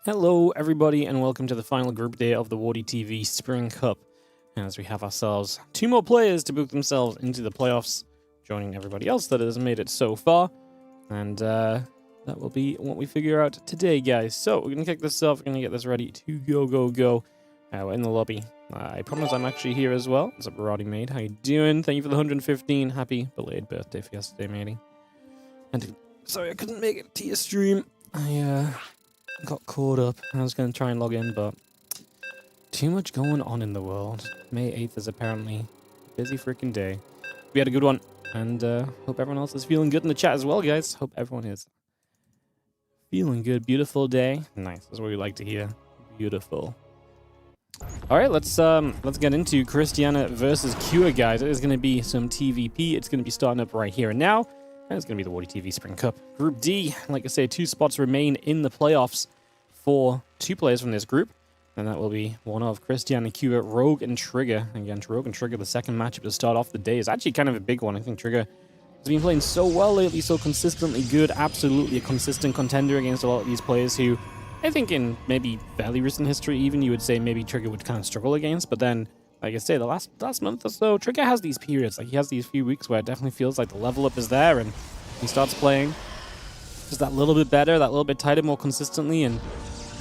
Hello everybody and welcome to the final group day of the WardiTV Spring Cup, as we have ourselves 2 more players to book themselves into the playoffs, joining everybody else that has made it so far, and that will be what we figure out today, guys. So we're going to kick this off, we're going to get this ready to go. We're in the lobby. I promise I'm actually here as well. What's up, WardiMate? How you doing? Thank you for the 115. Happy belated birthday for yesterday, matey. And sorry I couldn't make it to your stream. I got caught up. I was going to try and log in, but too much going on in the world. May 8th is apparently a busy freaking day. We had a good one, and hope everyone else is feeling good in the chat as well, guys. Hope everyone is feeling good. Beautiful day. Nice. That's what we like to hear. Beautiful. All right, let's get into Cristiana versus Cure, guys. It is going to be some TVP. It's going to be starting up right here and now. And it's going to be the WardiTV Spring Cup. Group D, like I say, 2 spots remain in the playoffs for 2 players from this group. And that will be one of Krystianer, Cure, Rogue, and Trigger. Again, Rogue and Trigger, the second matchup to start off the day, is actually kind of a big one. I think Trigger has been playing so well lately, so consistently good. Absolutely a consistent contender against a lot of these players who, I think in maybe fairly recent history even, you would say maybe Trigger would kind of struggle against. But then, like I say, the last month or so, Trigger has these periods. Like, he has these few weeks where it definitely feels like the level up is there, and he starts playing just that little bit better, that little bit tighter, more consistently, and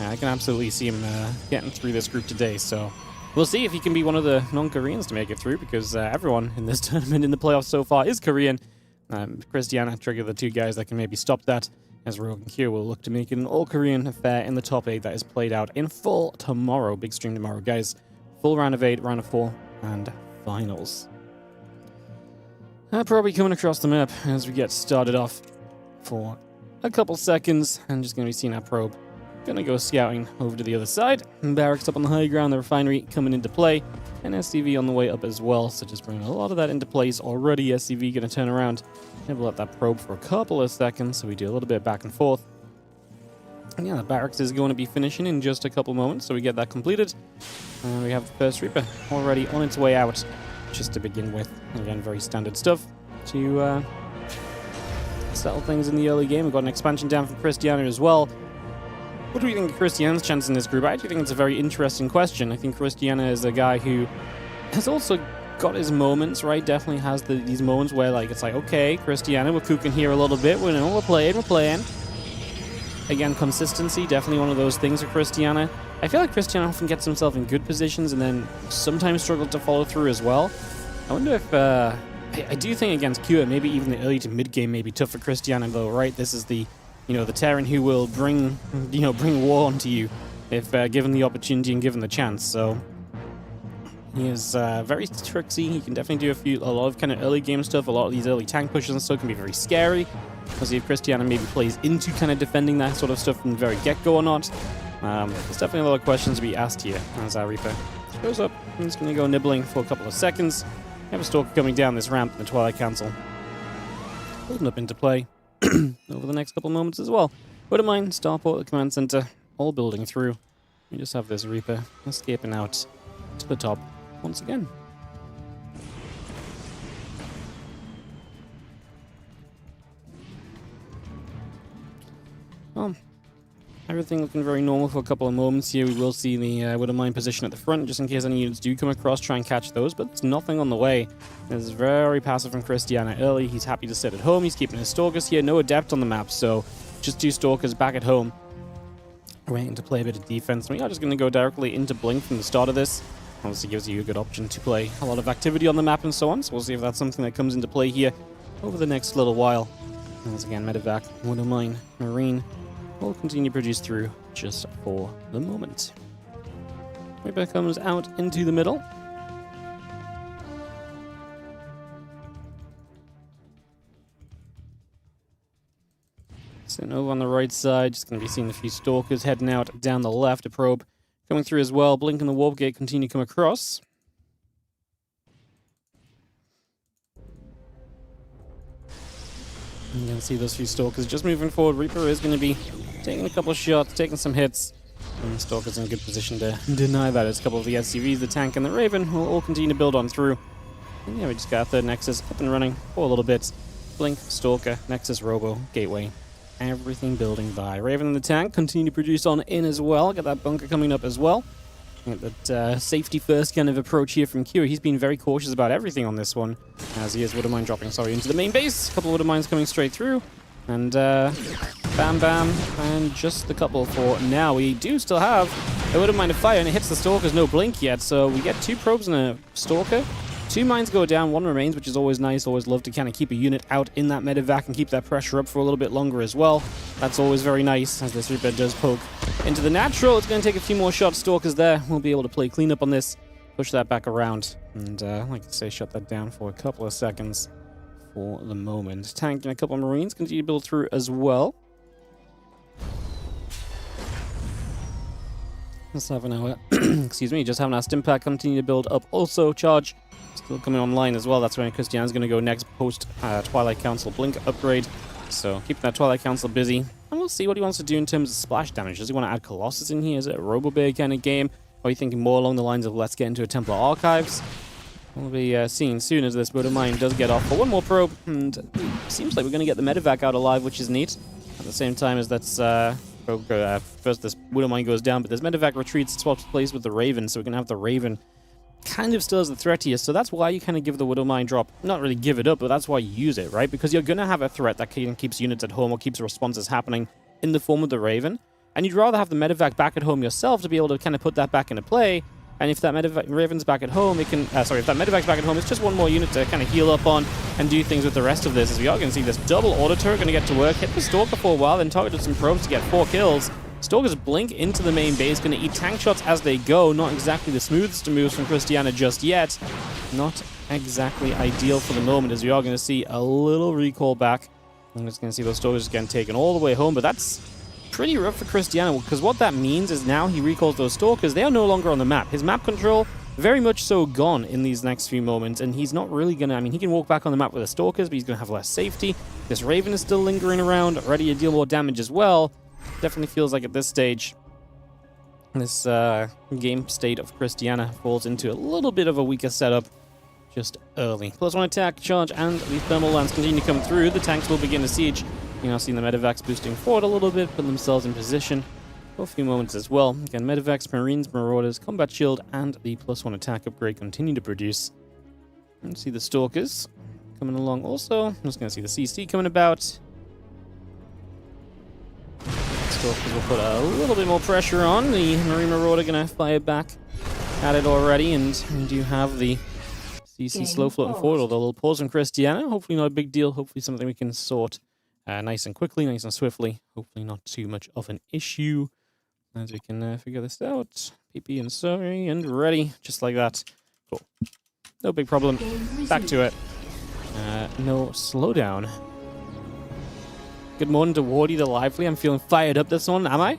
I can absolutely see him getting through this group today. So we'll see if he can be one of the non-Koreans to make it through, because everyone in this tournament in the playoffs so far is Korean. Cristiana, Trigger, the 2 guys that can maybe stop that, as Rogue and Q will look to make it an all-Korean affair in the top 8 that is played out in full tomorrow. Big stream tomorrow, guys. Full round of 8, round of 4, and finals. Probably coming across the map as we get started off for a couple seconds. I'm just going to be seeing our probe. Going to go scouting over to the other side. Barracks up on the high ground, the refinery coming into play, and SCV on the way up as well. So just bringing a lot of that into place already. SCV going to turn around and we'll let that probe for a couple of seconds, so we do a little bit back and forth. And yeah, the barracks is going to be finishing in just a couple moments, so we get that completed. And we have the first Reaper already on its way out, just to begin with. Again, very standard stuff to settle things in the early game. We've got an expansion down from Krystianer as well. What do we think of Cristiana's chance in this group? I actually think it's a very interesting question. I think Cristiana is a guy who has also got his moments, right? Definitely has these moments where, like, it's like, okay, Cristiana, we're cooking here a little bit. We're playing. Again, consistency, definitely one of those things with Cristiana. I feel like Cristiana often gets himself in good positions and then sometimes struggles to follow through as well. I wonder if, I do think against Q, maybe even the early to mid game may be tough for Cristiana, though, right? This is the, the Terran who will bring war onto you if given the opportunity and given the chance. So he is very tricksy. He can definitely do a lot of kind of early game stuff. A lot of these early tank pushes and stuff can be very scary. We'll see if Cristiana maybe plays into kind of defending that sort of stuff from the very get-go or not. There's definitely a lot of questions to be asked here as our Reaper shows up. I'm just going to go nibbling for a couple of seconds. We have a Stalker coming down this ramp in the Twilight Council. Building up into play over the next couple of moments as well. WardiMine, Starport, the Command Center, all building through. We just have this Reaper escaping out to the top once again. Everything looking very normal for a couple of moments here. We will see the WardiMine position at the front, just in case any units do come across, try and catch those, but there's nothing on the way. It's very passive from Cristiana early. He's happy to sit at home. He's keeping his Stalkers here. No Adept on the map, so just 2 Stalkers back at home, waiting to play a bit of defense. We are just going to go directly into Blink from the start of this. Obviously gives you a good option to play a lot of activity on the map and so on, so we'll see if that's something that comes into play here over the next little while. Once again, Medevac, WardiMine, Marine will continue to produce through just for the moment. Reaper comes out into the middle. Sitting over on the right side, just going to be seeing a few Stalkers heading out down the left. A probe coming through as well. Blink and the Warp Gate continue to come across. You can see those few Stalkers just moving forward. Reaper is going to be taking a couple of shots, taking some hits. And the Stalker's in a good position to deny that. As a couple of the SCVs, the Tank, and the Raven will all continue to build on through. And yeah, we just got our third Nexus up and running for a little bit. Blink, Stalker, Nexus, Robo, Gateway. everything building by. Raven in the tank, continue to produce on in as well. Get that bunker coming up as well. Get that safety first kind of approach here from Q. He's been very cautious about everything on this one, as he is Widow Mine dropping, into the main base. A couple of Widow Mines coming straight through. And bam, bam, and just a couple for now. We do still have a Widow Mine to fire, and it hits the Stalkers, no blink yet. So we get 2 probes and a Stalker. 2 mines go down, 1 remains, which is always nice. Always love to kind of keep a unit out in that medevac and keep that pressure up for a little bit longer as well. That's always very nice, as this Reaper does poke into the natural. It's going to take a few more shots. Stalkers there. We'll be able to play cleanup on this, push that back around, and like I say, shut that down for a couple of seconds for the moment. Tank and a couple of Marines continue to build through as well. Let's have an hour. Excuse me, just having our stim pack continue to build up. Also, charge still coming online as well. That's when Krystiana's going to go next post Twilight Council blink upgrade. So keeping that Twilight Council busy. And we'll see what he wants to do in terms of splash damage. Does he want to add Colossus in here? Is it a Robo-Bear kind of game? Or are you thinking more along the lines of let's get into a Templar Archives? We'll be seeing soon as this Widow Mine does get off for 1 more probe. And seems like we're going to get the medevac out alive, which is neat. At the same time as that's... first this Widow Mine goes down, but this medevac retreats, swaps place with the Raven, so we're going to have the Raven kind of still as the threat here. So that's why you kind of give the Widow Mine drop. Not really give it up, but that's why you use it, right? Because you're going to have a threat that keeps units at home or keeps responses happening in the form of the Raven. And you'd rather have the medevac back at home yourself to be able to kind of put that back into play. And if that Raven's back at home, it can... if that medevac's back at home, it's just 1 more unit to kind of heal up on and do things with the rest of this. As we are going to see this double auto turret going to get to work. Hit the Stalker for a while, then targeted some probes to get 4 kills. Stalkers blink into the main base, going to eat tank shots as they go. Not exactly the smoothest of moves from Cristiana just yet. Not exactly ideal for the moment, as we are going to see a little recall back. I'm just going to see those Stalkers getting taken all the way home, but that's pretty rough for Cristiana, because what that means is now he recalls those Stalkers. They are no longer on the map. His map control very much so gone in these next few moments, and he's not really going to... I mean, he can walk back on the map with the Stalkers, but he's going to have less safety. This Raven is still lingering around, ready to deal more damage as well. Definitely feels like at this stage, this game state of Cristiana falls into a little bit of a weaker setup just early. +1 attack, charge, and the thermal lance continue to come through. The tanks will begin to siege. You know, seeing the medevacs boosting forward a little bit, putting themselves in position for a few moments as well. Again, medevacs, Marines, Marauders, Combat Shield, and the +1 attack upgrade continue to produce. And see the Stalkers coming along also. I'm just going to see the CC coming about. Stalkers will put a little bit more pressure on. The Marine Marauder going to fire back at it already, and we do have the CC slow floating forward, although a little pause from Cristiana. Hopefully not a big deal. Hopefully something we can sort nice and quickly, nice and swiftly. Hopefully not too much of an issue as we can figure this out. PP and sorry and ready, just like that. Cool. No big problem. Back to it. No slowdown. Good morning to Wardy the Lively. I'm feeling fired up this one, am I?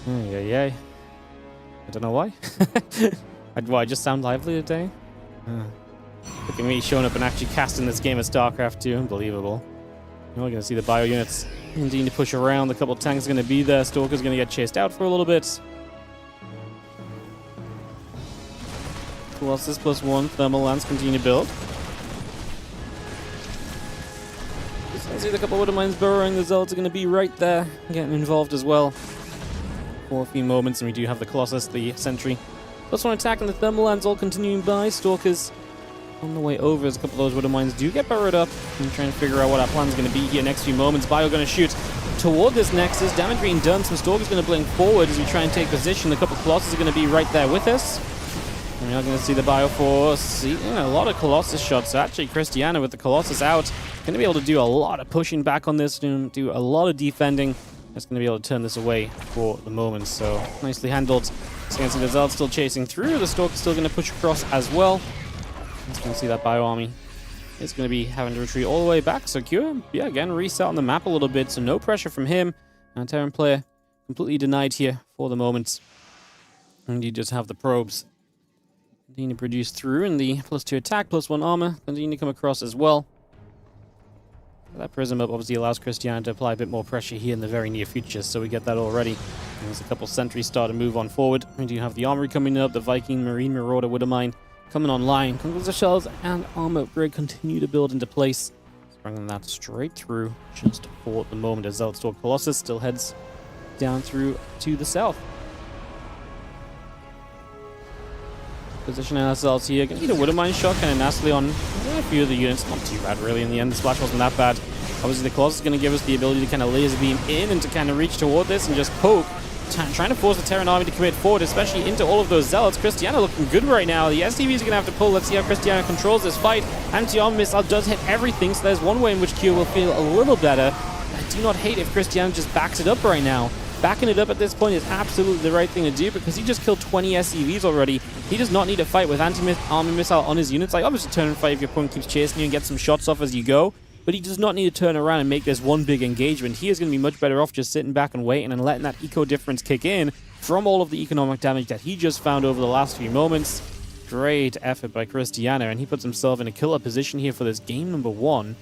Yeah. I don't know why. I just sound lively today? Look at me showing up and actually casting this game of StarCraft 2. Unbelievable. We're going to see the bio units continue to push around. The couple of tanks are going to be there. Stalker's going to get chased out for a little bit. Colossus +1. Thermal Lance continue to build. I see the couple of Widow Mines burrowing. The Zealots are going to be right there, getting involved as well for a few moments. And we do have the Colossus, the Sentry. +1 attack and the Thermal Lance all continuing by. Stalkers on the way over as a couple of those Widow Mines do get burrowed up. I'm trying to figure out what our plan is going to be here next few moments. Bio going to shoot toward this Nexus. Damage being done. Some Stalkers going to blink forward as we try and take position. A couple of Colossus are going to be right there with us. And we are going to see the Bio Force. A lot of Colossus shots. So actually, Cristiana with the Colossus out, going to be able to do a lot of pushing back on this, do a lot of defending. That's going to be able to turn this away for the moment. So nicely handled. So you can see the Zealot still chasing through. The Stalker's still going to push across as well. Just going to see that Bio Army is going to be having to retreat all the way back. So Q, yeah, again, reset on the map a little bit. So no pressure from him. And Terran player completely denied here for the moment. And you just have the probes continue to produce through, and the +2 attack, +1 armor continue to come across as well. That Prism up obviously allows Cristiana to apply a bit more pressure here in the very near future, so we get that already. And there's a couple sentries start to move on forward. We do have the armory coming up, the Viking, Marine, Marauder, Widow Mine coming online. Conquest of Shells and armor upgrade continue to build into place. Bringing that straight through just for the moment as Zealot Colossus still heads down through to the south. Positioning ourselves here. Gonna need a Widowmine shot kind of nastily on a few of the units. Not too bad, really, in the end. The splash wasn't that bad. Obviously, the Colossus is going to give us the ability to kind of laser beam in and to kind of reach toward this and just poke. Trying to force the Terran army to commit forward, especially into all of those Zealots. Cristiana looking good right now. The SCVs are going to have to pull. Let's see how Cristiana controls this fight. Anti-armor missile does hit everything, so there's one way in which Q will feel a little better. I do not hate if Cristiana just backs it up right now. Backing it up at this point is absolutely the right thing to do because he just killed 20 SCVs already. He does not need to fight with anti-armor missile on his units. Like, obviously turn and fight if your opponent keeps chasing you and get some shots off as you go. But he does not need to turn around and make this one big engagement. He is going to be much better off just sitting back and waiting and letting that eco difference kick in from all of the economic damage that he just found over the last few moments. Great effort by Krystianer, and he puts himself in a killer position here for this game number 1.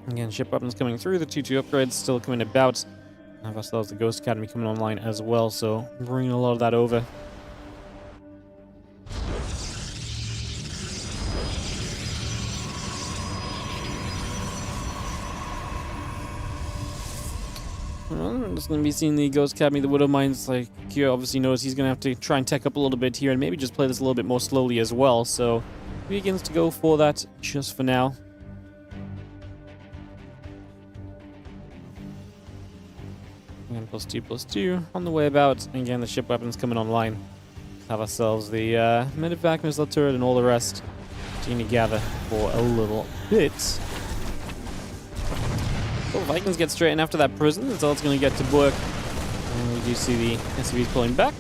Again, ship weapons coming through, the 2-2 upgrades still coming about. Have ourselves the Ghost Academy coming online as well, so bringing a lot of that over. Well, just going to be seeing the Ghost Academy, the Widowmines. Like, Q obviously knows he's going to have to try and tech up a little bit here and maybe just play this a little bit more slowly as well, so he begins to go for that just for now. Again, +2/+2 on the way about. And again, the ship weapons coming online. Have ourselves the Medivac missile turret and all the rest to gather for a little bit. So Vikings get straight in after that prison. That's all it's going to get to work. And we do see the SCVs pulling back.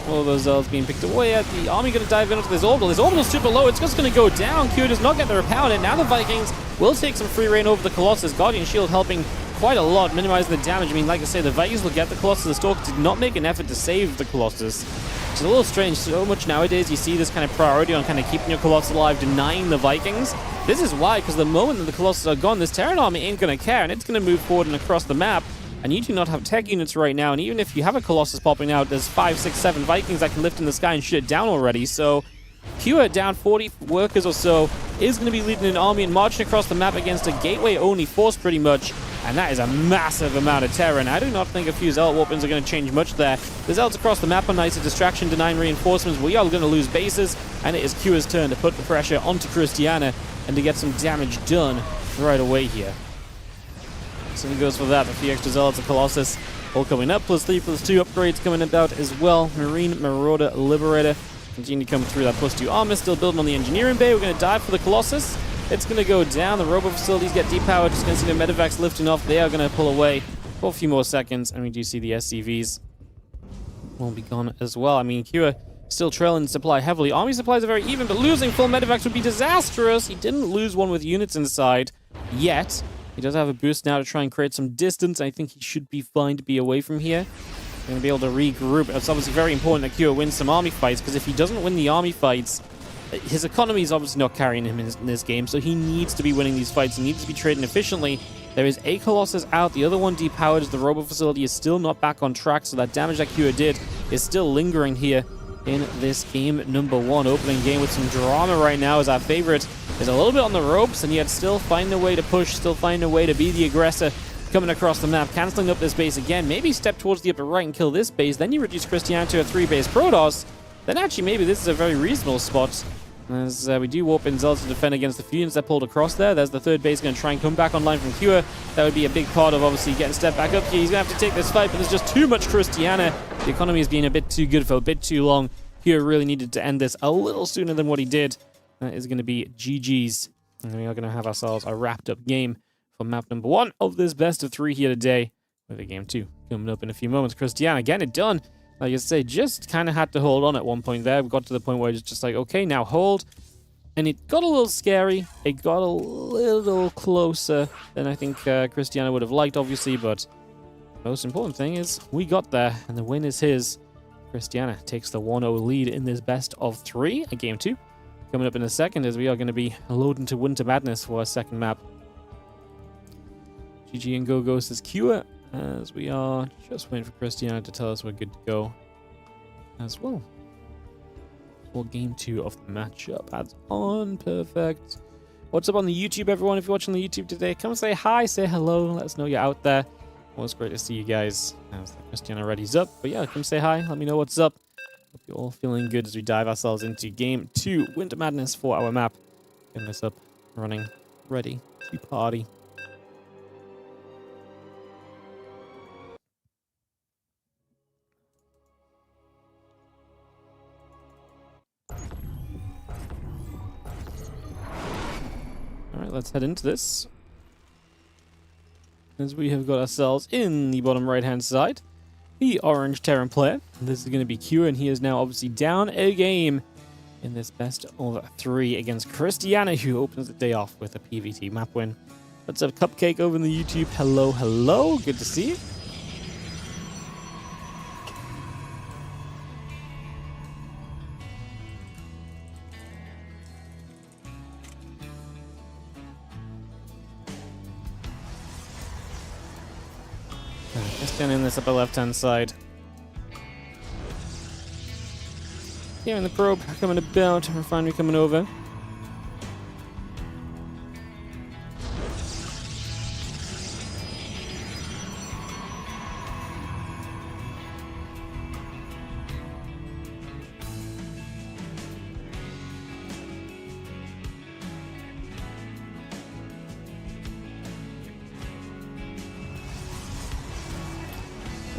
All of those Zealots being picked away at. The army going to dive into this orbital. This orbital is super low. It's just going to go down. Q does not get the repel on it. Now the Vikings will take some free reign over the Colossus. Guardian Shield helping quite a lot, minimizing the damage. I mean, like I say, the Vikings will get the Colossus. The Stalker did not make an effort to save the Colossus. It's a little strange. So much nowadays you see this kind of priority on kind of keeping your Colossus alive, denying the Vikings. This is why, because the moment that the Colossus are gone, this Terran army ain't going to care, and it's going to move forward and across the map. And you do not have tech units right now, and even if you have a Colossus popping out, there's 5, 6, 7 Vikings that can lift in the sky and shoot it down already. So Q down 40 workers or so is going to be leading an army and marching across the map against a gateway-only force pretty much. And that is a massive amount of terror, and I do not think a few Zealot weapons are going to change much there. The Zealots across the map are nice, a distraction, denying reinforcements. We are going to lose bases, and it is Q's turn to put the pressure onto Cristiana and to get some damage done right away here. So he goes for that. A few extra Zealots, a Colossus all coming up, +3/+2 upgrades coming about as well. Marine, Marauder, Liberator continue to come through that +2 armor, still building on the engineering bay. We're going to dive for the Colossus. It's going to go down. The robo facilities get depowered. Just going to see the medevacs lifting off. They are going to pull away for a few more seconds, and we do see the SCVs will be gone as well. I mean, Q still trailing supply heavily. Army supplies are very even, but losing full medevacs would be disastrous. He didn't lose one with units inside yet. He does have a boost now to try and create some distance. I think he should be fine to be away from here. Going to be able to regroup. It's obviously very important that Q wins some army fights, because if he doesn't win the army fights, his economy is obviously not carrying him in this game, so he needs to be winning these fights. He needs to be trading efficiently. There is a Colossus out. The other one depowered as the robo facility is still not back on track, so that damage that Q did is still lingering here in this game number 1. Opening game with some drama right now, as our favorite is a little bit on the ropes, and yet still finding a way to push, still finding a way to be the aggressor coming across the map, canceling up this base again. Maybe step towards the upper right and kill this base. Then you reduce Cristiana to a 3-base Protoss. Then actually maybe this is a very reasonable spot, as we do warp in Zealots to defend against the few units that pulled across there. There's the third base going to try and come back online from Q. That would be a big part of obviously getting step back up here. He's going to have to take this fight, but there's just too much Cristiana. The economy is being a bit too good for a bit too long. Q really needed to end this a little sooner than what he did. That is going to be GG's. And we are going to have ourselves a wrapped up game for map number 1 of this best of 3 here today, with a game 2 coming up in a few moments. Cristiana getting it done. Like I say, just kind of had to hold on at one point there. We got to the point where it's just like, okay, now hold. And it got a little scary. It got a little closer than I think Cristiana would have liked, obviously. But the most important thing is we got there, and the win is his. Cristiana takes the 1-0 lead in this best of 3, a game 2. Coming up in a second, as we are going to be loading to Winter Madness for our second map. GG and Go says Q, as we are just waiting for Cristiana to tell us we're good to go as well. for game 2 of the matchup. That's on. Perfect. What's up on the YouTube, everyone? If you're watching the YouTube today, come say hi, say hello, let us know you're out there. Well, it's great to see you guys. As the Cristiana ready's up. But yeah, come say hi, let me know what's up. Hope you're all feeling good as we dive ourselves into game 2, Winter Madness for our map. Getting this up, running, ready to party. Alright, let's head into this. As we have got ourselves in the bottom right-hand side, the orange Terran player. This is going to be Q, and he is now obviously down a game in this best of 3 against Krystianer, who opens the day off with a PvT map win. Let's have Cupcake over in the YouTube. Hello, hello. Good to see you. Just down in this upper left-hand side. Here in the probe, coming about, refinery coming over.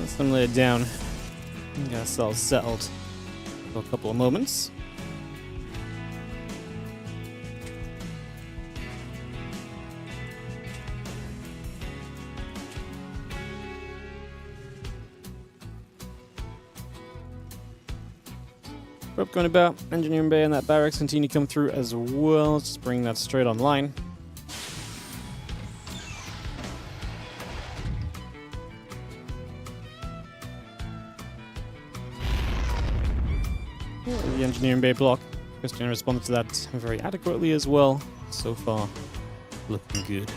Let's them lay it down. Got ourselves settled for a couple of moments. Rope going about, engineering bay and that barracks continue to come through as well. Let's just bring that straight online. The engineering bay block. Krystianer responded to that very adequately as well. So far, looking good.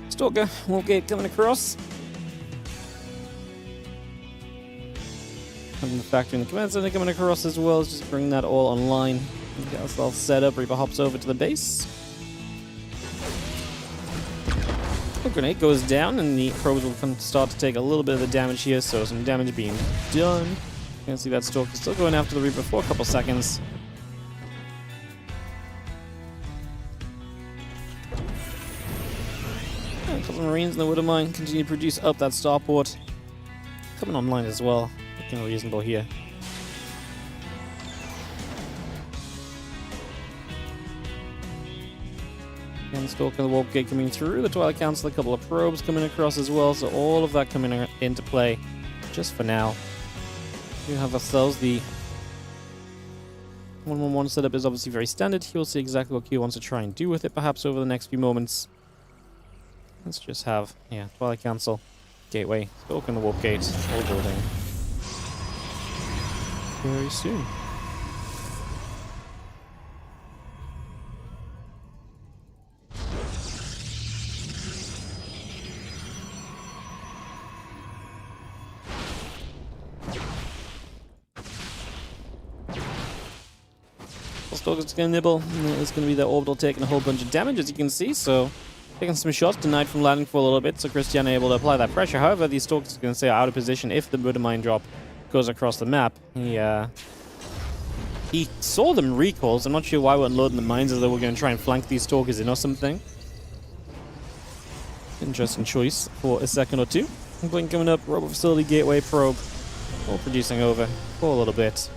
Stalker, Wolfgate coming across. Having the factory and the command center coming across as well. Let's just bring that all online. Get ourselves set up. Reaper hops over to the base. The grenade goes down, and the probes will start to take a little bit of the damage here, so some damage being done. You can see that Stalker still going after the Reaper for a couple seconds. A couple of Marines in the Widow Mine continue to produce up that starport. Coming online as well. Looking reasonable here. Again, Stalker and the Warp Gate coming through. The Twilight Council, a couple of probes coming across as well. So all of that coming into play just for now. We have ourselves the 1-1-1 setup is obviously very standard. He'll see exactly what Q wants to try and do with it, perhaps over the next few moments. Let's just have, yeah, Twilight Council, Gateway, Stalker and the Warp Gate, all building very soon. Stalker's going to nibble, and it's going to be the orbital taking a whole bunch of damage, as you can see, so taking some shots, denied from landing for a little bit, so Cristiana able to apply that pressure. However, these Stalkers are going to stay out of position if the Buddha Mine drop goes across the map. He saw them recalls. I'm not sure why we're unloading the mines, as though we're going to try and flank these Stalkers in or something. Interesting choice for a second or two. Blink coming up, Robo Facility, Gateway, Probe, all producing over for a little bit.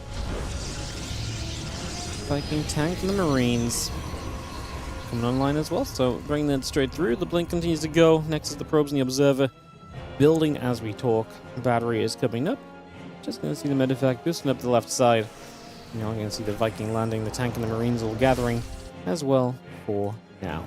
Viking tank and the Marines coming online as well, so bringing that straight through. The blink continues to go. Next is the probes and the observer. building as we talk. Battery is coming up. Just going to see the medevac boosting up to the left side. Now I'm going to see the Viking landing, the tank and the Marines all gathering as well for now.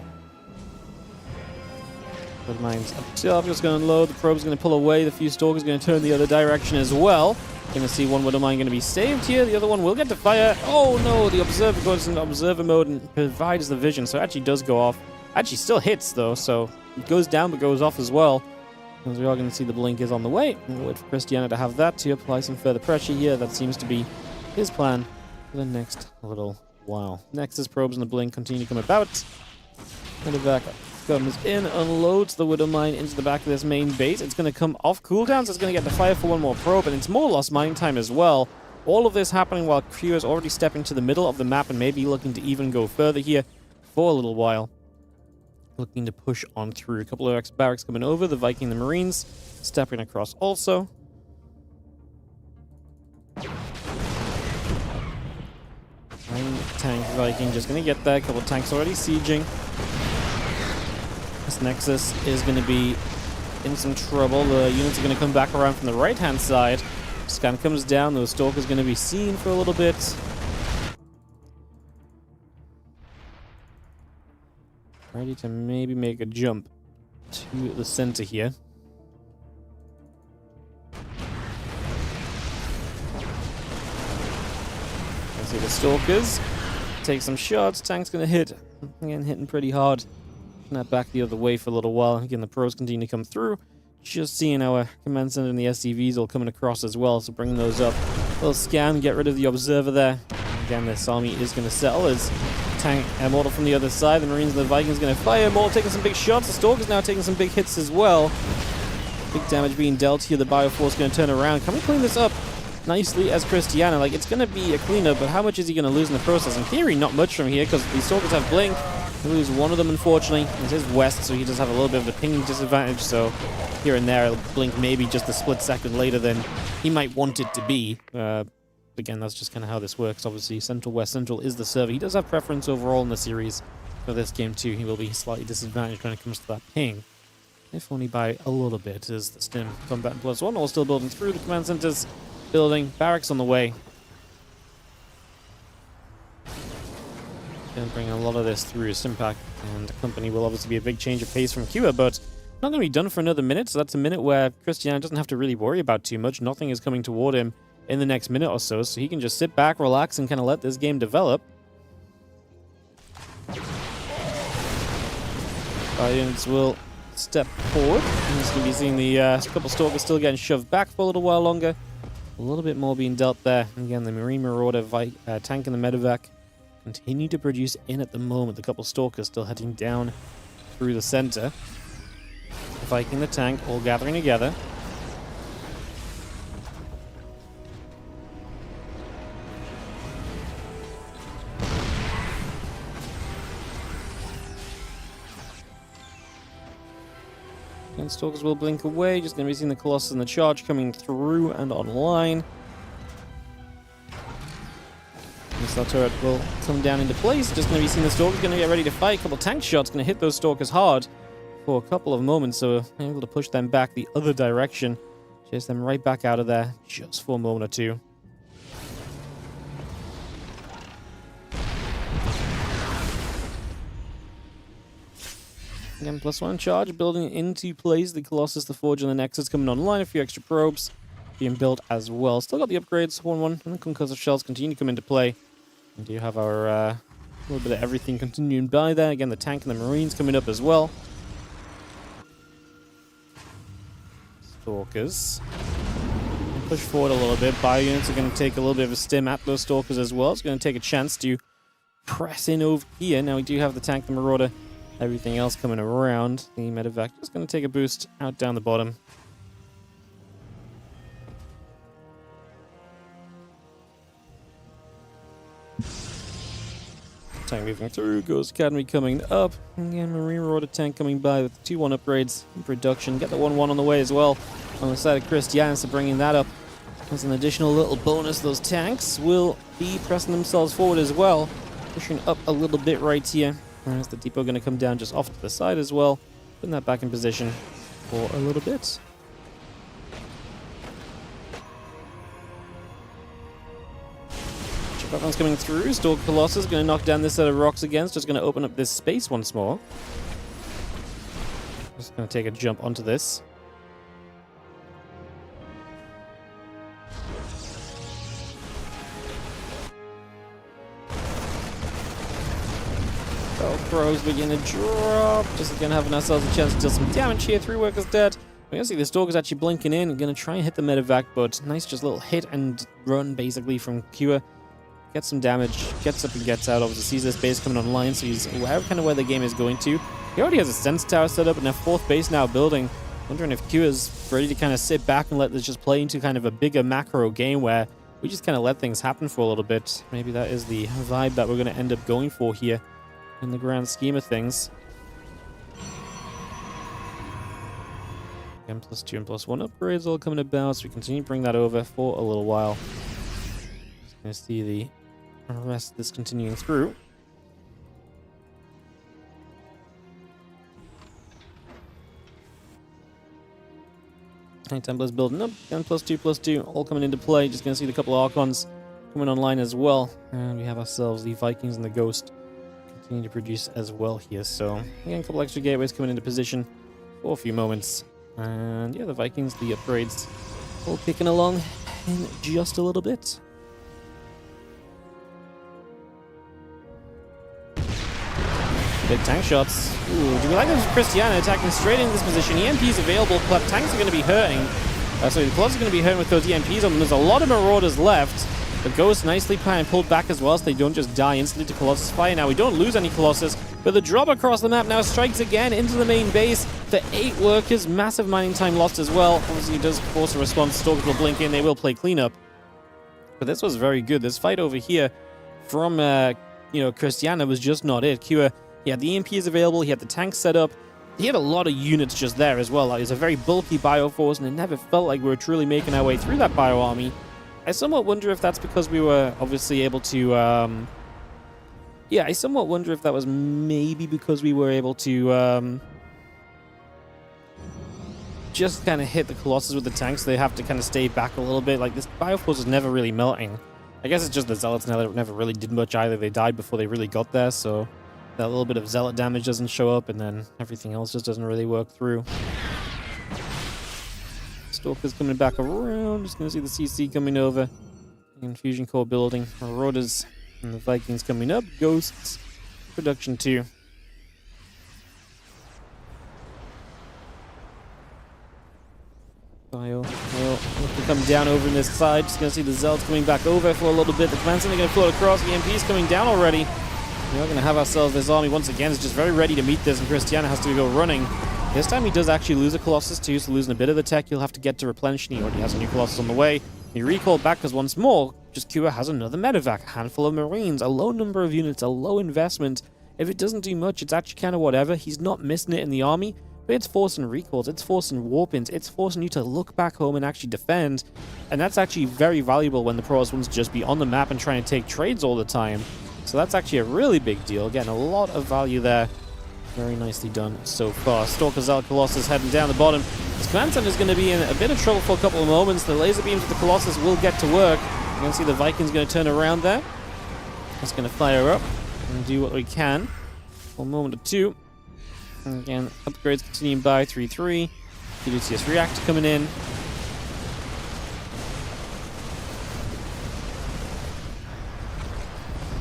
But mine's up top, just going to unload. The probe's going to pull away. The few stalkers going to turn the other direction as well. Going to see one Widow Mine going to be saved here. The other one will get to fire. Oh no, the observer goes into observer mode and provides the vision. So it actually does go off. Actually still hits though, so it goes down but goes off as well. As we are going to see the blink is on the way. We'll wait for Krystiana to have that to apply some further pressure here. That seems to be his plan for the next little while. Nexus probes and the blink continue to come about. Medevac comes in, unloads the Widow Mine into the back of this main base. It's going to come off cooldown, so it's going to get to fire for one more probe, and it's more lost mine time as well. All of this happening while Crew is already stepping to the middle of the map and maybe looking to even go further here for a little while. Looking to push on through. A couple of X-Barracks coming over, the Viking, the Marines stepping across also. Tank Viking just going to get there. A couple of tanks already sieging. This Nexus is going to be in some trouble. The units are going to come back around from the right-hand side. Scan comes down. The Stalker's going to be seen for a little bit. Ready to maybe make a jump to the center here. See the Stalkers take some shots. Tank's going to hit. Again, hitting pretty hard. Snap back the other way for a little while. Again, the pros continue to come through. Just seeing our command center and the SCVs all coming across as well. So bringing those up. A little scan, get rid of the observer there. Again, this army is going to settle as tank Mortal from the other side. The Marines and the Vikings going to fire. Mortal taking some big shots. The Stalker's now taking some big hits as well. Big damage being dealt here. The Bioforce going to turn around. Can we clean this up nicely as Cristiana? Like, it's going to be a cleanup, but how much is he going to lose in the process? In theory, not much from here, because these Stalkers have Blink. He lose one of them, unfortunately. It is west, so he does have a little bit of a pinging disadvantage, so here and there, it'll blink maybe just a split second later than he might want it to be. Again, that's just kind of how this works. Obviously, Central West Central is the server. He does have preference overall in the series for this game, too. He will be slightly disadvantaged when it comes to that ping, if only by a little bit, as the Stim Combatant +1 all still building through the command centers. Building, barracks on the way. Going to bring a lot of this through Stimpack, and the company will obviously be a big change of pace from Kua, but not going to be done for another minute, so that's a minute where Krystianer doesn't have to really worry about too much. Nothing is coming toward him in the next minute or so, so he can just sit back, relax, and kind of let this game develop. Units will step forward. And as you can be seeing, the couple Stalkers still getting shoved back for a little while longer. A little bit more being dealt there. Again, the Marine Marauder tank and the medevac continue to produce in at the moment. The couple Stalkers still heading down through the center. The Viking and the tank all gathering together. And Stalkers will blink away. Just going to be seeing the Colossus and the Charge coming through and online. Missile turret will come down into place. Just going to be seeing the Stalkers going to get ready to fight. A couple tank shots going to hit those Stalkers hard for a couple of moments. So able to push them back the other direction. Chase them right back out of there just for a moment or two. Again, +1 charge, building into place. The Colossus, the Forge, and the Nexus coming online. A few extra probes being built as well. Still got the upgrades, 1-1, and the concussive shells continue to come into play. We do have our little bit of everything continuing by there. Again, the tank and the Marines coming up as well. Stalkers. Push forward a little bit. Bio units are going to take a little bit of a stim at those Stalkers as well. It's going to take a chance to press in over here. Now we do have the tank, the Marauder, everything else coming around. The medevac is going to take a boost out down the bottom. Tank moving through, Ghost Academy coming up. Again, Marine Marauder tank coming by with 2-1 upgrades in production. Get the 1-1 on the way as well on the side of Cristiana, so bringing that up as an additional little bonus. Those tanks will be pressing themselves forward as well, pushing up a little bit right here. There's the depot going to come down just off to the side as well. Putting that back in position for a little bit. Weapons coming through. Stalker Colossus going to knock down this set of rocks again. It's just going to open up this space once more. Just going to take a jump onto this. Velcro's begin to drop. Just again having ourselves a chance to deal some damage here. 3 workers dead. We can see the Stalker's actually blinking in and going to try and hit the medevac, but nice just little hit and run basically from Kua. Gets some damage, gets up and gets out. Obviously sees this base coming online, so he's aware of kind of where the game is going to. He already has a sense tower set up and a 4th base now building. Wondering if Kua is ready to kind of sit back and let this just play into kind of a bigger macro game where we just kind of let things happen for a little bit. Maybe that is the vibe that we're going to end up going for here in the grand scheme of things. Again, +2 and +1 upgrades all coming about, so we continue to bring that over for a little while. Just going to see the rest of this continuing through. Templa's building up, again, +2, all coming into play. Just going to see the couple of Archons coming online as well. And we have ourselves the Vikings and the Ghost continue to produce as well here. So, again, a couple extra gateways coming into position for a few moments. And yeah, the Vikings, the upgrades, all kicking along in just a little bit. Big tank shots. Ooh, do we like this Cristiana attacking straight into this position? EMPs available, but tanks are going to be hurting. So the Colossus are going to be hurting with those EMPs on them. There's a lot of Marauders left. The Ghost nicely pulled back as well, so they don't just die instantly to Colossus fire. Now, we don't lose any Colossus, but the drop across the map now strikes again into the main base. The 8 workers, massive mining time lost as well. Obviously, it does force a response. Stalkers will blink in. They will play cleanup. But this was very good. This fight over here from, Krystianer was just not it. Kua, he had the EMPs available. He had the tanks set up. He had a lot of units just there as well. Like, it's a very bulky bioforce, and it never felt like we were truly making our way through that bio army. I somewhat wonder if that's because we were obviously able to, I somewhat wonder if that was maybe because we were able to, just kind of hit the Colossus with the tanks. So they have to kind of stay back a little bit. Like, this bioforce is never really melting. I guess it's just the Zealots now that never really did much either. They died before they really got there, so that little bit of Zealot damage doesn't show up, and then everything else just doesn't really work through. Stalker's coming back around. Just going to see the CC coming over. Infusion core building. Marauders and the Vikings coming up. Ghosts. Production 2. Bio will look to come down over in this side. Just going to see the Zealots coming back over for a little bit. The Command Center going to float across. The EMP's coming down already. We're going to have ourselves this army once again. It's just very ready to meet this, and Cristiana has to go running. This time he does actually lose a Colossus too, so losing a bit of the tech he'll have to get to replenish, and he already has a new Colossus on the way. He recalled back because once more, just Kua has another medevac, a handful of Marines, a low number of units, a low investment. If it doesn't do much, it's actually kind of whatever. He's not missing it in the army, but it's forcing recalls, it's forcing warp-ins, it's forcing you to look back home and actually defend. And that's actually very valuable when the pros wants to just be on the map and trying to take trades all the time. So that's actually a really big deal. Getting a lot of value there. Very nicely done so far. Stalker Zealot Colossus heading down the bottom. This Command Center is going to be in a bit of trouble for a couple of moments. The laser beams of the Colossus will get to work. You can see the Vikings going to turn around there. Just going to fire up and do what we can. For a moment or two. And again, upgrades continuing by 3-3. PDTS reactor coming in.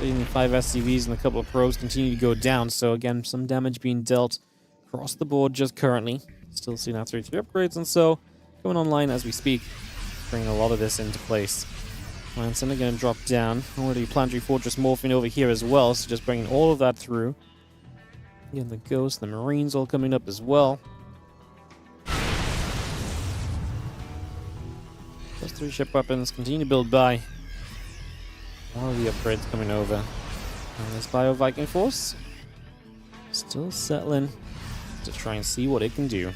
The 5 SCVs and a couple of probes continue to go down. So again, some damage being dealt across the board just currently. Still seeing our 3-3 upgrades, and so going online as we speak, bringing a lot of this into place. Command Center going to drop down. Already Planetary Fortress morphing over here as well, so just bringing all of that through. Again, the Ghost, the Marines all coming up as well. Those 3 ship weapons continue to build by. All the upgrades coming over. And this Bio Viking force still settling to try and see what it can do.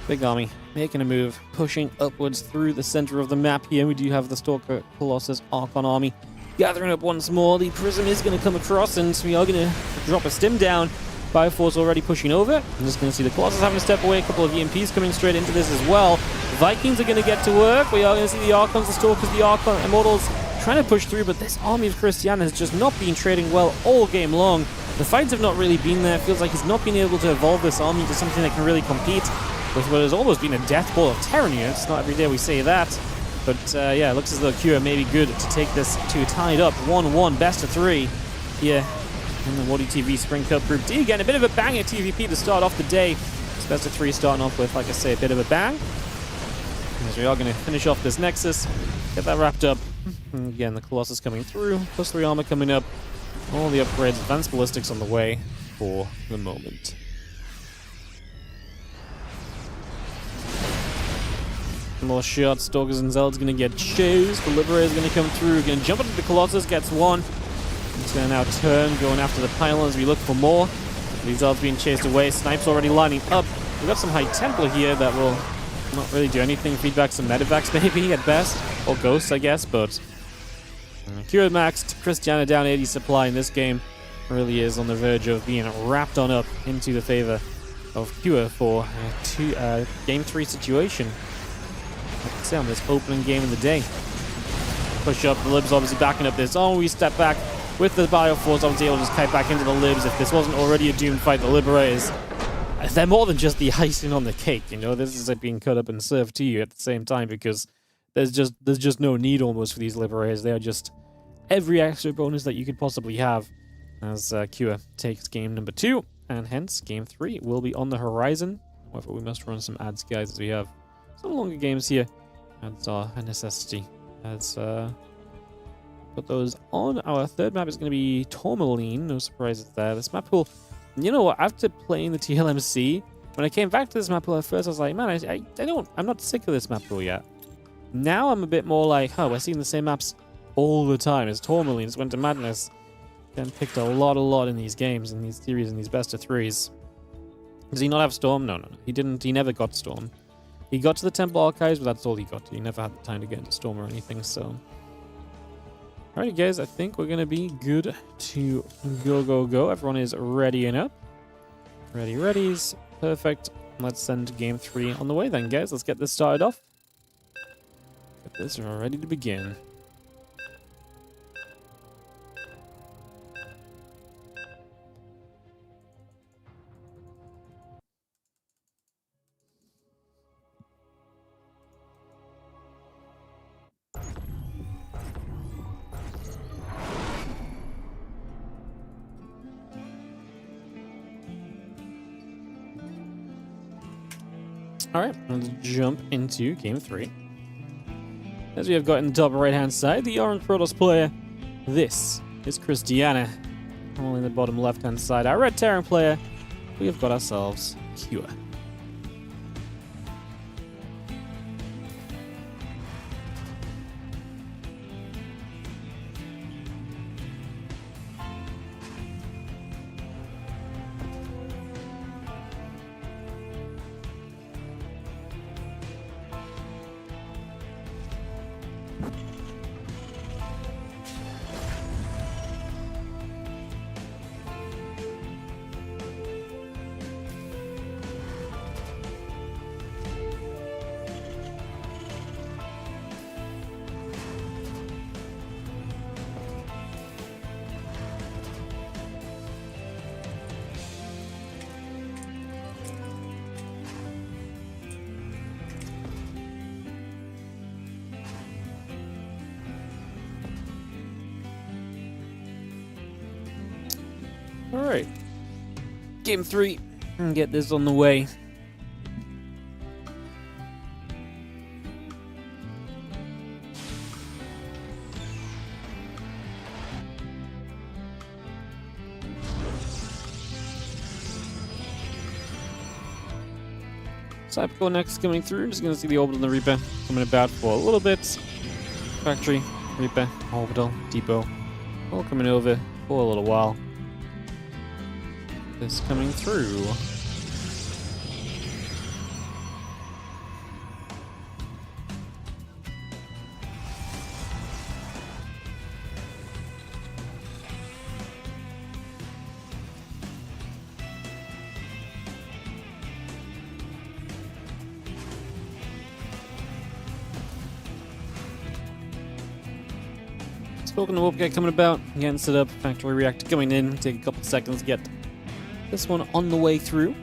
Big army making a move, pushing upwards through the center of the map here. We do have the Stalker Colossus Archon army gathering up once more. The Prism is going to come across, and we are going to drop a stim down. Bioforce already pushing over. I'm just going to see the Colossus having to step away. A couple of EMPs coming straight into this as well. Vikings are going to get to work. We are going to see the Archons, the Stalkers, the Archon Immortals trying to push through, but this army of Krystianer has just not been trading well all game long. The fights have not really been there. It feels like he's not been able to evolve this army into something that can really compete with what has almost been a death ball of Terran units. It's not every day we say that. But yeah, it looks as though Q may be good to take this to tied up 1-1, best of 3 here in the WardiTV Spring Cup Group D. Again, a bit of a banger TVP to start off the day. It's best of 3 starting off with, like I say, a bit of a bang. As we are going to finish off this Nexus, get that wrapped up. And again, the Colossus coming through, +3 armor coming up. All the upgrades, advanced ballistics on the way for the moment. More shots, Stalkers and Zealots going to get chased. The Liberator's going to come through, going to jump into the Colossus, gets one. It's going to now turn, going after the pylon as we look for more. These Zealots being chased away, Snipes already lining up. We've got some High Templar here that will not really do anything. Feedback some Medivacs maybe at best, or Ghosts I guess, but Cure maxed, Cristiana down 80 supply in this game. Really is on the verge of being wrapped on up into the favor of Cure for a game 3 situation. Like I say, on this opening game of the day. Push up, the Libs obviously backing up this. Oh, we step back with the Bioforce, obviously able to just kite back into the Libs. If this wasn't already a doomed fight, the Liberators, they're more than just the icing on the cake, you know. This is it being cut up and served to you at the same time, because there's just no need almost for these Liberators. They are just every extra bonus that you could possibly have as Cure takes game number 2, and hence game 3 will be on the horizon. However, we must run some ads, guys, as we have some longer games here. Ads are a necessity. Let's put those on. Our third map is going to be Tourmaline. No surprises there. This map will, you know what, after playing the TLMC, when I came back to this map pool at first, I was like, man, I'm not sick of this map pool yet. Now I'm a bit more like, oh, we're seeing the same maps all the time. It's Tourmaline, it's Winter Madness. Then picked a lot in these games, in these series, in these best of 3s. Does he not have Storm? No. He didn't. He never got Storm. He got to the Temple Archives, but that's all he got. He never had the time to get into Storm or anything, so. Alright, guys, I think we're going to be good to go. Everyone is readying up. Readies. Perfect. Let's send game 3 on the way then, guys. Let's get this started off. Get this ready to begin. Alright, let's jump into game 3. As we have got in the top right-hand side, the orange Protoss player. This is Cristiana. Only in the bottom left-hand side, our red Terran player. We have got ourselves Cure. Alright. Game 3. And get this on the way. Cybercore next coming through. Just going to see the Orbital and the Reaper coming about for a little bit. Factory, Reaper, Orbital, Depot, all coming over for a little while. This coming through. Stalker and the Warp Gate coming about, getting set up, factory reactor coming in, take a couple seconds to get this one on the way through.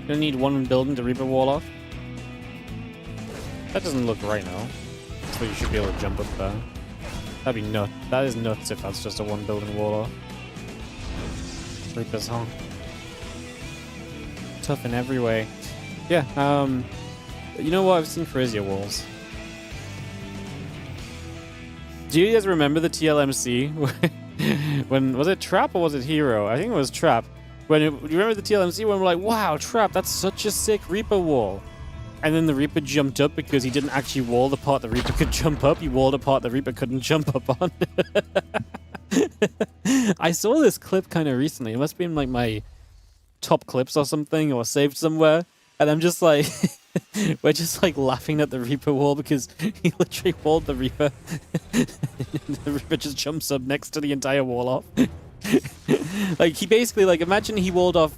Gonna need one building to Reaper wall off. That doesn't look right now. So you should be able to jump up there. That'd be nuts. That is nuts if that's just a one building wall off. Reaper's home. Tough in every way. Yeah, you know what? I've seen crazier walls. Do you guys remember the TLMC? When was it Trap or was it Hero? I think it was Trap. Do you remember the TLMC when we're like, wow, Trap, that's such a sick Reaper wall. And then the Reaper jumped up because he didn't actually wall the part the Reaper could jump up. He walled a part the Reaper couldn't jump up on. I saw this clip kind of recently. It must have been like my top clips or something, or saved somewhere. And I'm just like, we're just like laughing at the Reaper wall because he literally walled the Reaper. The Reaper just jumps up next to the entire wall off. Like, he basically, like, imagine he walled off,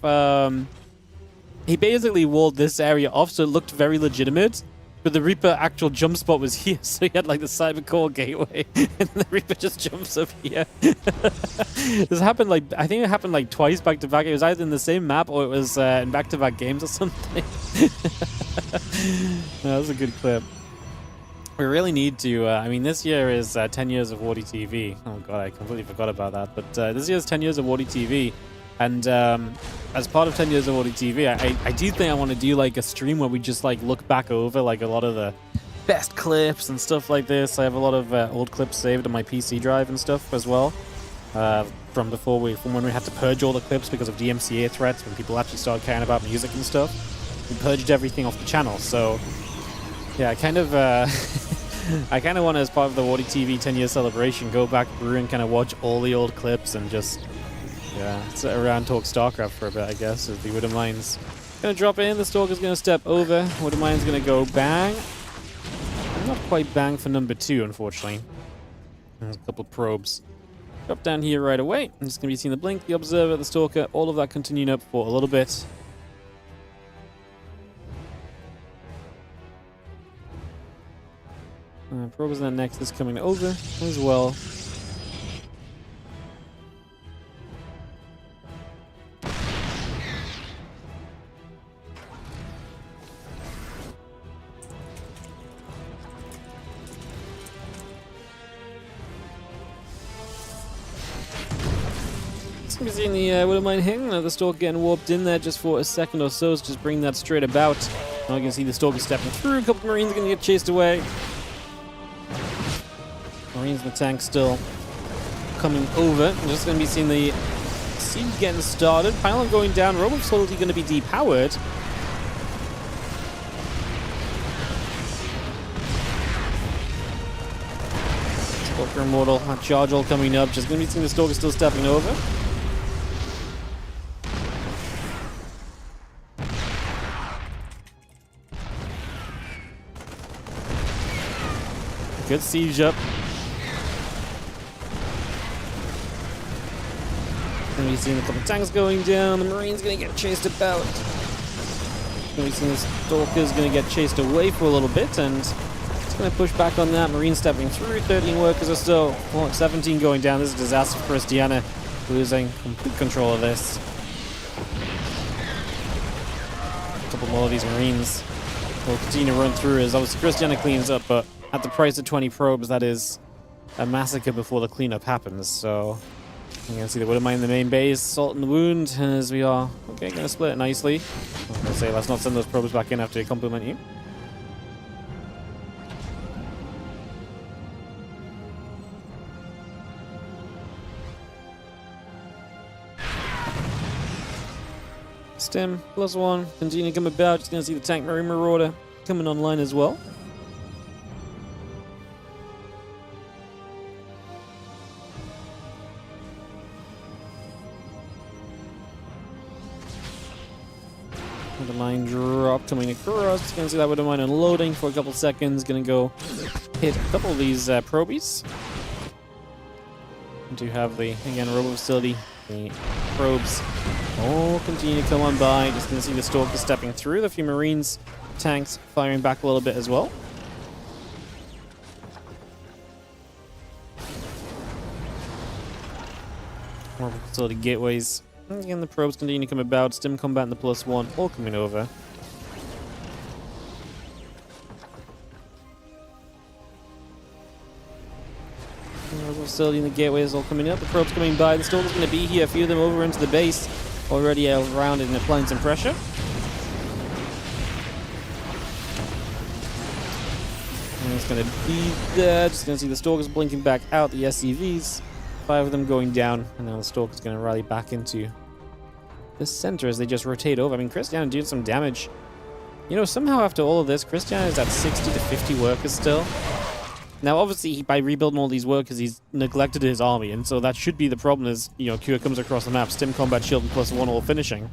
he basically walled this area off so it looked very legitimate, but the Reaper actual jump spot was here, so he had like the cyber core gateway, and the Reaper just jumps up here. This happened like, I think it happened like twice back to back. It was either in the same map or it was in back-to-back games or something. That was a good clip. We really need to, I mean, this year is 10 years of WardiTV. Oh god, I completely forgot about that. But this year is 10 years of WardiTV. And as part of 10 years of WardiTV, I do think I want to do like a stream where we just like look back over like a lot of the best clips and stuff like this. I have a lot of old clips saved on my PC drive and stuff as well. From when we had to purge all the clips because of DMCA threats, when people actually started caring about music and stuff. We purged everything off the channel, so yeah, I kind of want to, as part of the WardiTV 10-year celebration, go back through and kind of watch all the old clips and just, yeah, sit around, talk StarCraft for a bit, I guess, if the Widow Mine's going to drop in. The Stalker's going to step over. Widow Mine's going to go bang. Not quite bang for number 2, unfortunately. There's a couple of probes. Drop down here right away. I'm just going to be seeing the Blink, the Observer, the Stalker, all of that continuing up for a little bit. Probes and then Nexus coming over as well. We're seeing the Widow Mine hang. The Stalker getting warped in there just for a second or so. So just bring that straight about. Now you can see the Stalker stepping through. A couple of Marines are going to get chased away. Marines in the tank still coming over. We're just going to be seeing the siege getting started. Pylon going down. Robot's totally going to be depowered. Stalker Immortal. Charge all coming up. Just going to be seeing the Stalker still stepping over. Good siege up. And we've seen a couple tanks going down. The Marine's going to get chased about. And we've seen the Stalker's going to get chased away for a little bit. And it's going to push back on that. Marine stepping through. 13 workers are still, well, 17 going down. This is a disaster for Cristiana, losing complete control of this. A couple more of these Marines will continue to run through as obviously Cristiana cleans up, but at the price of 20 probes, that is a massacre before the cleanup happens. So you can see the Widow Mine in the main base, Salt in the Wound, as we are going to split it nicely. I was going to say, let's not send those probes back in after they compliment you. Stem +1, continue to come about. Just going to see the Tank Marine Marauder coming online as well. The mine drop coming across. Gonna see that Widow Mine unloading for a couple seconds. Gonna go hit a couple of these probies. We do have the, again, Robo Facility. The probes all continue to come on by. Just gonna see the Stalker stepping through. The few Marines, tanks firing back a little bit as well. facility gateways. And again, the probes continue to come about. Stim combat and the +1 all coming over. Facility in the gateway is all coming up. The probes coming by. The Stalker's going to be here. A few of them over into the base. Already around and applying some pressure. And it's going to be there. Just going to see the Stalkers blinking back out. The SCVs. 5 of them going down. And now the Stalker's going to rally back into the center as they just rotate over. I mean, Cristiana doing some damage. You know, somehow after all of this, Cristiana is at 60 to 50 workers still. Now, obviously, by rebuilding all these workers, he's neglected his army, and so that should be the problem is, you know, Kua comes across the map, Stim, Combat, Shield, and +1 all finishing.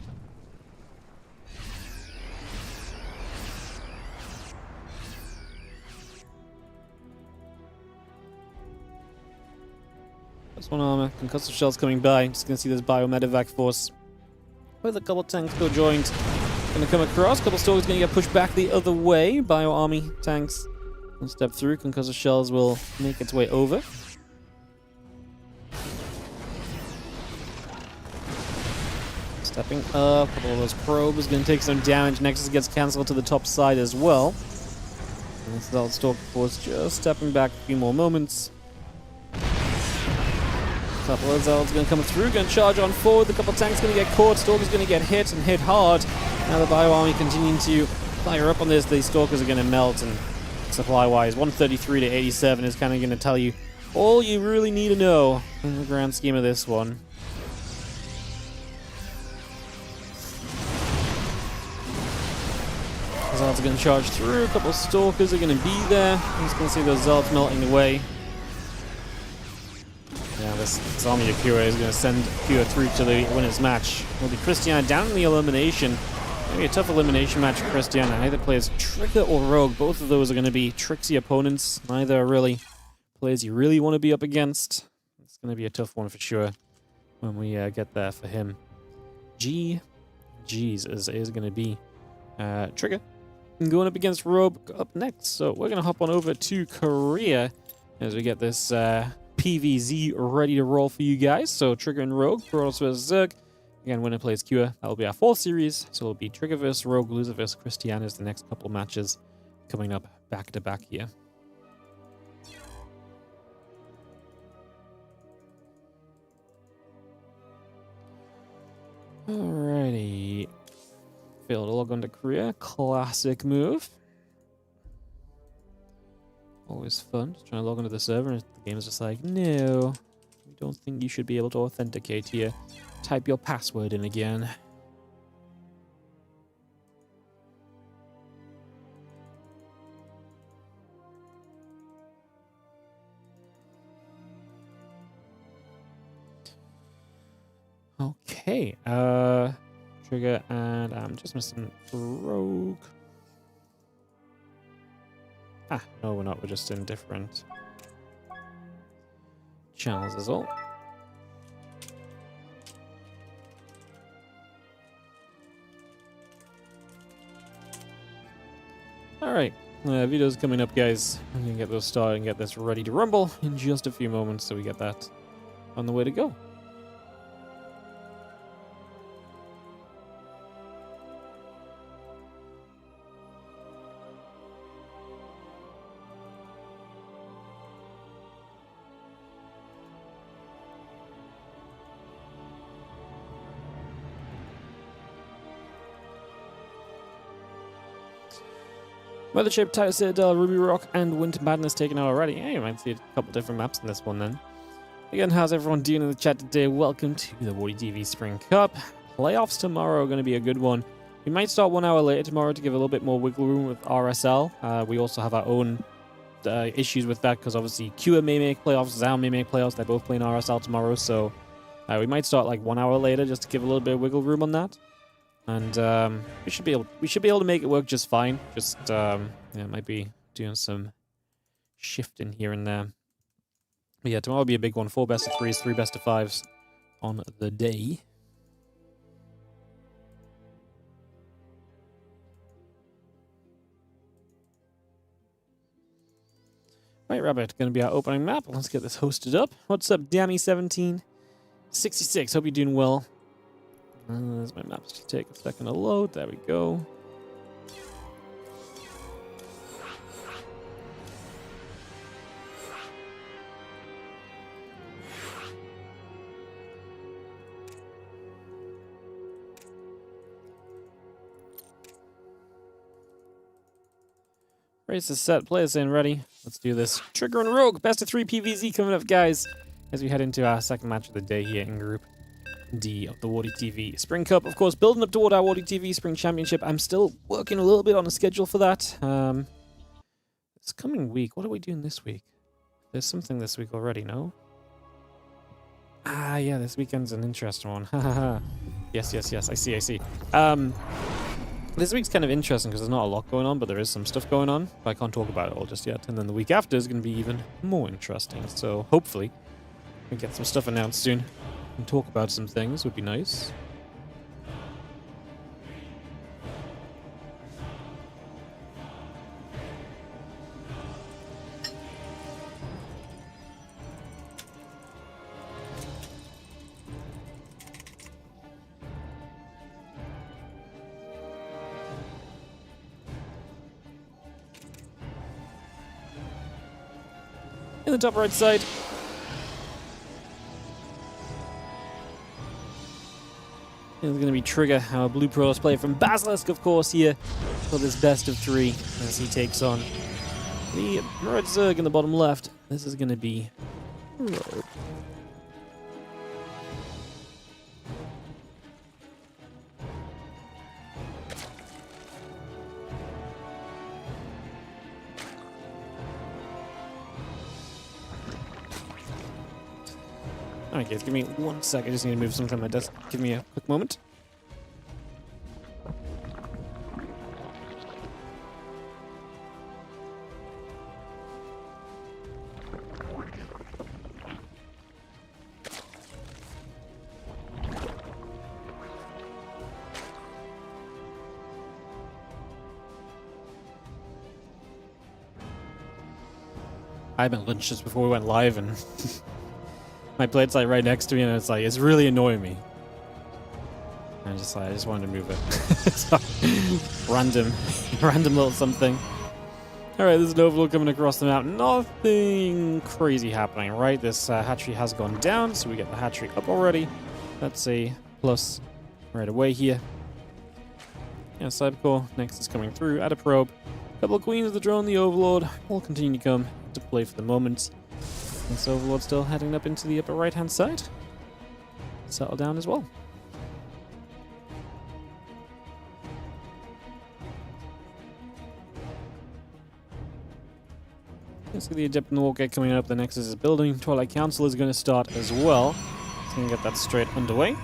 +1 armor, concussive shells coming by, just gonna see this biomedevac force. With a couple tanks go joined, gonna come across, couple Stalkers gonna get pushed back the other way, bio army tanks. One step through, concussive shells will make its way over. Stepping up, a couple of those probes going to take some damage. Nexus gets cancelled to the top side as well. And this Zealot Stalker force just stepping back a few more moments. A couple of Zealots going to come through, going to charge on forward. A couple of tanks going to get caught. Stalker's going to get hit and hit hard. Now the bio army continuing to fire up on this. These Stalkers are going to melt, and supply-wise, 133 to 87 is kind of going to tell you all you really need to know in the grand scheme of this one. Zealots are going to charge through. A couple of Stalkers are going to be there. I'm just going to see those Zealots melting away. Yeah, this army of Kua is going to send Kua through to the winner's match. Will be Cristiana down in the elimination. Maybe a tough elimination match for Cristiana. Either plays Trigger or Rogue. Both of those are going to be tricksy opponents. Neither are really players you really want to be up against. It's going to be a tough one for sure when we get there for him. G's is going to be Trigger. And going up against Rogue up next. So we're going to hop on over to Korea as we get this PVZ ready to roll for you guys. So Trigger and Rogue, Protoss vs Zerg. Again, winner plays Kua. That will be our 4th series. So it'll be Trigger vs Rogue, Loser vs Cristiana is the next couple of matches coming up back to back here. Alrighty. Failed to log on to Korea. Classic move. Always fun. Just trying to log onto the server and the game is just like, no, we don't think you should be able to authenticate here. Type your password in again. Okay, Trigger, and I'm just missing Rogue. Ah, no, we're not. We're just in different channels is all. Alright, video's coming up, guys. I'm gonna get those started and get this ready to rumble in just a few moments so we get that on the way to go. Mothership, Tiger Citadel, Ruby Rock, and Winter Madness taken out already. Yeah, you might see a couple different maps in this one then. Again, how's everyone doing in the chat today? Welcome to the WardiTV Spring Cup. Playoffs tomorrow are going to be a good one. We might start 1 hour later tomorrow to give a little bit more wiggle room with RSL. We also have our own issues with that because obviously Kua may make playoffs, Zhao may make playoffs. They're both playing RSL tomorrow, so we might start like 1 hour later just to give a little bit of wiggle room on that. And we should be able to make it work just fine. Just yeah, might be doing some shifting here and there. But yeah, tomorrow will be a big one. 4 best of 3s, 3 best of 5s on the day. Right, Rabbit, going to be our opening map. Let's get this hosted up. What's up, Dammy17? 66. Hope you're doing well. There's my maps. Just take a second to load. There we go. Race is set. Players in. Ready. Let's do this. Trigger and Rogue. Best of 3 PvZ coming up, guys. As we head into our second match of the day here in Group D of the WardiTV Spring Cup. Of course, building up toward our WardiTV Spring Championship. I'm still working a little bit on the schedule for that. This coming week, what are we doing this week? There's something this week already, no? Ah, yeah, this weekend's an interesting one. Yes, I see. This week's kind of interesting because there's not a lot going on, but there is some stuff going on. But I can't talk about it all just yet. And then the week after is going to be even more interesting. So hopefully we get some stuff announced soon and talk about some things. Would be nice. In the top right side. It's going to be Trigger, our Blue Protoss player from Basilisk, of course, here for this best of 3 as he takes on the Red Zerg in the bottom left. This is going to be Rogue. Alright guys, give me 1 sec. I just need to move something on my desk. Give me a quick moment. I had lunch just before we went live and my plate's like right next to me, and it's really annoying me. And I just wanted to move it. So, random little something. All right, there's an overload coming across the map. Nothing crazy happening, right? This hatchery has gone down, so we get the hatchery up already. That's a plus right away here. Yeah, Cybercore next is coming through. Add a probe. Couple of queens of the drone, the overlord will continue to come to play for the moment. This overlord still heading up into the upper right-hand side. Settle down as well. Let's see the Adept and the Wargate coming up. The Nexus is building. Twilight Council is going to start as well. So we can get that straight underway.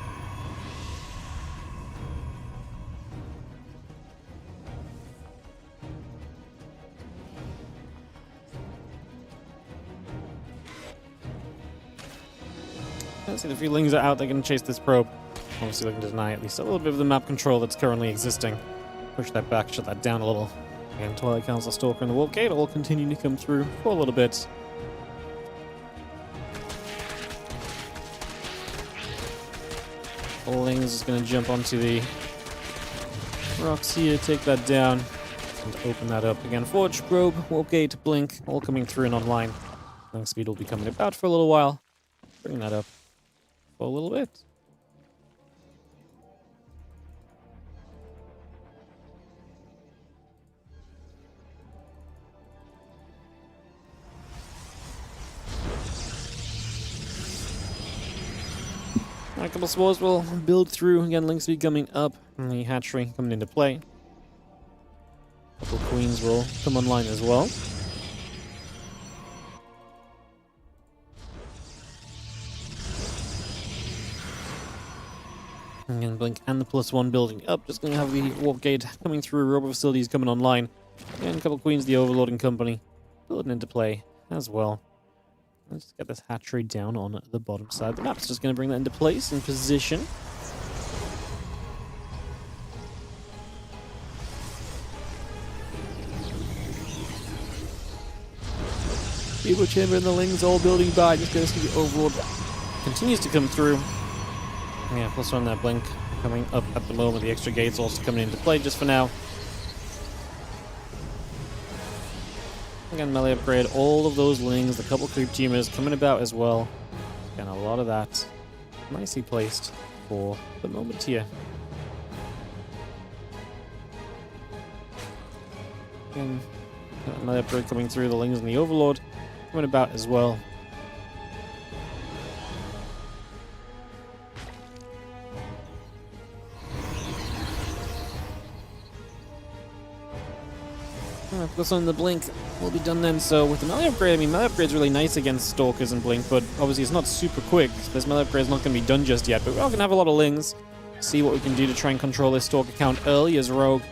Let's see, the feelings are out. They're going to chase this probe. Obviously looking to deny at least a little bit of the map control that's currently existing. Push that back, shut that down a little. Again, Twilight Council, Stalker, and the Warp Gate all continue to come through for a little bit. Lings is going to jump onto the rocks here, take that down, and open that up. Again, Forge, Probe, Warp Gate, Blink, all coming through and online. Link speed will be coming about for a little while. Bring that up for a little bit. A couple spores will build through. Again, link speed coming up, and the hatchery coming into play. A couple queens will come online as well. Again, Blink and the +1 building up. Just going to have the Warp Gate coming through. Robo Facilities coming online. And a couple queens, the Overlord and company building into play as well. Let's just get this hatchery down on the bottom side. The map's just going to bring that into place in position. Evo Chamber and the Lings all building by. Just going to see the Overlord continues to come through. Yeah, plus one that blink coming up at the moment. The extra gates also coming into play just for now. Again, melee upgrade, all of those lings, the couple creep teamers coming about as well. Again, a lot of that nicely placed for the moment here. Again, melee upgrade coming through, the lings and the overlord coming about as well. Plus on the blink will be done then. So with the melee upgrade, I mean, melee upgrade is really nice against stalkers and blink, but obviously it's not super quick. So this melee upgrade is not going to be done just yet, but we're all going to have a lot of lings. See what we can do to try and control this stalker count early as Rogue.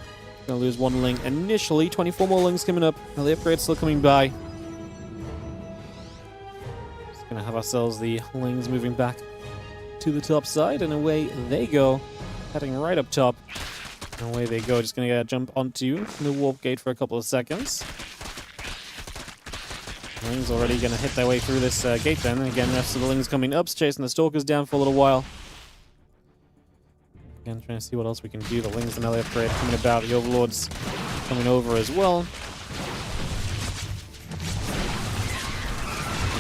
Going to lose one ling initially. 24 more lings coming up. Melee upgrade still coming by. Just going to have ourselves the lings moving back to the top side, and away they go. Heading right up top. And away they go. Just going to jump onto the warp gate for a couple of seconds. Lings already going to hit their way through this gate then. And again, the rest of the lings coming up, chasing the stalkers down for a little while. Again, trying to see what else we can do. The lings, the melee upgrade coming about. The overlords coming over as well.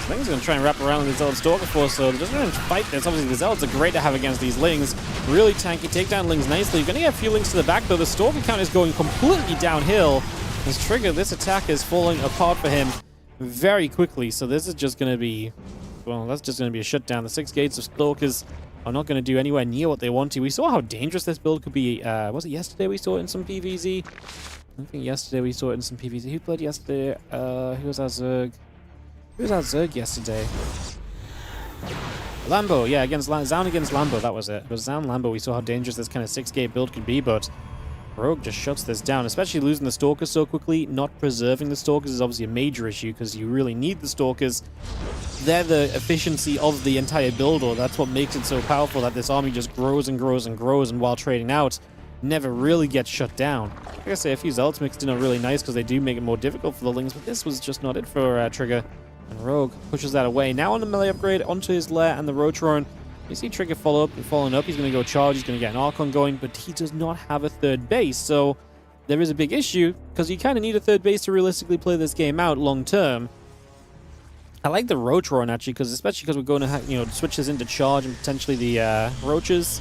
Lings are going to try and wrap around the Zealot Stalker Force, so there's no fight this. Obviously, the Zealots are great to have against these lings. Really tanky, take down lings nicely. You're going to get a few lings to the back, though. The Stalker count is going completely downhill. As Trigger, this attack is falling apart for him very quickly, so this is just going to be, well, that's just going to be a shutdown. The 6 gates of Stalkers are not going to do anywhere near what they want to. We saw how dangerous this build could be. Was it yesterday we saw it in some PvZ? I think yesterday we saw it in some PvZ. Who played yesterday? Who was our Zerg? Who was our Zerg yesterday? Lambo, yeah, against Zaun against Lambo, that was it. It was Zaun Lambo. We saw how dangerous this kind of 6-gate build could be, but Rogue just shuts this down, especially losing the Stalkers so quickly. Not preserving the Stalkers is obviously a major issue, because you really need the Stalkers. They're the efficiency of the entire build, or that's what makes it so powerful, that this army just grows and grows and grows, and while trading out, never really gets shut down. Like I say, a few Zealots mixed in are really nice, because they do make it more difficult for the lings, but this was just not it for Trigger. And Rogue pushes that away. Now on the melee upgrade, onto his lair and the Rotron. You see Trigger following up. He's going to go charge. He's going to get an Archon going, but he does not have a third base. So there is a big issue, because you kind of need a third base to realistically play this game out long term. I like the Rotron, actually, especially because we're going to switch this into charge and potentially the Roaches.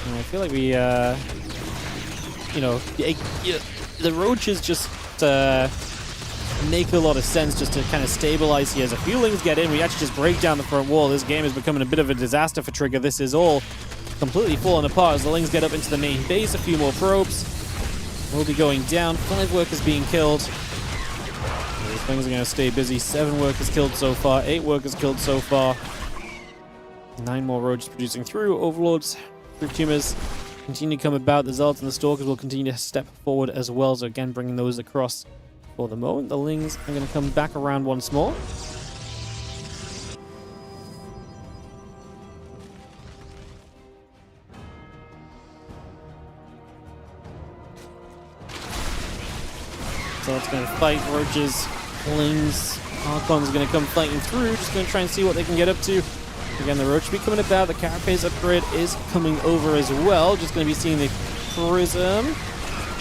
And I feel like we, the Roaches just make a lot of sense just to kind of stabilize here. As a few lings get in, we actually just break down the front wall. This game is becoming a bit of a disaster for Trigger. This is all completely falling apart as the lings get up into the main base. A few more probes will be going down. 5 workers being killed. These lings are going to stay busy. 7 workers killed so far. 8 workers killed so far. 9 more roaches producing through. Overlords, group tumors continue to come about. The Zealots and the Stalkers will continue to step forward as well. So again, bringing those across. For the moment, the lings are going to come back around once more. So it's going to fight roaches, lings. Archon's going to come fighting through. Just going to try and see what they can get up to. Again, the roach will be coming about. The carapace upgrade is coming over as well. Just going to be seeing the prism.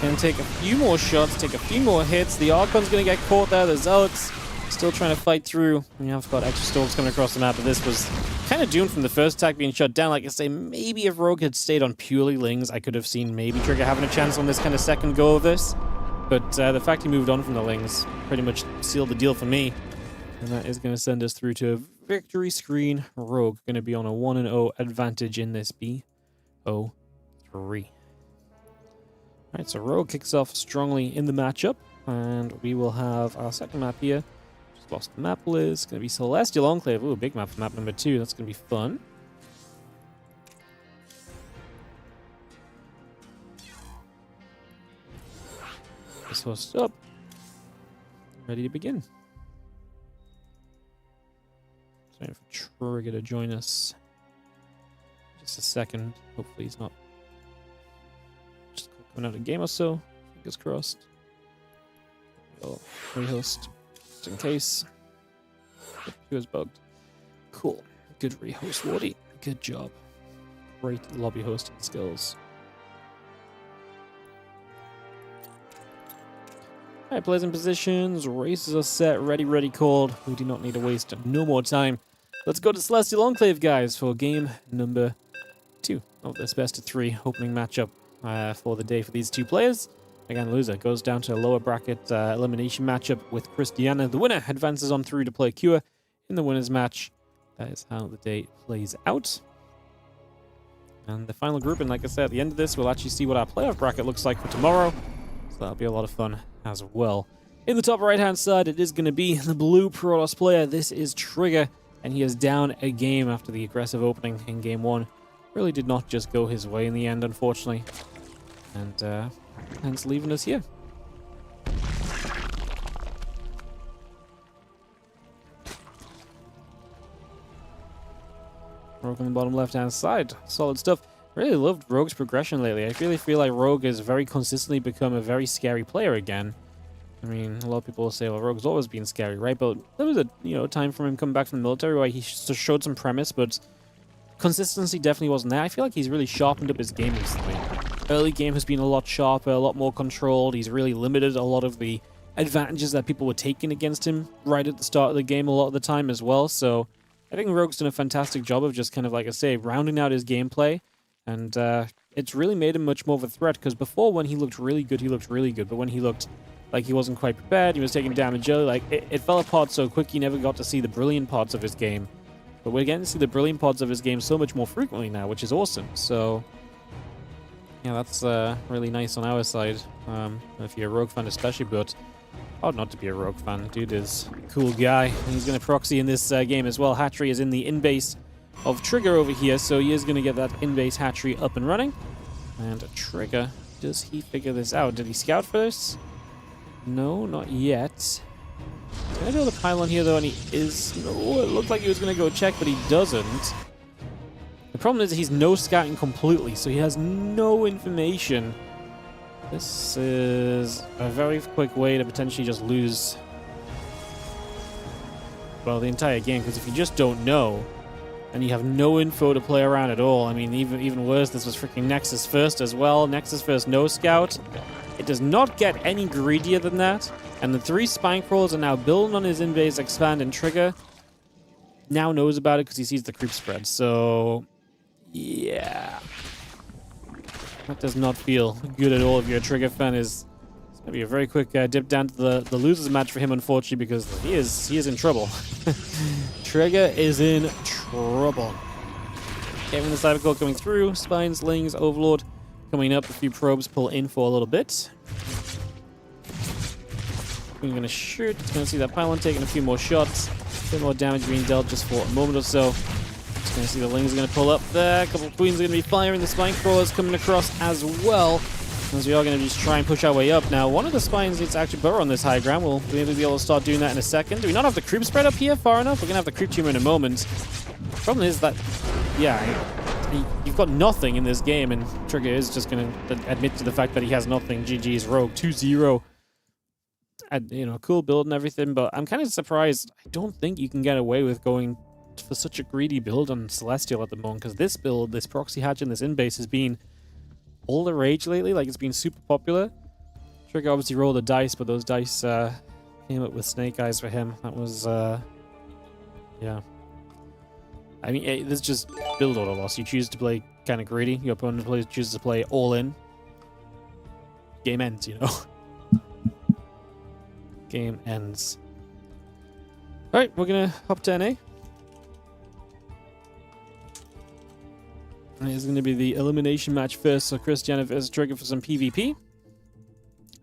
Going to take a few more shots, take a few more hits. The Archon's going to get caught there. The Zealots still trying to fight through. We have got extra storms coming across the map, but this was kind of doomed from the first attack being shut down. Like I say, maybe if Rogue had stayed on purely lings, I could have seen maybe Trigger having a chance on this kind of second go of this. But the fact he moved on from the lings pretty much sealed the deal for me. And that is going to send us through to a victory screen. Rogue going to be on a 1-0 advantage in this BO3. Alright, so Rogue kicks off strongly in the matchup, and we will have our second map here. Just lost the map list. Going to be Celestial Enclave. Ooh, big map for map number 2. That's going to be fun. This host up. Ready to begin. Just waiting for Trigger to join us. Just a second. Hopefully he's not coming out a game or so. Fingers crossed. We'll rehost just in case. He was bugged. Cool. good rehost, Wardy. Good job. Great lobby hosting skills. Alright, players in positions. Races are set. Ready, called. We do not need to waste no more time. Let's go to Celestial Enclave, guys, for game number 2 of this best of 3 opening matchup for the day for these two players. Again, loser goes down to a lower bracket elimination matchup with Krystiana. The winner advances on through to play Cure in the winner's match. That is how the day plays out. And the final group, and like I said, at the end of this, we'll actually see what our playoff bracket looks like for tomorrow. So that'll be a lot of fun as well. In the top right-hand side, it is going to be the blue Protoss player. This is Trigger, and he is down a game after the aggressive opening in game 1. Really did not just go his way in the end, unfortunately. And hence leaving us here. Rogue on the bottom left-hand side. Solid stuff. Really loved Rogue's progression lately. I really feel like Rogue has very consistently become a very scary player again. I mean, a lot of people will say, well, Rogue's always been scary, right? But there was a time for him coming back from the military where he showed some premise, but consistency definitely wasn't there. I feel like he's really sharpened up his game recently. Early game has been a lot sharper, a lot more controlled. He's really limited a lot of the advantages that people were taking against him right at the start of the game a lot of the time as well. So I think Rogue's done a fantastic job of just kind of, like I say, rounding out his gameplay. And it's really made him much more of a threat, because before, when he looked really good, he looked really good. But when he looked like he wasn't quite prepared, he was taking damage early, like it fell apart so quick you never got to see the brilliant parts of his game. But we're getting to see the brilliant parts of his game so much more frequently now, which is awesome. So yeah, that's really nice on our side. If you're a Rogue fan especially, but hard not to be a Rogue fan. Dude is a cool guy. He's going to proxy in this game as well. Hatchery is in the in-base of Trigger over here, so he is going to get that in-base hatchery up and running. And Trigger, does he figure this out? Did he scout for this? No, not yet. He's going to be able to pile on here, though, and he is... No, it looked like he was going to go check, but he doesn't. The problem is he's no scouting completely, so he has no information. This is a very quick way to potentially just lose, well, the entire game, because if you just don't know, and you have no info to play around at all, I mean, even worse, this was freaking Nexus first as well. Nexus first, no scout. It does not get any greedier than that. And the 3 spine crawlers are now building on his in-base expand, and Trigger now knows about it because he sees the creep spread. So, yeah. That does not feel good at all if you're a Trigger fan. It's going to be a very quick dip down to the losers match for him, unfortunately, because he is in trouble. Trigger is in trouble. Kevin the Cybercore coming through. Spines, Lings, Overlord coming up. A few probes pull in for a little bit. We're going to shoot. It's going to see that pylon taking a few more shots. A bit more damage being dealt just for a moment or so. Just going to see the Lings are going to pull up there. A couple of Queens are going to be firing. The Spine Crawlers coming across as well. As we are going to just try and push our way up. Now, one of the Spines needs to actually burrow on this high ground. We'll maybe be able to start doing that in a second. Do we not have the creep spread up here far enough? We're going to have the creep tumor in a moment. The problem is that, yeah, you've got nothing in this game, and Trigger is just going to admit to the fact that he has nothing. GG's Rogue 2-0. Cool build and everything, but I'm kind of surprised. I don't think you can get away with going for such a greedy build on Celestial at the moment, because this build, this proxy hatch and this in-base has been all the rage lately. Like, it's been super popular. Trigger obviously rolled the dice, but those dice came up with snake eyes for him. That was, yeah. I mean, this is just build order loss. You choose to play kind of greedy. Your opponent chooses to play all in. Game ends, you know. Game ends. Alright, we're gonna hop to NA. And it's gonna be the elimination match first, so Cristiana versus Trigger for some PvP.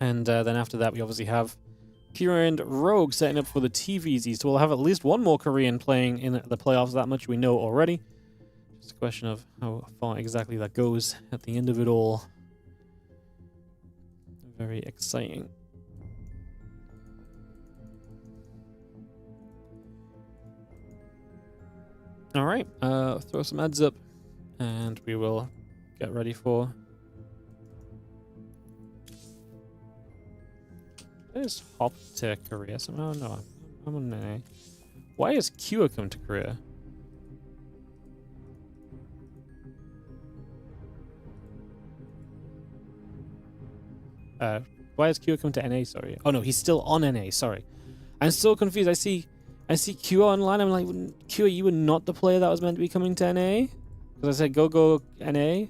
And then after that, we obviously have Kira and Rogue setting up for the TVZ. So we'll have at least one more Korean playing in the playoffs, that much we know already. Just a question of how far exactly that goes at the end of it all. Very exciting. All right, throw some ads up, and we will get ready for... I just hopped to Korea somehow? No, I'm on NA. Why has Kua come to Korea? Why has Kua come to NA? Sorry. Oh no, he's still on NA. Sorry. I'm so confused. I see Kua online. I'm like, Kua, you were not the player that was meant to be coming to NA? Because I said go NA, and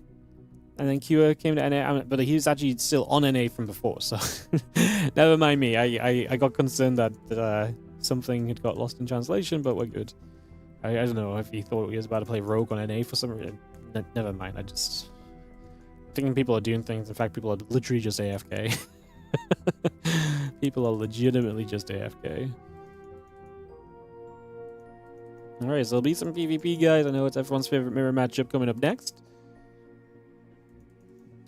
then Kua came to NA, but he was actually still on NA from before. So never mind me. I got concerned that something had got lost in translation, but we're good. I don't know if he thought he was about to play Rogue on NA for some reason. Never mind. I just thinking people are doing things. In fact, people are literally just AFK. People are legitimately just AFK. Alright, so there'll be some PvP, guys. I know it's everyone's favorite mirror matchup coming up next.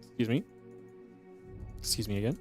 Excuse me. Excuse me again.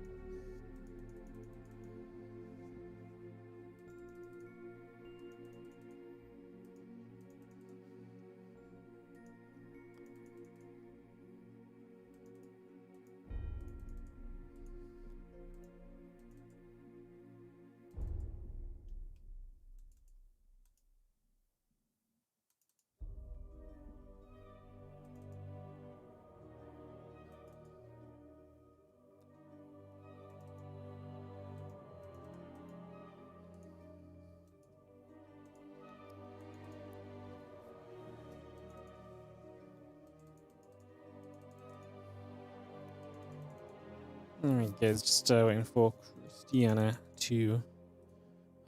Alright guys, just waiting for Cristiana to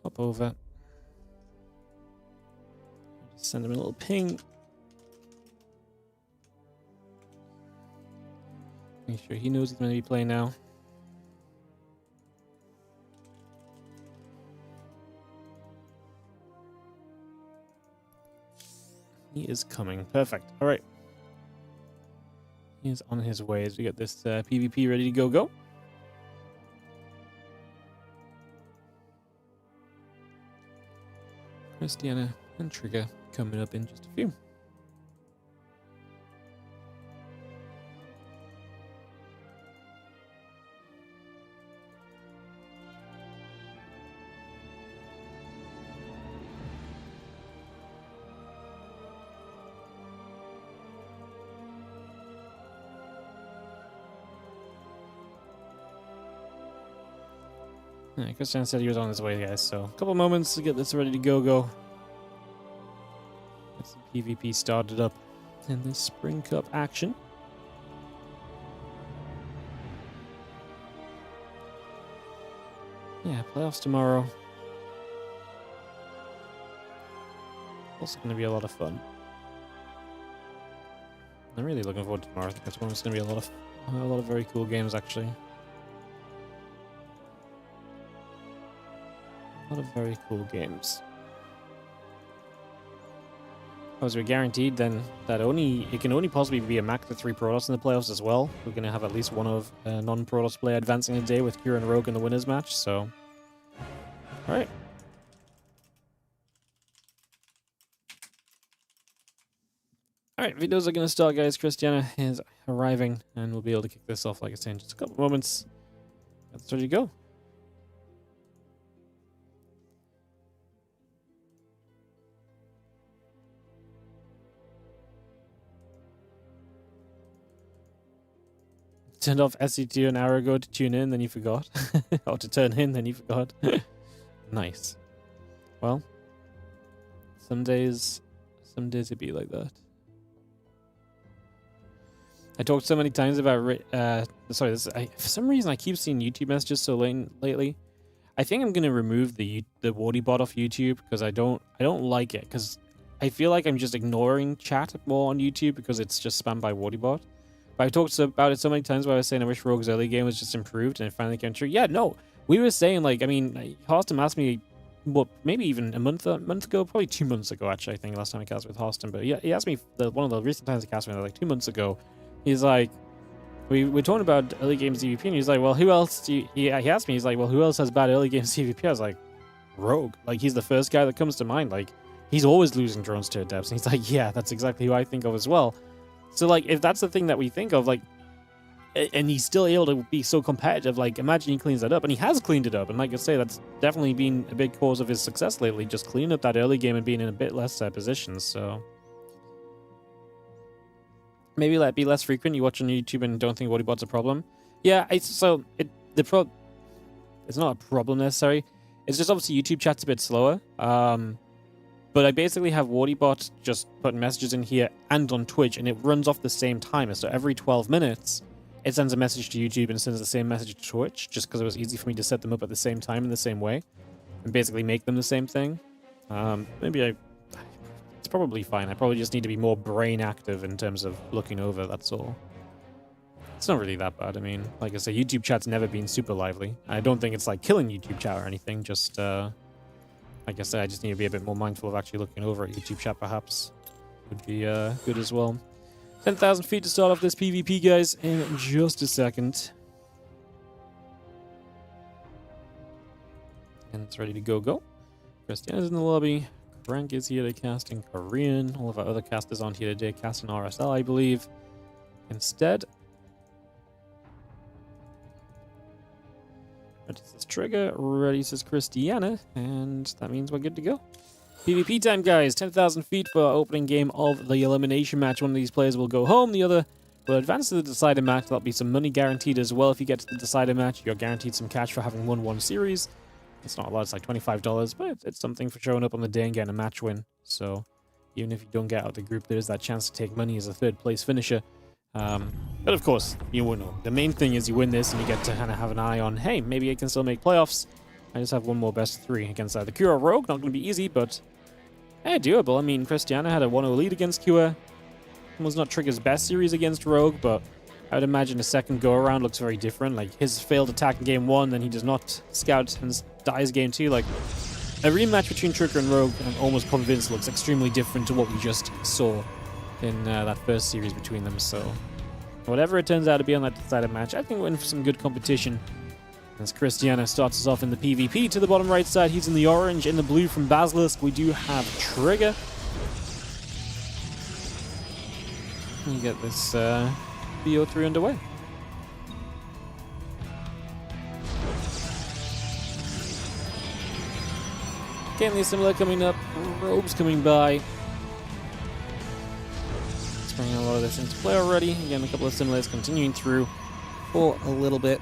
hop over. Just send him a little ping. Make sure he knows he's going to be playing now. He is coming. Perfect. Alright. He is on his way as we get this PvP ready to go. Krystiana and Trigger coming up in just a few. Yeah, Krystiana said he was on his way, guys, so a couple moments to get this ready to go. Get some PvP started up in this Spring Cup action. Yeah, playoffs tomorrow. Also going to be a lot of fun. I'm really looking forward to tomorrow. I think that's one that's going to be a lot of very cool games, actually. A lot of very cool games. As we're guaranteed, then it can only possibly be a max of 3 Protoss in the playoffs as well. We're going to have at least one of non-Protoss player advancing today with Kira and Rogue in the winners match. So, all right. All right, videos are going to start, guys. Cristiana is arriving, and we'll be able to kick this off, like I said, in just a couple moments. That's ready to go. Turned off SC2 an hour ago to tune in, then you forgot. Or to turn in, then you forgot. Nice. Well, some days it be like that. I talked so many times about for some reason I keep seeing YouTube messages so late lately. I think I'm gonna remove the WardiBot off YouTube because I don't like it, because I feel like I'm just ignoring chat more on YouTube because it's just spammed by WardiBot. But I've talked about it so many times where I was saying I wish Rogue's early game was just improved, and it finally came true. Yeah, no, we were saying, like, I mean, Horston asked me, well, maybe even a month ago, probably 2 months ago, actually, I think, last time I cast with Horston. But yeah, he asked me, one of the recent times I cast with him, like 2 months ago, he's like, we're talking about early game CVP, and he's like, well, who else do you, he asked me, he's like, well, who else has bad early game CVP? I was like, Rogue. Like, he's the first guy that comes to mind. Like, he's always losing drones to adepts. And he's like, yeah, that's exactly who I think of as well. So, like, if that's the thing that we think of, like, and he's still able to be so competitive, like, imagine he cleans that up. And he has cleaned it up. And like I say, that's definitely been a big cause of his success lately, just cleaning up that early game and being in a bit less positions. So maybe let it be less frequent. You watch on YouTube and don't think WardiBot's a problem. Yeah, it's not a problem necessarily. It's just obviously YouTube chat's a bit slower. But I basically have WardiBot just putting messages in here and on Twitch, and it runs off the same timer. So every 12 minutes, it sends a message to YouTube and sends the same message to Twitch, just because it was easy for me to set them up at the same time in the same way, and basically make them the same thing. It's probably fine. I probably just need to be more brain active in terms of looking over, that's all. It's not really that bad. I mean, like I say, YouTube chat's never been super lively. I don't think it's like killing YouTube chat or anything, just, like I said, I just need to be a bit more mindful of actually looking over at YouTube chat, perhaps. Would be good as well. 10,000 feet to start off this PvP, guys, in just a second. And it's ready to go. Krystiana's in the lobby. Crank is here to cast in Korean. All of our other casters on here today cast in RSL, I believe. Instead, ready says Trigger, ready says Cristiana, and that means we're good to go. PvP time, guys. 10,000 feet for our opening game of the elimination match. One of these players will go home, the other will advance to the decider match. There'll be some money guaranteed as well. If you get to the decider match, you're guaranteed some cash for having won one series. It's not a lot, it's like $25, but it's something for showing up on the day and getting a match win. So even if you don't get out of the group, there's that chance to take money as a third place finisher. But of course, you won't know. The main thing is you win this and you get to kind of have an eye on, hey, maybe I can still make playoffs. I just have one more best of 3 against either Q or Rogue. Not going to be easy, but hey, doable. I mean, Cristiana had a 1-0 lead against Q. It was not Trigger's best series against Rogue, but I would imagine a second go-around looks very different. Like, his failed attack in game 1, then he does not scout and dies game 2. Like, a rematch between Trigger and Rogue, I'm almost convinced looks extremely different to what we just saw in that first series between them. So whatever it turns out to be on that decided match, I think we're in for some good competition. As Cristiana starts us off in the PvP to the bottom right side, he's in the orange. In the blue from Basilisk, we do have Trigger. You get this BO3 underway. Getting the assimilator coming up, Rogue's coming by. Bringing a lot of this into play already. Again, a couple of simulators continuing through for a little bit.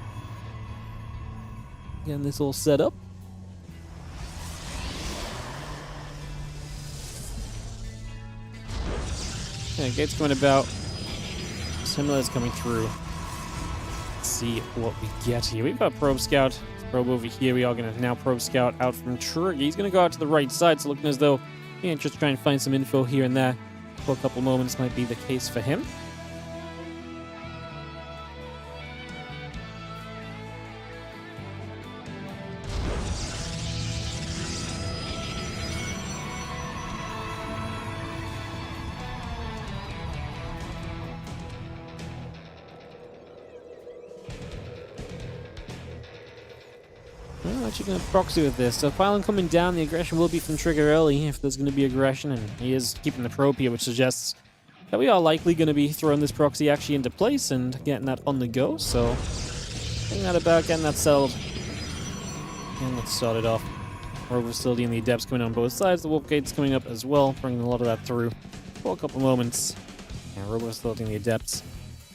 Getting this all set up. Okay, gates coming about. Simulators coming through. Let's see what we get here. We've got Probe Scout. Probe over here. We are going to now Probe Scout out from Trigger. He's going to go out to the right side, so looking as though he's just trying to find some info here and there. For a couple moments might be the case for him. Well, actually going to proxy with this. So Phylon coming down, the aggression will be from Trigger early if there's going to be aggression, and he is keeping the probe here, which suggests that we are likely going to be throwing this proxy actually into place and getting that on the go. So getting that about, getting that settled. And let's start it off. Rogue Facility and the Adepts coming on both sides. The Wolf Gate's coming up as well, bringing a lot of that through for a couple moments. And Rogue Facility and the Adepts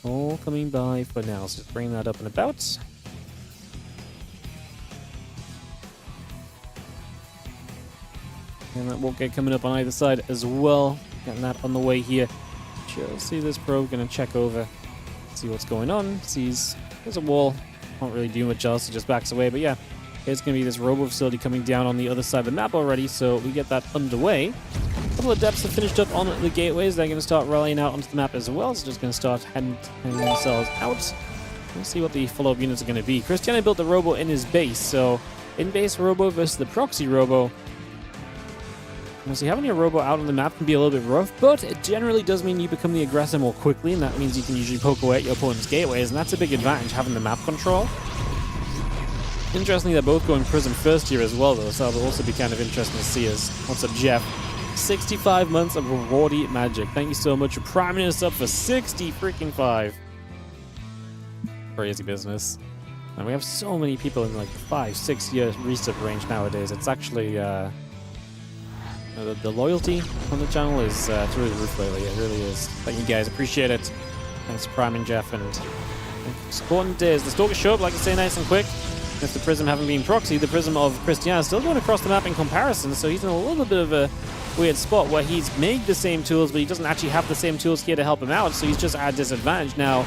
all coming by for now. So just bringing that up and about. And that Wolf Gate coming up on either side as well. Getting that on the way here. Just see this probe, gonna check over, see what's going on. Sees there's a wall. Can't really do much else, it just backs away. But yeah, it's gonna be this Robo Facility coming down on the other side of the map already, so we get that underway. A couple of Depths have finished up on the gateways. They're gonna start rallying out onto the map as well. So just gonna start heading themselves out. Let's see what the follow-up units are gonna be. Cristiana built the Robo in his base, so in-base Robo versus the proxy Robo. So having a Robo out on the map can be a little bit rough, but it generally does mean you become the aggressor more quickly, and that means you can usually poke away at your opponent's gateways, and that's a big advantage, having the map control. Interestingly, they're both going Prism first here as well, though, so that'll also be kind of interesting to see us. What's up, Jeff? 65 months of Wardy magic. Thank you so much for priming us up for 60 freaking 5. Crazy business. And we have so many people in like 5-6 year resub range nowadays. It's actually... The loyalty on the channel is through the roof lately. It really is. Thank you guys. Appreciate it. Thanks for priming, Jeff, and Important is the Stalker show up, like I say, nice and quick. If the Prism having been proxied, the Prism of Cristiana still going across the map in comparison, so he's in a little bit of a weird spot where he's made the same tools, but he doesn't actually have the same tools here to help him out, so he's just at a disadvantage. Now,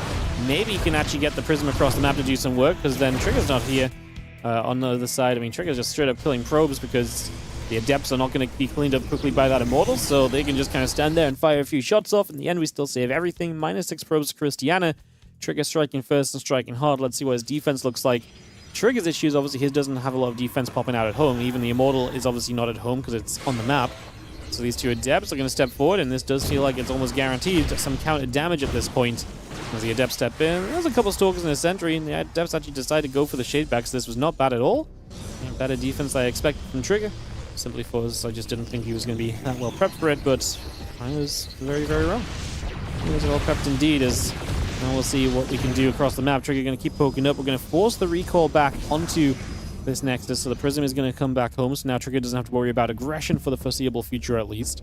maybe he can actually get the Prism across the map to do some work, because then Trigger's not here on the other side. I mean, Trigger's just straight up killing probes because the Adepts are not going to be cleaned up quickly by that Immortal, so they can just kind of stand there and fire a few shots off. In the end, we still save everything. -6 probes to Cristiana. Trigger striking first and striking hard. Let's see what his defense looks like. Trigger's issues, obviously, his doesn't have a lot of defense popping out at home. Even the Immortal is obviously not at home because it's on the map. So these two Adepts are going to step forward, and this does feel like it's almost guaranteed some counter damage at this point. As the Adepts step in, there's a couple Stalkers in a Sentry, and the Adepts actually decide to go for the Shade back, so this was not bad at all. Better defense than I expected from Trigger. Simply because I just didn't think he was going to be that well prepped for it, but I was very, very wrong. He was well prepped indeed, as now we'll see what we can do across the map. Trigger going to keep poking up. We're going to force the recall back onto this Nexus, so the Prism is going to come back home, so now Trigger doesn't have to worry about aggression for the foreseeable future, at least.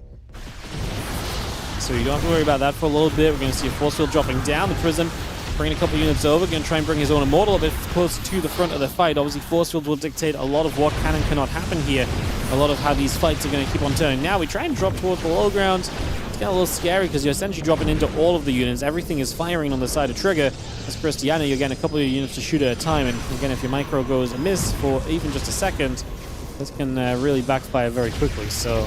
So you don't have to worry about that for a little bit. We're going to see a force field dropping down. The Prism bringing a couple units over, going to try and bring his own Immortal a bit closer to the front of the fight. Obviously, force fields will dictate a lot of what can and cannot happen here. A lot of how these fights are going to keep on turning. Now we try and drop towards the low ground. It's getting a little scary because you're essentially dropping into all of the units. Everything is firing on the side of Trigger. As Cristiana, you're getting a couple of units to shoot at a time, and again, if your micro goes amiss for even just a second, this can really backfire very quickly. So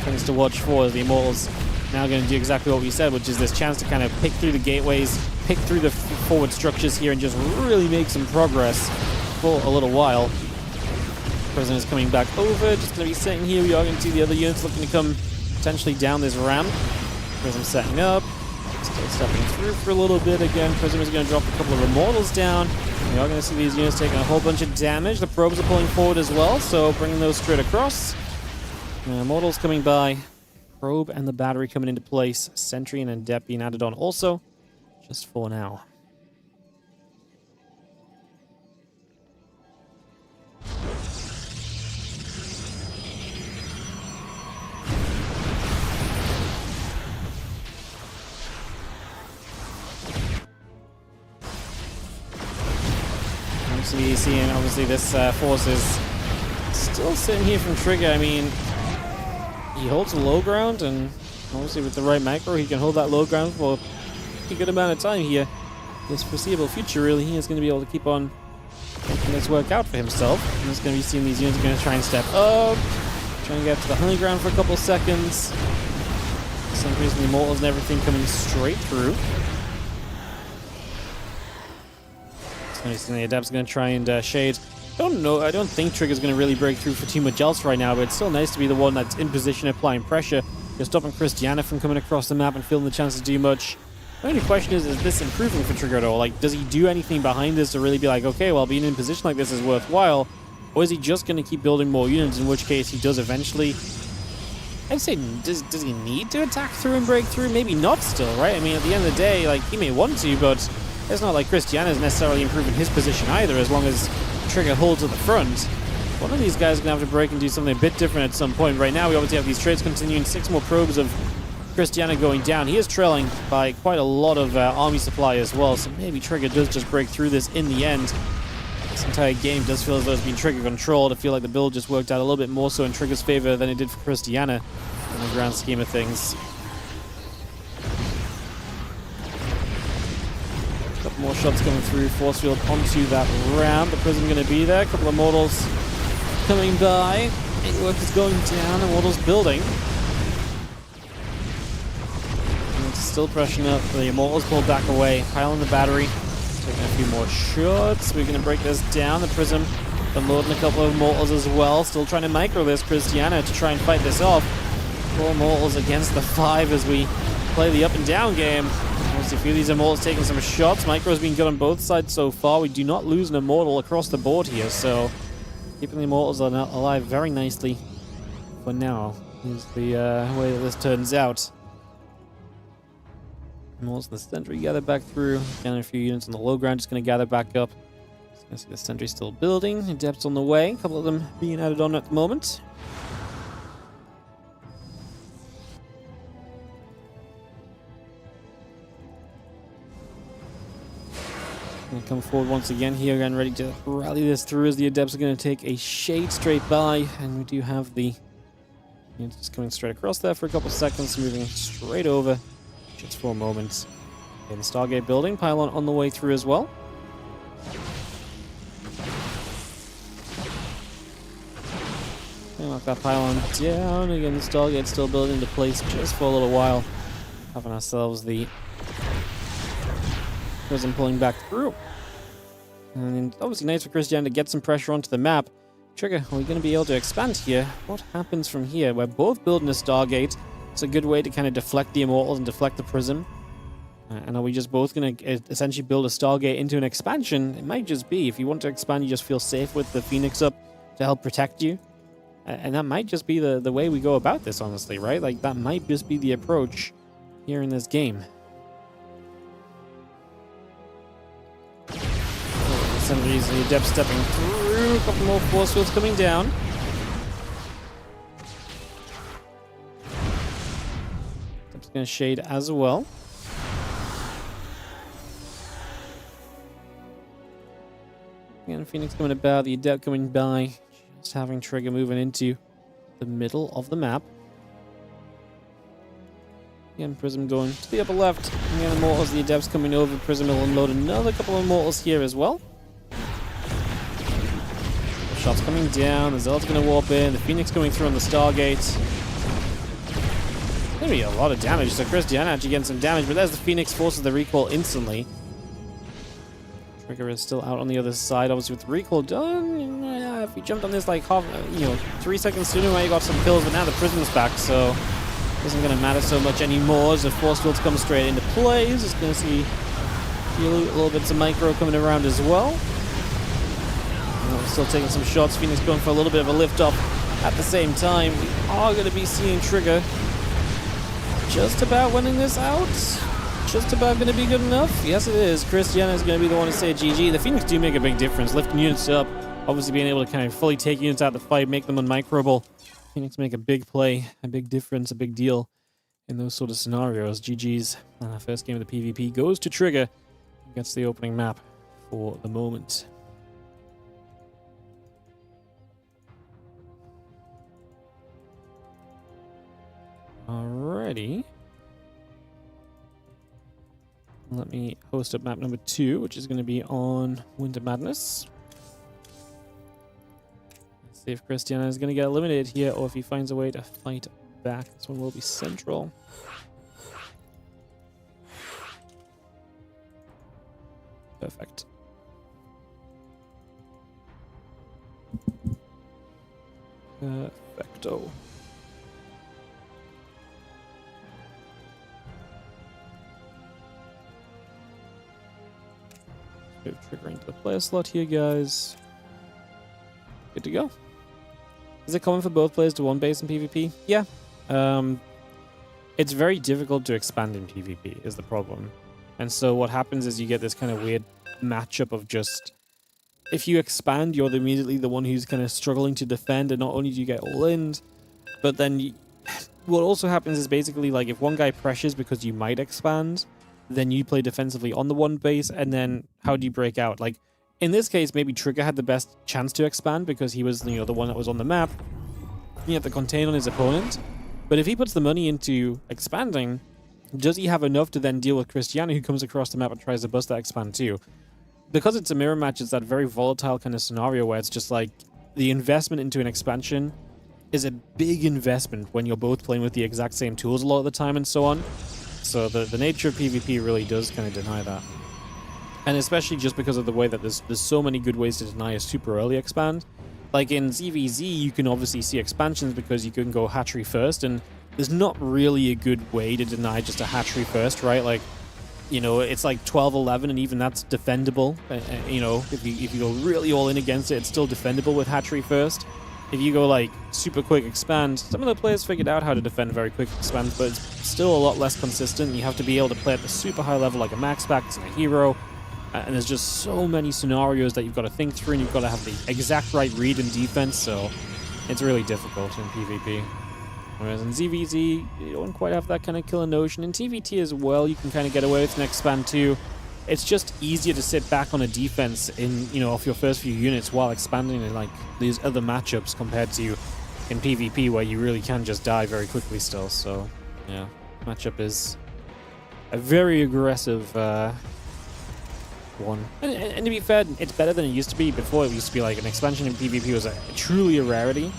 things to watch for. The Immortals now going to do exactly what we said, which is this chance to kind of pick through the gateways, pick through the forward structures here, and just really make some progress for a little while. Prism is coming back over, just going to be sitting here. We are going to see the other units looking to come potentially down this ramp. Prism setting up, still stepping through for a little bit again. Prism is going to drop a couple of Immortals down. We are going to see these units taking a whole bunch of damage. The probes are pulling forward as well, so bringing those straight across. Immortals coming by. Probe and the battery coming into place. Sentry and Adept being added on also, just for now. Obviously this force is still sitting here from Trigger. I mean, he holds the low ground, and obviously with the right macro, he can hold that low ground for a pretty good amount of time here. This foreseeable future, really, he is going to be able to keep on making this work out for himself. And he's going to be seeing these units are going to try and step up, try and get to the high ground for a couple seconds. For some reason, the Immortals and everything coming straight through. So the Adept's going to try and shade. I don't think Trigger's going to really break through for too much else right now, but it's still nice to be the one that's in position applying pressure. You're stopping Cristiana from coming across the map and feeling the chance to do much. The only question is this improving for Trigger at all? Like, does he do anything behind this to really be like, okay, well, being in a position like this is worthwhile? Or is he just going to keep building more units, in which case he does eventually... I'd say, does he need to attack through and break through? Maybe not still, right? I mean, at the end of the day, like, he may want to, but it's not like Cristiana is necessarily improving his position either, as long as Trigger holds at the front. One of these guys is going to have to break and do something a bit different at some point. Right now, we obviously have these trades continuing. 6 more probes of Cristiana going down. He is trailing by quite a lot of army supply as well, so maybe Trigger does just break through this in the end. This entire game does feel as though it's been Trigger controlled. I feel like the build just worked out a little bit more so in Trigger's favor than it did for Cristiana in the grand scheme of things. Couple more shots coming through. Force field onto that ramp. The Prism going to be there. A couple of Immortals coming by. Work is going down. Immortals building. And it's still pressuring up. The Immortals pull back away. Piling the battery. Taking a few more shots. We're going to break this down. The Prism unloading a couple of Immortals as well. Still trying to micro this Cristiana to try and fight this off. 4 Immortals against the 5 as we play the up and down game. Obviously, a few of these Immortals taking some shots. Micro's been good on both sides so far. We do not lose an Immortal across the board here, so keeping the Immortals alive very nicely for now is the way that this turns out. Immortals and the Sentry gather back through. Again, a few units on the low ground just going to gather back up. Just going to see the Sentry still building. Adepts on the way. A couple of them being added on at the moment. Gonna come forward once again here, again ready to rally this through as the Adepts are going to take a shade straight by, and we do have the units just coming straight across there for a couple seconds, moving straight over just for a moment. In the Stargate building, pylon on the way through as well. And knock that pylon down again. The Stargate still building into place just for a little while, having ourselves the Prism pulling back through. And obviously nice for Cristiana to get some pressure onto the map. Trigger, are we going to be able to expand here? What happens from here? We're both building a Stargate. It's a good way to kind of deflect the Immortals and deflect the Prism. And are we just both going to essentially build a Stargate into an expansion? It might just be. If you want to expand, you just feel safe with the Phoenix up to help protect you. And that might just be the way we go about this, honestly, right? Like, that might just be the approach here in this game. For some reason, the Adept stepping through. A couple more force fields coming down. Adept's going to shade as well. Again, Phoenix coming about, the Adept coming by. Just having Trigger moving into the middle of the map. Again, Prism going to the upper left. Again, Immortals, the Adepts coming over. Prism will unload another couple of Immortals here as well. Shots coming down. The Zealot's going to warp in. The Phoenix coming through on the Stargate. Going to be a lot of damage. So Cristiana actually getting some damage, but there's the Phoenix, forces the recoil instantly. Trigger is still out on the other side, obviously with the recoil done. Yeah, if we jumped on this like 3 seconds sooner, might have got some kills, but now the Prism's back, so it isn't going to matter so much anymore as the force fields come straight into play. Just going to see a little bits of micro coming around as well. Still taking some shots. Phoenix going for a little bit of a lift off at the same time. We are going to be seeing Trigger just about winning this out. Just about going to be good enough. Yes, it is. Krystianer is going to be the one to say GG. The Phoenix do make a big difference. Lifting units up. Obviously being able to kind of fully take units out of the fight, make them unmicroable. Phoenix make a big play, a big difference, a big deal in those sort of scenarios. GG's. First game of the PvP goes to Trigger. Gets the opening map for the moment. Alrighty. Let me host up map number 2, which is going to be on Winter Madness. Let's see if Krystianer is going to get eliminated here, or if he finds a way to fight back. This one will be central. Perfect. Perfecto. Trigger into the player slot here, guys. Good to go. Is it common for both players to one base in PvP? Yeah. It's very difficult to expand in PvP, is the problem. And so what happens is you get this kind of weird matchup of just... If you expand, you're immediately the one who's kind of struggling to defend, and not only do you get all-in, but then what also happens is basically, like, if one guy pressures because you might expand, then you play defensively on the one base, and then how do you break out? Like, in this case, maybe Trigger had the best chance to expand because he was, the one that was on the map. He had to contain on his opponent. But if he puts the money into expanding, does he have enough to then deal with Krystianer, who comes across the map and tries to bust that expand too? Because it's a mirror match, it's that very volatile kind of scenario where it's just like, the investment into an expansion is a big investment when you're both playing with the exact same tools a lot of the time and so on. So the nature of PvP really does kind of deny that. And especially just because of the way that there's so many good ways to deny a super early expand. Like in ZVZ, you can obviously see expansions because you can go hatchery first, and there's not really a good way to deny just a hatchery first, right? Like, it's like 12-11, and even that's defendable. If you go really all in against it, it's still defendable with hatchery first. If you go like super quick expand, some of the players figured out how to defend very quick expand, but it's still a lot less consistent. You have to be able to play at the super high level like a max packs and a hero. And there's just so many scenarios that you've got to think through, and you've got to have the exact right read in defense, so it's really difficult in PvP. Whereas in ZVZ, you don't quite have that kind of killer notion. In TVT as well, you can kind of get away with an expand too. it's just easier to sit back on a defense in, you know, off your first few units while expanding in like these other matchups compared to in PvP where you really can just die very quickly still. So yeah, matchup is a very aggressive one. And to be fair, it's better than it used to be. Before, it used to be like an expansion in PvP was truly a rarity.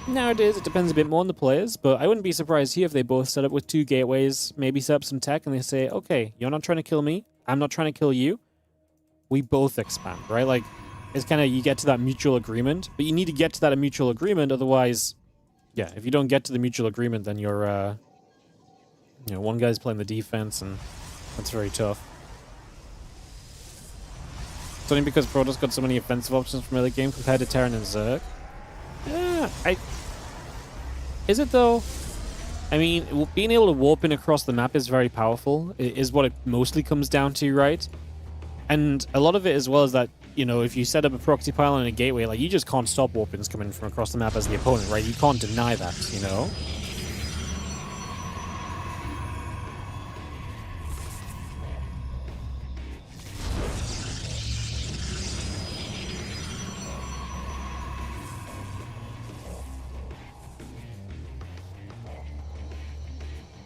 Nowadays, it depends a bit more on the players, but I wouldn't be surprised here if they both set up with 2 gateways, maybe set up some tech, and they say, okay, you're not trying to kill me, I'm not trying to kill you, we both expand, right? Like, it's kind of, you get to that mutual agreement, but you need to get to that mutual agreement, otherwise, yeah, if you don't get to the mutual agreement, then you're, you know, one guy's playing the defense, and that's very tough. It's only because Protoss got so many offensive options from early game compared to Terran and Zerg. Yeah, is it though? I mean, being able to warp in across the map is very powerful. It is what it mostly comes down to, right? And a lot of it as well is that, you know, if you set up a proxy pylon and a gateway, like, you just can't stop warp-ins coming from across the map as the opponent, right? You can't deny that, you know?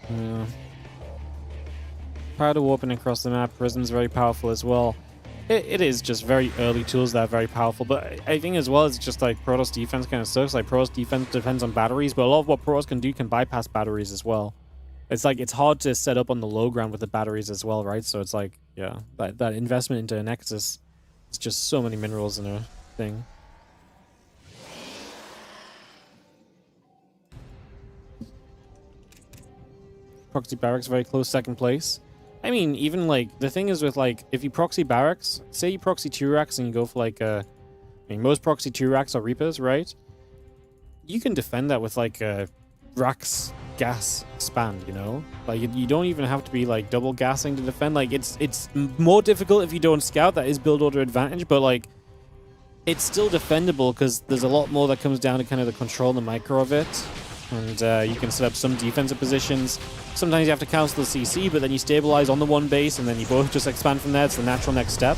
Yeah. Prior to warping across the map, Prism's very powerful as well. It is just very early tools that are very powerful, but I think as well it's just like Protoss defense kind of sucks. Like, Protoss defense depends on batteries, but a lot of what Protoss can do can bypass batteries as well. It's like, it's hard to set up on the low ground with the batteries as well, right? So it's like, yeah, that investment into a Nexus, it's just so many minerals in a thing. Proxy barracks very close second place. I mean, even like the thing is with like, if you proxy barracks, say you proxy 2 racks and you go for like I mean, most proxy 2 racks are Reapers, right? You can defend that with like racks gas expand, you know? Like, you don't even have to be like double gassing to defend. Like, it's more difficult if you don't scout. That is build order advantage, but like, it's still defendable because there's a lot more that comes down to kind of the control and the micro of it. And you can set up some defensive positions. Sometimes you have to cancel the CC, but then you stabilize on the one base, and then you both just expand from there. It's the natural next step.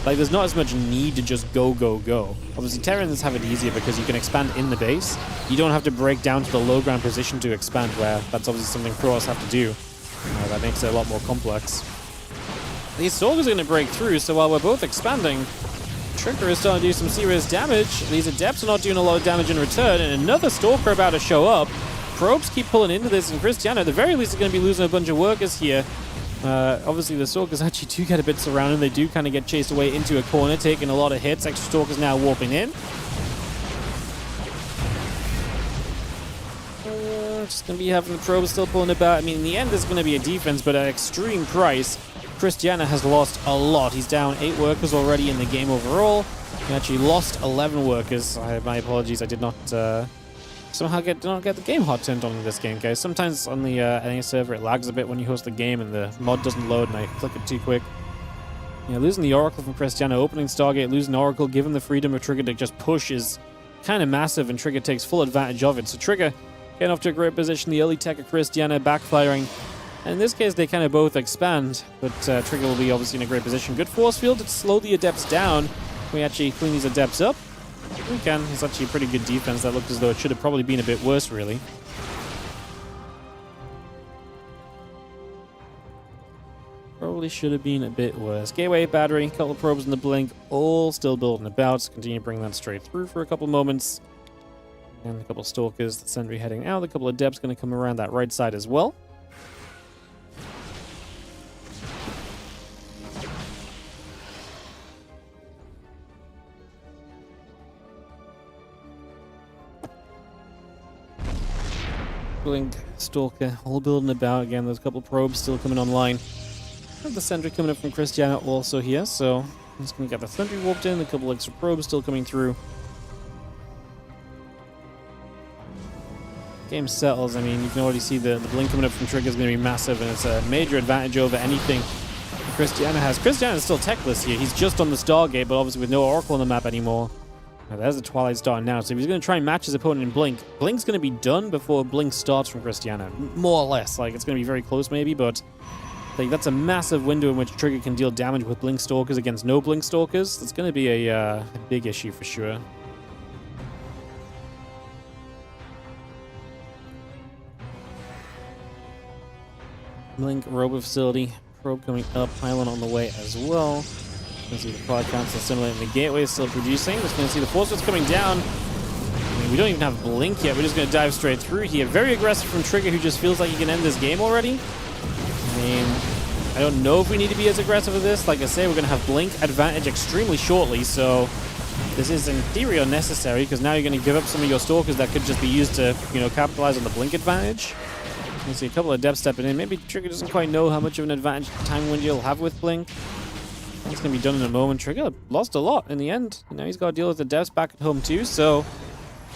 Like, there's not as much need to just go. Obviously, Terrans have it easier because you can expand in the base. You don't have to break down to the low ground position to expand, where that's obviously something Protoss have to do. That makes it a lot more complex. These Sorgers are going to break through, so while we're both expanding, Trigger is starting to do some serious damage. These Adepts are not doing a lot of damage in return, and another Stalker about to show up. Probes keep pulling into this, and Cristiana, at the very least, is going to be losing a bunch of workers here. Obviously, the Stalkers actually do get a bit surrounded. They do kind of get chased away into a corner, taking a lot of hits. Extra Stalkers now warping in. Just going to be having the Probes still pulling about. I mean, in the end, there's going to be a defense, but at extreme price. Cristiana has lost a lot. He's down 8 workers already in the game overall. He actually lost 11 workers. My apologies, I did not somehow did not get the game hot turned on in this game, guys. Sometimes on the NA server it lags a bit when you host the game and the mod doesn't load and I click it too quick. Yeah, losing the Oracle from Cristiana, opening Stargate, losing Oracle, given the freedom of Trigger to just push is kind of massive, and Trigger takes full advantage of it. So Trigger getting off to a great position, the early tech of Cristiana backfiring. And in this case, they kind of both expand, but Trigger will be obviously in a great position. Good force field to slow the Adepts down. Can we actually clean these Adepts up? We can. It's actually a pretty good defense. That looked as though it should have probably been a bit worse, really. Probably should have been a bit worse. Gateway, battery, couple of probes in the blink, all still building about. So continue to bring that straight through for a couple moments. And a couple of Stalkers, the Sentry heading out. A couple of Adepts going to come around that right side as well. Blink, Stalker, all building about. Again, there's a couple of probes still coming online. The Sentry coming up from Cristiana also here, so I'm just going to get the Sentry warped in. A couple extra probes still coming through. Game settles. I mean, you can already see the blink coming up from Trigger is going to be massive, and it's a major advantage over anything Cristiana has. Cristiana is still techless here. He's just on the Stargate, but obviously with no Oracle on the map anymore. Now, there's the Twilight Star now, so if he's going to try and match his opponent in Blink, Blink's going to be done before Blink starts from Cristiana. More or less. Like, it's going to be very close maybe, but Like, that's a massive window in which Trigger can deal damage with Blink Stalkers against no Blink Stalkers. That's going to be a big issue for sure. Blink Robo Facility. Probe coming up. Pylon on the way as well. You can see the Prod Council assimilating. The Gateway is still producing. Just going to see the Force What's coming down. I mean, we don't even have Blink yet. We're just going to dive straight through here. Very aggressive from Trigger, who just feels like he can end this game already. I mean, I don't know if we need to be as aggressive with this. Like I say, we're going to have Blink advantage extremely shortly, so this is in theory unnecessary, because now you're going to give up some of your Stalkers that could just be used to, you know, capitalize on the Blink advantage. You can see a couple of depth stepping in. Maybe Trigger doesn't quite know how much of an advantage time window he'll have with Blink. It's going to be done in a moment. Trigger lost a lot in the end. Now he's got to deal with the depths back at home too, so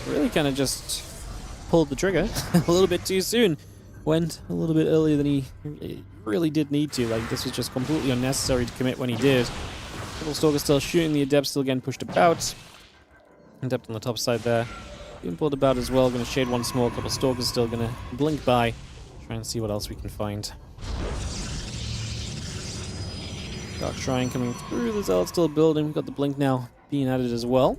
really kind of just pulled the trigger a little bit too soon. Went a little bit earlier than he really did need to. Like, this was just completely unnecessary to commit when he did. Couple Stalkers still shooting, the Adept still getting pushed about. Adept on the top side there. Being pulled about as well. Going to shade one small. Couple Stalkers still going to blink by. Try and see what else we can find. Dark Shrine coming through. The Zealot still building. We've got the blink now being added as well.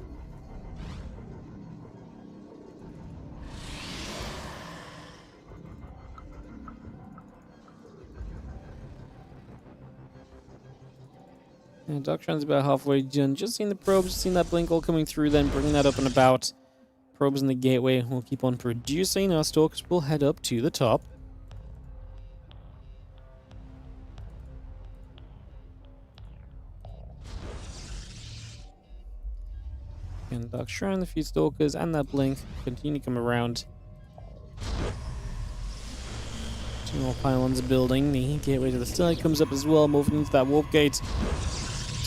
And Dark Shrine's about halfway done. Just seen the probes, seen that blink all coming through, then bringing that up and about. Probes in the gateway will keep on producing. Our Stalkers will head up to the top. And Dark Shrine, the few Stalkers, and that blink continue to come around. Two more pylons building. The gateway to the sky comes up as well, moving into that warp gate.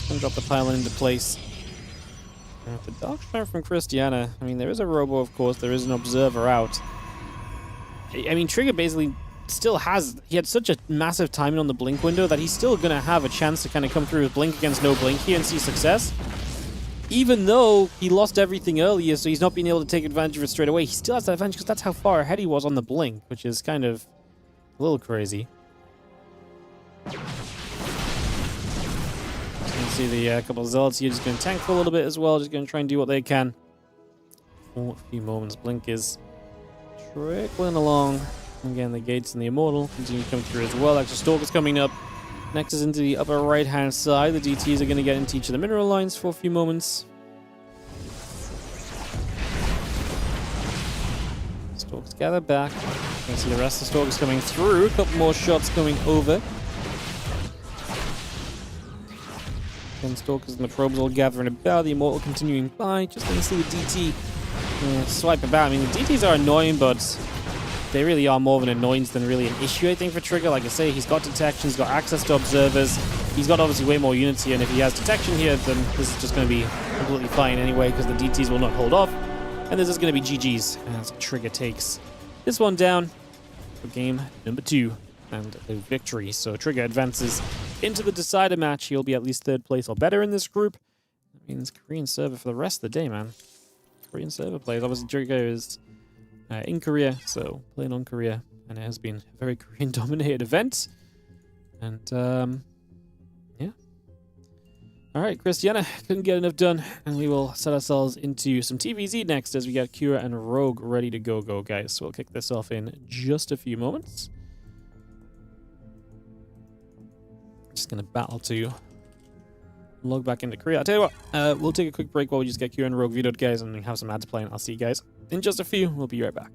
Gonna drop the pylon into place. The Dark Shrine from Cristiana. I mean, there is a robo, of course. There is an observer out. I mean, Trigger basically still has... He had such a massive timing on the blink window that he's still going to have a chance to kind of come through with blink against no blink here and see success. Even though he lost everything earlier, so he's not being able to take advantage of it straight away, he still has that advantage because that's how far ahead he was on the blink, which is kind of a little crazy. See the couple of Zealots here just going to tank for a little bit as well, just going to try and do what they can. For a few moments, blink is trickling along. Again, the gates and the Immortal continue to come through as well. Extra Stalkers coming up. Next is into the upper right hand side. The DTs are going to get into each of the mineral lines for a few moments. Stalkers gather back. You can see the rest of the Stalkers coming through. A couple more shots going over. And Stalkers and the probes all gathering about. The Immortal continuing by. Just going to see the DT swipe about. I mean, the DTs are annoying, but they really are more of an annoyance than really an issue, I think, for Trigger. Like I say, he's got detection, he's got access to observers. He's got obviously way more units here, and if he has detection here, then this is just going to be completely fine anyway, because the DTs will not hold off. And this is going to be GG's as Trigger takes this one down for game number 2. And a victory. So Trigger advances into the decider match. He'll be at least 3rd place or better in this group. That means Korean server for the rest of the day, man. Korean server plays. Obviously, Trigger is in Korea, so playing on Korea. And it has been a very Korean-dominated event. And, yeah. Alright, Cristiana couldn't get enough done. And we will set ourselves into some TVZ next as we get Kira and Rogue ready to go, guys. So we'll kick this off in just a few moments. Just gonna battle to log back into Korea. I'll tell you what, we'll take a quick break while we just get Q and Rogue videoed, guys, and we have some ads playing. I'll see you guys in just a few. We'll be right back.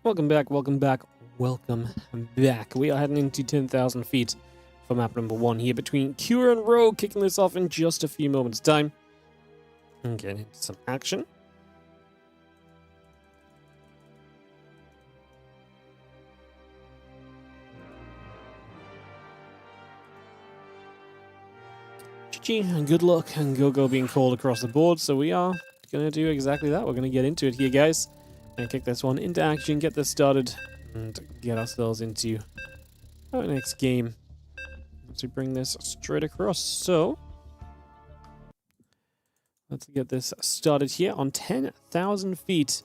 Welcome back, welcome back, welcome back. We are heading into 10,000 feet for map number 1 here between Cure and Rogue, kicking this off in just a few moments' time. And getting into some action. GG, and good luck, and go being called across the board, so we are going to do exactly that. We're going to get into it here, guys, and kick this one into action, get this started, and get ourselves into our next game. To bring this straight across, so let's get this started here on 10,000 feet.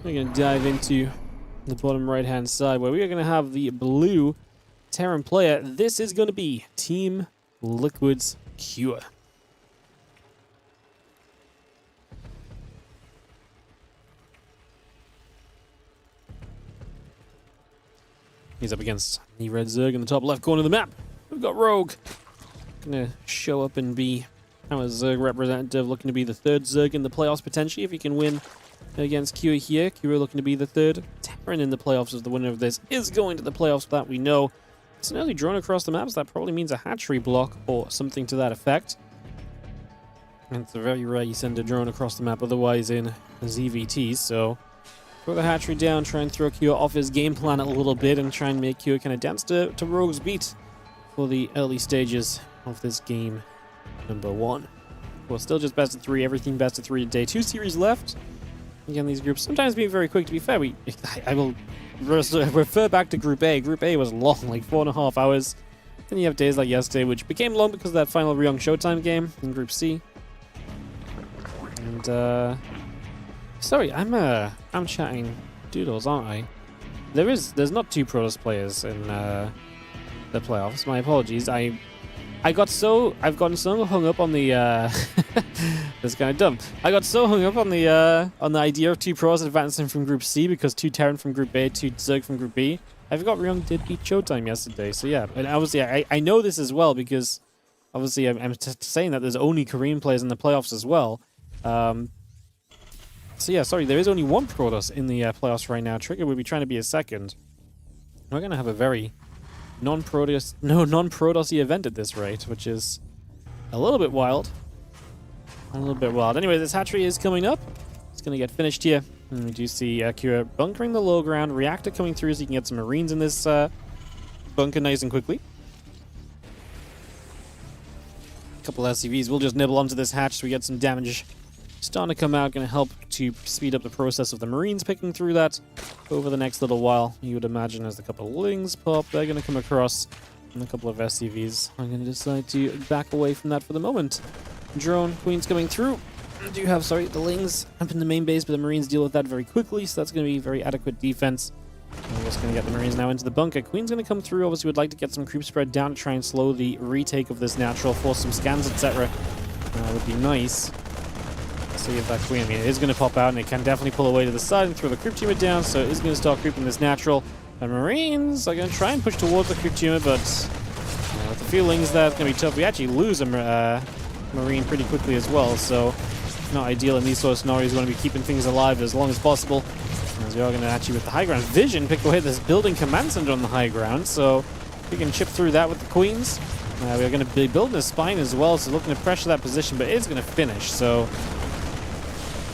We're going to dive into the bottom right hand side where we are going to have the blue Terran player. This is going to be Team Liquid's Cure. He's up against the red Zerg in the top left corner of the map. We've got Rogue. Gonna show up and be our Zerg representative, looking to be the third Zerg in the playoffs potentially if he can win against Kira here. Kira looking to be the third Terran in the playoffs, as the winner of this is going to the playoffs, that we know. It's an early drone across the map, so that probably means a hatchery block or something to that effect. And it's very rare you send a drone across the map otherwise in ZVT, so throw the hatchery down, try and throw Kyo off his game plan a little bit, and try and make Kyo kind of dance to Rogue's beat for the early stages of this game number 1. Well, still just best of 3, everything best of 3 today. 2 series left. Again, these groups sometimes being very quick. To be fair, I will refer back to Group A. Group A was long, like 4.5 hours. Then you have days like yesterday, which became long because of that final Ryong Showtime game in Group C. And, sorry, I'm chatting doodles, aren't I? There's not 2 Protoss players in the playoffs. My apologies. I've gotten so hung up on the that's kind of dumb. I got so hung up on the idea of 2 Protoss advancing from Group C because 2 Terran from Group A, 2 Zerg from Group B. I forgot Ryong did beat Showtime yesterday. So yeah, and obviously I know this as well because obviously I'm saying that there's only Korean players in the playoffs as well. So yeah, sorry, there is only 1 Protoss in the playoffs right now. Trigger would be trying to be a second. We're going to have a very non-Protoss-y event at this rate, which is a little bit wild. Anyway, this hatchery is coming up. It's going to get finished here. And we do see Akira bunkering the low ground. Reactor coming through so you can get some Marines in this bunker nice and quickly. A couple SCVs will just nibble onto this hatch so we get some damage starting to come out, going to help to speed up the process of the Marines picking through that over the next little while. You would imagine as a couple of Lings pop, they're going to come across, and a couple of SCVs. I'm going to decide to back away from that for the moment. Drone, Queen's coming through. I do have, the Lings up in the main base, but the Marines deal with that very quickly, so that's going to be very adequate defense. And we're just going to get the Marines now into the bunker. Queen's going to come through. Obviously, would like to get some creep spread down to try and slow the retake of this natural, force some scans, etc. That would be nice. See if that Queen, it is going to pop out, and it can definitely pull away to the side and throw the creep tumor down, so it is going to start creeping this natural. The Marines are going to try and push towards the creep tumor, but with the feelings that's going to be tough. We actually lose a Marine pretty quickly as well, so not ideal in these sort of scenarios. We want to be keeping things alive as long as possible, as we are going to actually, with the high ground vision, pick away this building command center on the high ground, so we can chip through that with the Queens. We are going to be building a spine as well, so looking to pressure that position, but it is going to finish, so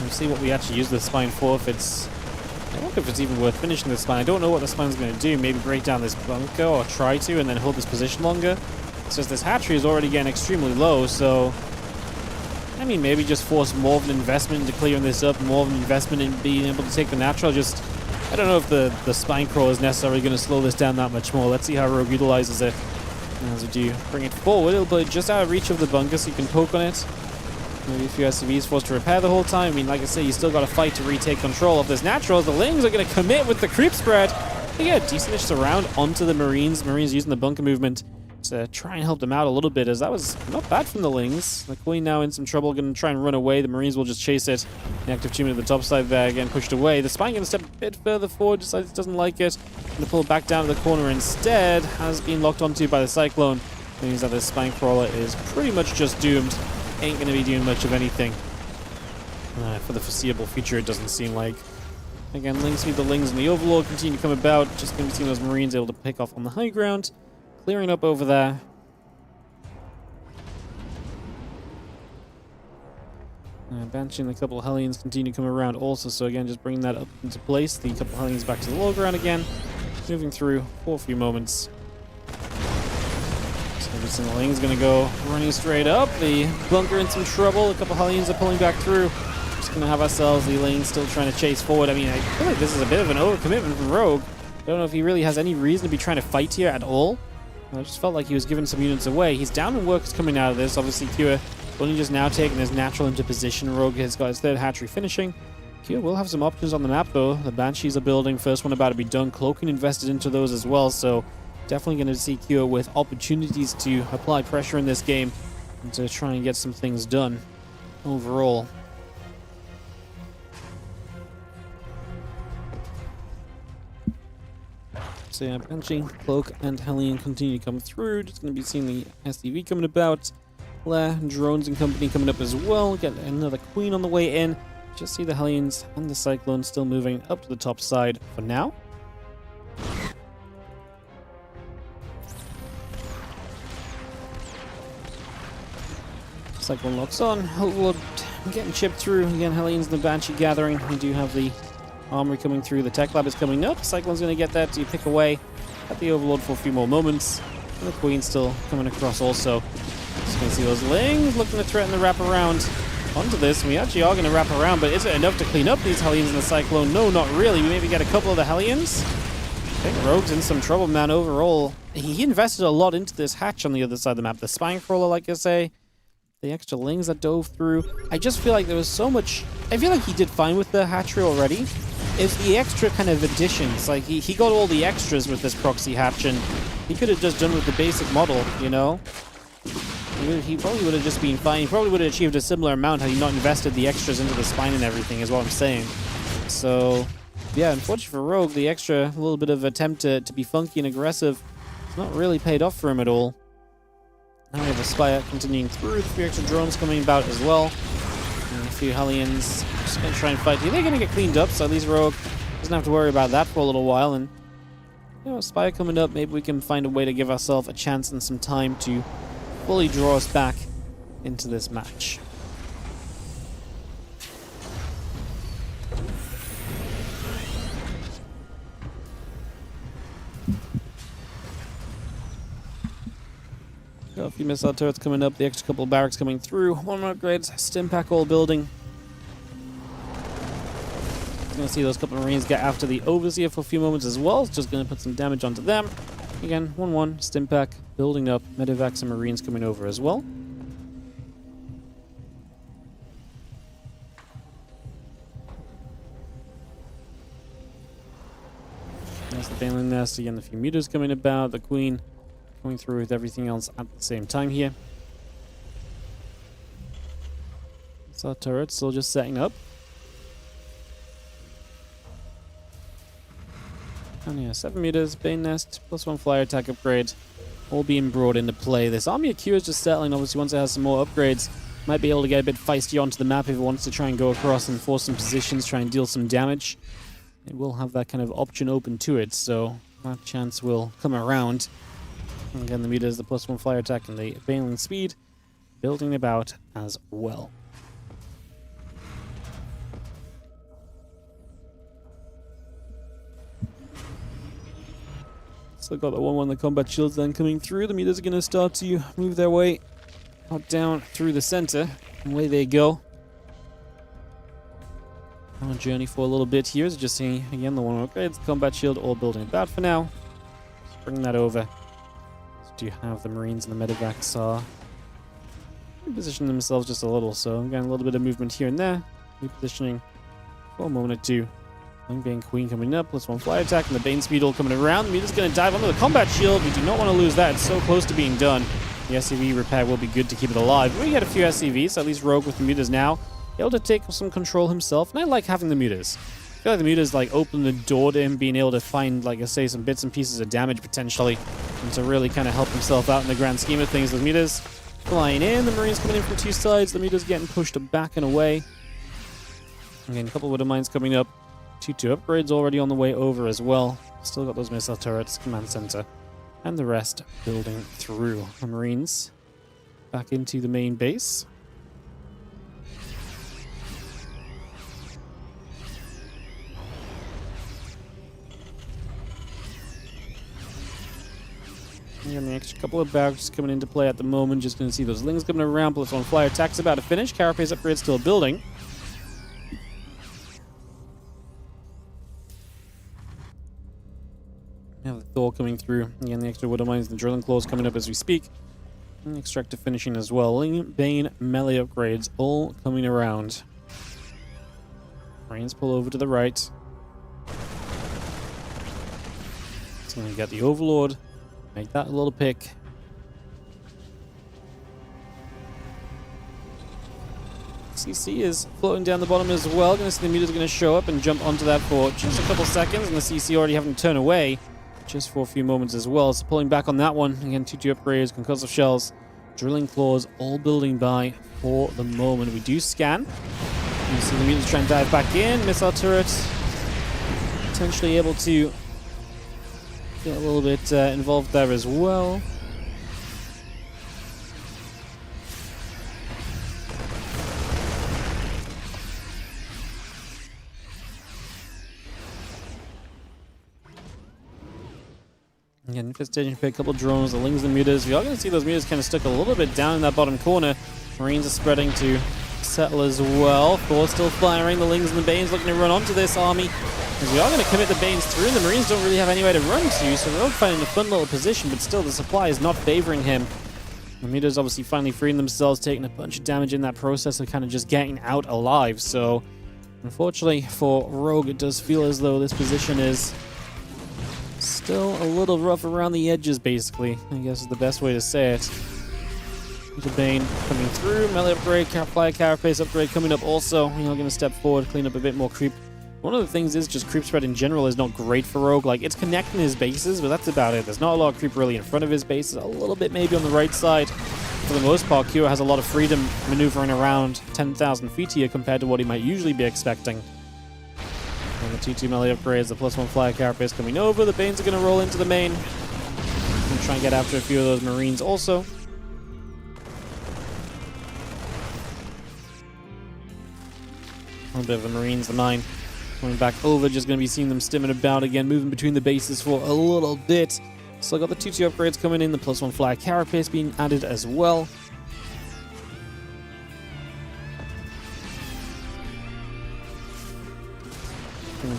we'll see what we actually use the spine for. I wonder if it's even worth finishing the spine. I don't know what the spine's going to do. Maybe break down this bunker or try to and then hold this position longer. It's just this hatchery is already getting extremely low, so I mean, maybe just force more of an investment into clearing this up, more of an investment in being able to take the natural. Just, I don't know if the spine crawl is necessarily going to slow this down that much more. Let's see how Rogue utilizes it. As we do bring it forward, it'll be just out of reach of the bunker so you can poke on it. Maybe a few SCVs forced to repair the whole time. I mean, like I say, you still got to fight to retake control of this natural. The Lings are going to commit with the creep spread. They get a decent surround onto the Marines. Marines using the bunker movement to try and help them out a little bit, as that was not bad from the Lings. The Queen now in some trouble, going to try and run away. The Marines will just chase it. The active tumor to the top side there, again pushed away. The Spine going to step a bit further forward, decides it doesn't like it. Going to pull it back down to the corner instead. Has been locked onto by the Cyclone. Means that the Spine Crawler is pretty much just doomed. Ain't going to be doing much of anything. For the foreseeable future, it doesn't seem like. Again, Lings meet the Lings and the Overlord continue to come about. Just going to be seeing those Marines able to pick off on the high ground. Clearing up over there. Banshee and a couple of Hellions continue to come around also. So again, just bringing that up into place. The couple of Hellions back to the low ground again. Moving through for a few moments. So the Ling's going to go running straight up. The bunker in some trouble. A couple of Hellions are pulling back through. Just going to have ourselves the Ling still trying to chase forward. I mean, I feel like this is a bit of an overcommitment from Rogue. I don't know if he really has any reason to be trying to fight here at all. I just felt like he was giving some units away. He's down in work is coming out of this. Obviously, Kua only just now taking his natural into position. Rogue has got his third hatchery finishing. Kua will have some options on the map, though. The Banshees are building. First one about to be done. Cloaking invested into those as well, so definitely going to see Kua with opportunities to apply pressure in this game and to try and get some things done overall. So yeah, Banshee, Cloak, and Hellion continue to come through. Just going to be seeing the SCV coming about. Lair, Drones and company coming up as well. Get another Queen on the way in. Just see the Hellions and the Cyclone still moving up to the top side for now. Cyclone locks on. Overlord getting chipped through. Again, Hellions and the Banshee gathering. We do have the Armory coming through. The Tech Lab is coming up. Cyclone's going to get that to pick away at the Overlord for a few more moments. And the Queen's still coming across also. Just going to see those Lings looking to threaten the wrap around onto this. We actually are going to wrap around, but is it enough to clean up these Hellions in the Cyclone? No, not really. We maybe get a couple of the Hellions. I think Rogue's in some trouble, man, overall. He invested a lot into this hatch on the other side of the map. The Spine Crawler, like I say. The extra Lings that dove through. I just feel like there was so much... I feel like he did fine with the hatchery already. It's the extra kind of additions. Like, he got all the extras with this proxy hatch, and he could have just done with the basic model, you know? He probably would have just been fine. He probably would have achieved a similar amount had he not invested the extras into the spine and everything, is what I'm saying. So, yeah, unfortunately for Rogue, the extra little bit of attempt to be funky and aggressive has not really paid off for him at all. Now we have a Spire continuing through, a few extra drones coming about as well. And a few Hellions just going to try and fight. They're going to get cleaned up, so at least Rogue doesn't have to worry about that for a little while. And, you know, Spire coming up, maybe we can find a way to give ourselves a chance and some time to fully draw us back into this match. Got a few missile turrets coming up, the extra couple of barracks coming through, one more upgrades, Stimpack all building. Gonna see those couple of Marines get after the Overseer for a few moments as well. It's just gonna put some damage onto them. Again, 1-1, Stimpack building up, Medivacs and Marines coming over as well. There's the Baneling Nest, again, a few meters coming about, the Queen going through with everything else at the same time here. So turret still just setting up. And yeah, 7 meters, Bane Nest, +1 flyer attack upgrade, all being brought into play. This army of Q is just settling. Obviously, once it has some more upgrades, might be able to get a bit feisty onto the map if it wants to try and go across and force some positions, try and deal some damage. It will have that kind of option open to it, so that chance will come around. And again, the meters, the +1 flyer attack, and the Baneling speed building about as well. Still got the 1-1, the combat shields then coming through. The meters are going to start to move their way out down through the center. And away they go. On a journey for a little bit here. Is just seeing, again, the 1-1 upgrades, the combat shield all building about for now. Just bring that over. Do you have the Marines and the Medivacs are repositioning themselves just a little, so I'm getting a little bit of movement here and there. Repositioning for a moment or two. Bane Queen coming up, +1 fly attack, and the Bane speed all coming around. The meter's going to dive onto the combat shield. We do not want to lose that. It's so close to being done. The SCV repair will be good to keep it alive. We get a few SCVs, at least Rogue with the meters now, able to take some control himself, and I like having the meters. I feel like the meters like open the door to him being able to find, like I say, some bits and pieces of damage potentially, and to really kind of help himself out in the grand scheme of things. The meters flying in, the Marines coming in from two sides, the meters getting pushed back and away. Again, a couple of Widow Mines coming up. 2 upgrades already on the way over as well. Still got those missile turrets, command center, and the rest building through. The Marines back into the main base. And the extra couple of barracks coming into play at the moment. Just going to see those Lings coming around. Plus one flyer attack's about to finish. Carapace upgrade still building. Have the Thor coming through. Again, the extra Widow Mines, the Drilling Claws coming up as we speak. And the Extractor finishing as well. Bane, melee upgrades all coming around. Marines pull over to the right. It's going to get the Overlord. Make that a little pick. CC is floating down the bottom as well. Going to see the meters are going to show up and jump onto that for just a couple seconds. And the CC already having to turn away just for a few moments as well. So pulling back on that one. Again, 2 upgrades, concussive shells, drilling claws, all building by for the moment. We do scan. You see the meters try and dive back in. Missile turrets potentially able to get a little bit involved there as well. Again, Infestation pick a couple drones, the Lings and Mutas. We are going to see those Mutas kind of stuck a little bit down in that bottom corner. Marines are spreading to settle as well. Thor still firing. The Lings and the Banes looking to run onto this army. As we are going to commit the Banes through, and the Marines don't really have anywhere to run to, so Rogue finding a fun little position, but still the supply is not favoring him. The Mutas obviously finally freeing themselves, taking a bunch of damage in that process of kind of just getting out alive. So, unfortunately for Rogue, it does feel as though this position is still a little rough around the edges, basically, I guess is the best way to say it. The Bane coming through, melee upgrade, flyer carapace upgrade coming up also. You know, going to step forward, clean up a bit more creep. One of the things is just creep spread in general is not great for Rogue. Like, it's connecting his bases, but that's about it. There's not a lot of creep really in front of his bases. A little bit maybe on the right side. For the most part, Kyo has a lot of freedom maneuvering around 10,000 feet here compared to what he might usually be expecting. And the 2-2 melee upgrades, the +1 flyer carapace coming over. The Banes are going to roll into the main. And try and get after a few of those Marines also. A little bit of the Marines, the 9. Coming back over, just going to be seeing them stimming about again, moving between the bases for a little bit. Still got the 2-2 upgrades coming in, the +1 flyer carapace being added as well.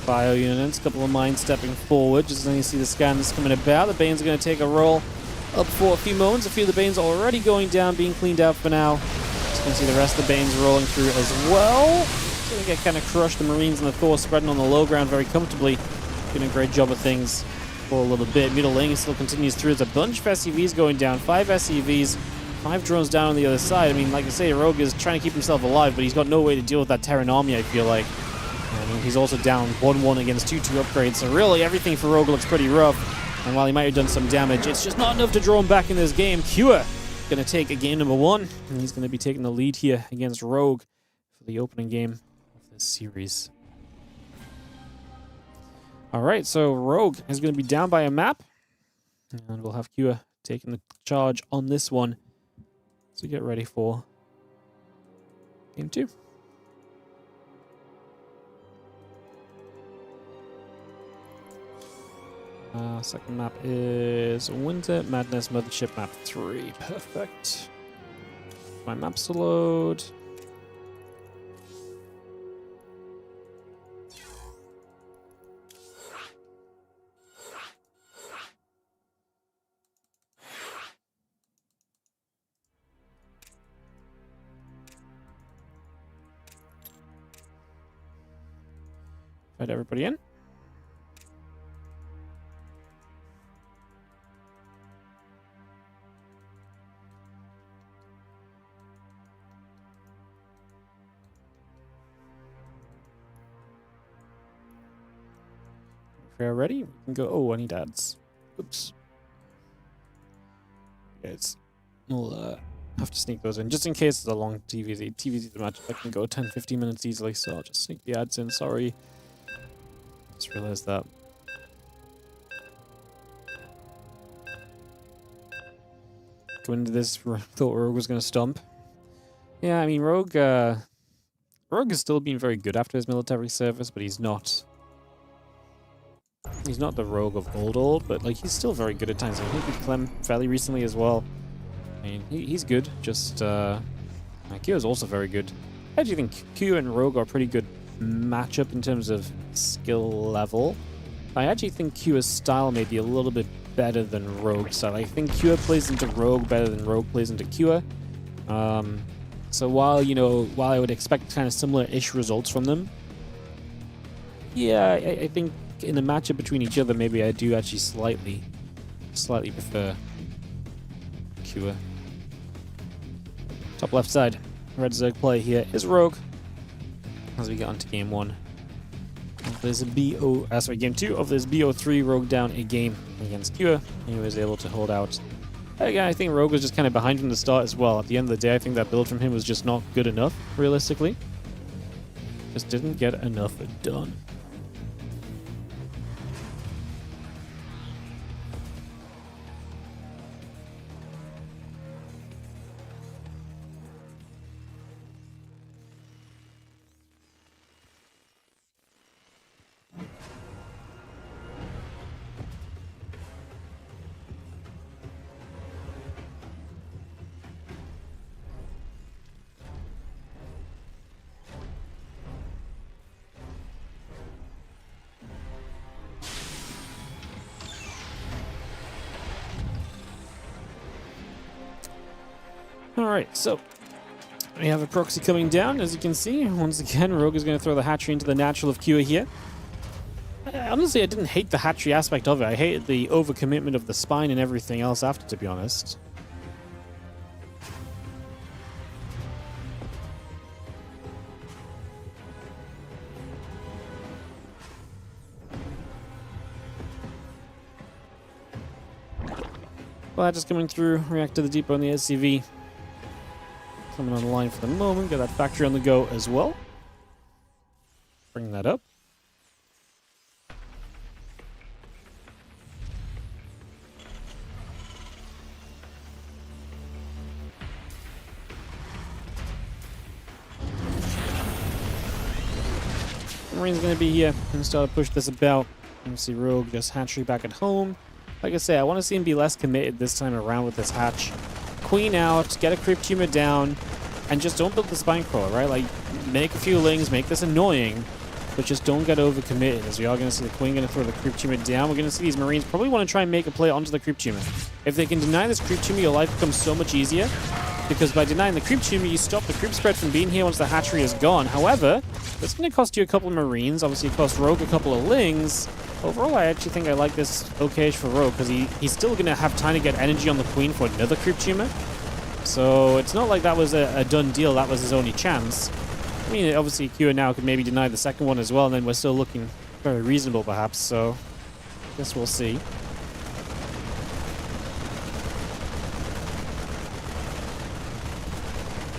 Bio units, a couple of mines stepping forward, just as you see the scans coming about. The Banes are going to take a roll up for a few moments. A few of the Banes already going down, being cleaned out for now. Just going to see the rest of the Banes rolling through as well. Going to get kind of crushed. The Marines and the Thor spreading on the low ground very comfortably. Doing a great job of things for a little bit. Mutilating still continues through. There's a bunch of SCVs going down. 5 SCVs, 5 drones down on the other side. I mean, like I say, Rogue is trying to keep himself alive, but he's got no way to deal with that Terran army, I feel like. I mean, he's also down 1-1 against 2-2 upgrades. So really, everything for Rogue looks pretty rough. And while he might have done some damage, it's just not enough to draw him back in this game. Kua going to take a game number 1. And he's going to be taking the lead here against Rogue for the opening game series. Alright, so Rogue is going to be down by a map. And we'll have Kua taking the charge on this one. So get ready for game 2. Second map is Winter Madness Mothership Map 3. Perfect. My maps to load. Let everybody in. If we're ready, we can go. Oh, I need ads. Oops. It's have to sneak those in, just in case it's a long TVZ. TVZ the match that can go 10-15 minutes easily, so I'll just sneak the ads in. Sorry. Just realized that. Going into this, thought Rogue was going to stomp. Yeah, I mean, Rogue has still been very good after his military service, but he's not the Rogue of old, but like he's still very good at times. I think he beat Clem fairly recently as well. I mean, he's good. Just Q is also very good. I actually think Q and Rogue are a pretty good matchup in terms of skill level. I actually think Q's style may be a little bit better than Rogue's style. I think Q plays into Rogue better than Rogue plays into Q. So while I would expect kind of similar-ish results from them, yeah, I think in the matchup between each other, maybe I do actually slightly prefer Q. Top left side, Red Zerg play here is Rogue. As we get onto game 1 of this game 2 of this BO3, Rogue down a game against Q. He was able to hold out. Again, I think Rogue was just kind of behind from the start as well. At the end of the day, I think that build from him was just not good enough, realistically. Just didn't get enough done. Alright, so we have a proxy coming down, as you can see. Once again, Rogue is going to throw the hatchery into the natural of Q here. Honestly, I didn't hate the hatchery aspect of it. I hated the overcommitment of the spine and everything else after, to be honest. Well, just coming through, react to the depot on the SCV. Coming on the line for the moment, get that factory on the go as well. Bring that up. Marine's going to be here and start to push this about. You see Rogue just hatchery back at home. Like I say, I want to see him be less committed this time around with this hatch. Queen out, get a creep tumor down, and just don't build the spine crawler, right? Like, make a few lings, make this annoying, but just don't get overcommitted, as we are going to see the Queen going to throw the creep tumor down. We're going to see these Marines probably want to try and make a play onto the creep tumor. If they can deny this creep tumor, your life becomes so much easier, because by denying the creep tumor, you stop the creep spread from being here once the hatchery is gone. However, it's going to cost you a couple of Marines. Obviously, it costs Rogue a couple of lings. Overall, I actually think I like this okay for Rogue, because he's still going to have time to get energy on the Queen for another creep tumor. So it's not like that was a done deal. That was his only chance. I mean, obviously, Q now could maybe deny the second one as well, and then we're still looking very reasonable, perhaps. So I guess we'll see.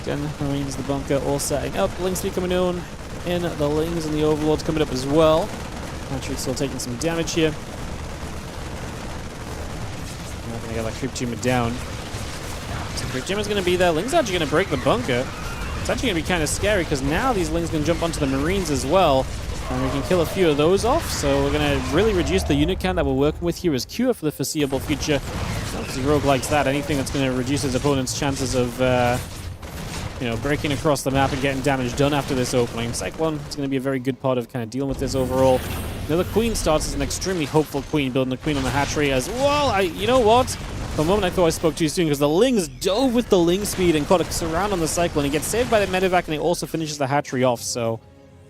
Again, Marines, the bunker, all setting up. Lings be coming in. The Lings and the Overlords coming up as well. Actually, still taking some damage here. I'm not going to get that creep tumor down. So creep tumor's going to be there. Ling's actually going to break the bunker. It's actually going to be kind of scary because now these Lings can jump onto the Marines as well. And we can kill a few of those off. So we're going to really reduce the unit count that we're working with here as Q for the foreseeable future. Obviously, Rogue likes that. Anything that's going to reduce his opponent's chances of breaking across the map and getting damage done after this opening. Cyclone is going to be a very good part of kind of dealing with this overall. Now the Queen starts as an extremely hopeful Queen, building the Queen on the hatchery as well. You know what? For a moment I thought I spoke too soon because the Lings dove with the Ling speed and caught a surround on the Cyclone. He gets saved by the medevac and he also finishes the hatchery off, so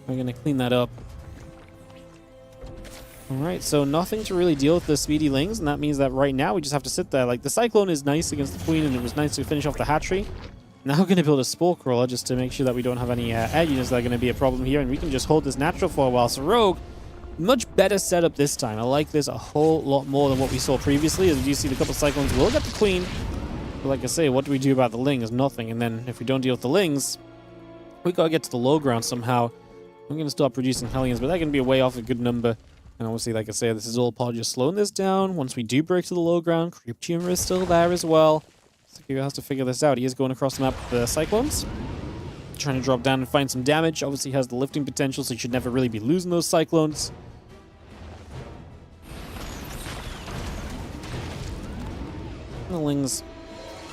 we're going to clean that up. Alright, so nothing to really deal with the speedy Lings, and that means that right now we just have to sit there. Like, the Cyclone is nice against the Queen and it was nice to finish off the hatchery. Now we're going to build a Spore Crawler just to make sure that we don't have any air units that are going to be a problem here, and we can just hold this natural for a while. So Rogue, much better setup this time. I like this a whole lot more than what we saw previously. As you see, the couple Cyclones will get the Queen. But like I say, what do we do about the Lings? Nothing. And then if we don't deal with the Lings, we gotta get to the low ground somehow. I'm gonna start producing Hellions, but they're gonna be way off a good number. And obviously, like I say, this is all part of just slowing this down. Once we do break to the low ground, Creep Tumor is still there as well. So he has to figure this out. He is going across the map with the Cyclones. Trying to drop down and find some damage. Obviously, he has the lifting potential, so he should never really be losing those Cyclones. And the Lings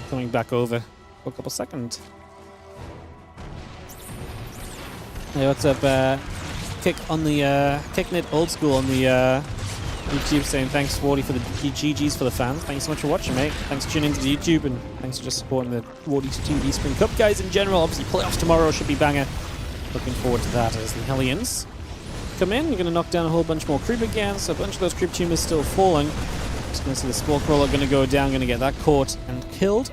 coming back over for a couple seconds. Hey, what's up, Kicknit Old School on the YouTube saying thanks, Wardy, for the GGs for the fans. Thanks so much for watching, mate. Thanks for tuning into the YouTube, and thanks for just supporting the WardiTV Spring Cup guys in general. Obviously, playoffs tomorrow should be banger. Looking forward to that as the Hellions come in. You're going to knock down a whole bunch more creep again, so a bunch of those creep tumors still falling. Just going to see the Spore Crawler going to go down, going to get that caught and killed.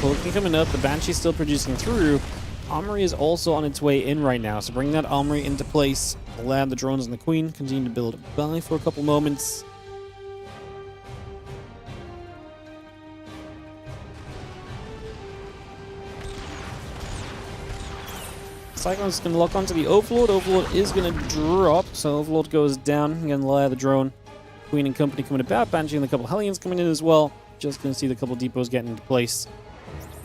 Cloaking coming up, the Banshee's still producing through. Armory is also on its way in right now, so bring that Armory into place. The Lad, the drones, and the Queen continue to build by for a couple moments. Cyclone's going to lock onto the Overlord. Overlord is going to drop, so Overlord goes down. Again, the Lad, the drone, Queen and company coming about. Banshee and a couple Hellions coming in as well. Just going to see the couple depots getting into place.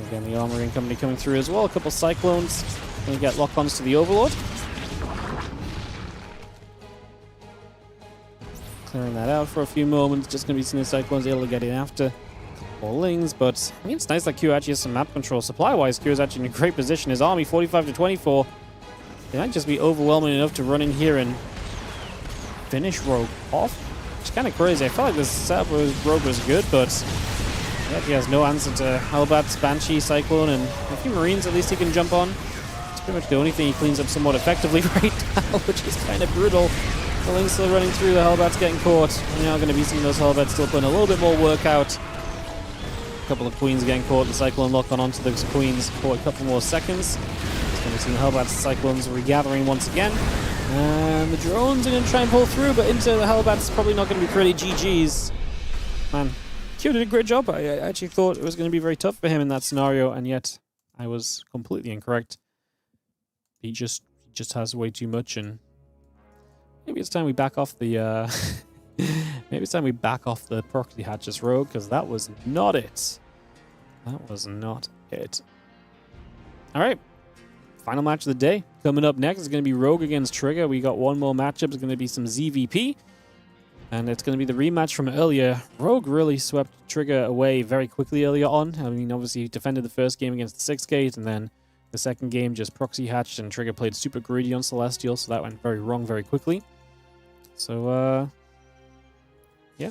Again, the Armory and company coming through as well. A couple Cyclones. Going to get lock-ons to the Overlord. Clearing that out for a few moments. Just going to be seeing the Cyclones able to get in after a couple Lings. But I mean, it's nice that Q actually has some map control. Supply-wise, Q is actually in a great position. His army, 45 to 24. They might just be overwhelming enough to run in here and finish Rogue off. It's kind of crazy. I felt like this setup with Rogue was good, but he has no answer to Hellbat's, Banshee, Cyclone, and a few Marines at least he can jump on. It's pretty much the only thing he cleans up somewhat effectively right now, which is kind of brutal. The Ling's still running through, the Hellbat's getting caught. We're now going to be seeing those Hellbats still putting a little bit more work out. A couple of Queens getting caught, the Cyclone lock on onto those Queens for a couple more seconds. It's going to see the Hellbats, Cyclones regathering once again. And the drones are going to try and pull through, but into the Hellbats probably not going to be pretty. GG's. Man, Q did a great job. I actually thought it was going to be very tough for him in that scenario, and yet I was completely incorrect. He just has way too much, and maybe it's time we back off the maybe it's time we back off the proxy hatches rogue, because that was not it. That was not it. All right. Final match of the day. Coming up next is going to be Rogue against Trigger. We got one more matchup. It's going to be some ZVP. And it's going to be the rematch from earlier. Rogue really swept Trigger away very quickly earlier on. I mean, obviously, he defended the first game against the 6th gate, and then the second game just proxy hatched, and Trigger played super greedy on Celestial, so that went very wrong very quickly. So, yeah.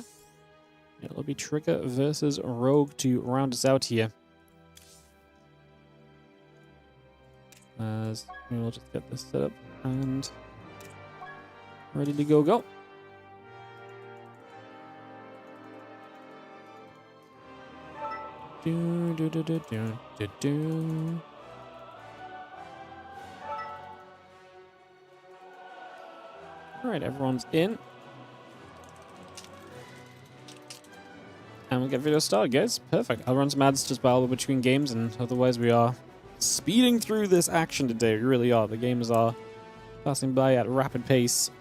It'll be Trigger versus Rogue to round us out here. We'll just get this set up and ready to go. Alright, everyone's in. And we'll get video started, guys. Perfect. I'll run some ads just while we're between games, and otherwise we are speeding through this action today. We really are. The games are passing by at a rapid pace.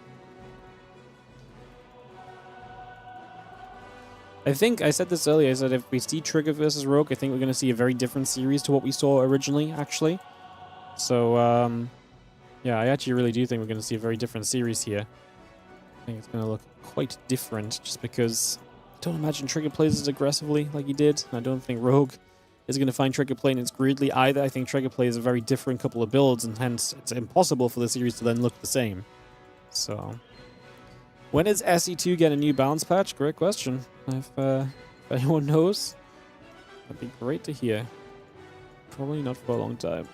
I think I said this earlier, I said if we see Trigger versus Rogue, I think we're going to see a very different series to what we saw originally, actually. So, yeah, I actually really do think we're going to see a very different series here. I think it's going to look quite different, just because I don't imagine Trigger plays as aggressively like he did. I don't think Rogue is going to find Trigger playing as greedily either. I think Trigger plays a very different couple of builds, and hence it's impossible for the series to then look the same. So, when is SE2 get a new balance patch? Great question. If anyone knows, that'd be great to hear. Probably not for a long time.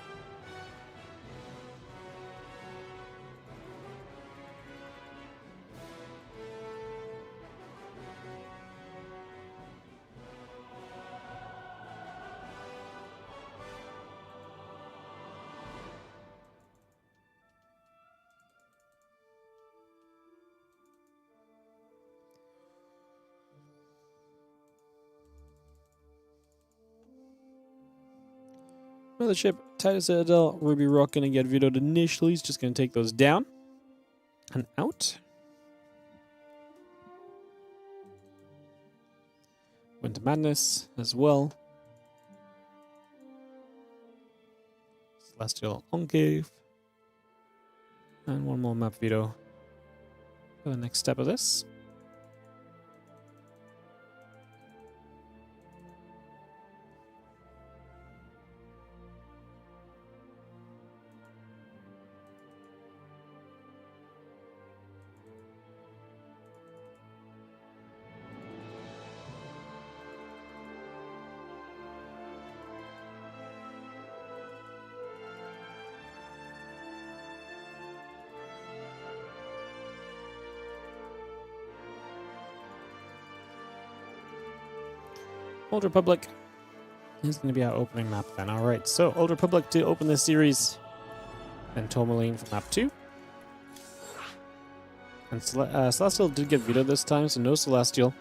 Mothership, Titus Citadel, Ruby Rock gonna get vetoed initially. He's just gonna take those down. And out. Winter Madness as well. Celestial Enclave. And one more map veto for the next step of this. Old Republic is going to be our opening map then. Alright, so Old Republic to open this series. Then Tourmaline for map 2. And Celestial did get vetoed this time, so no Celestial.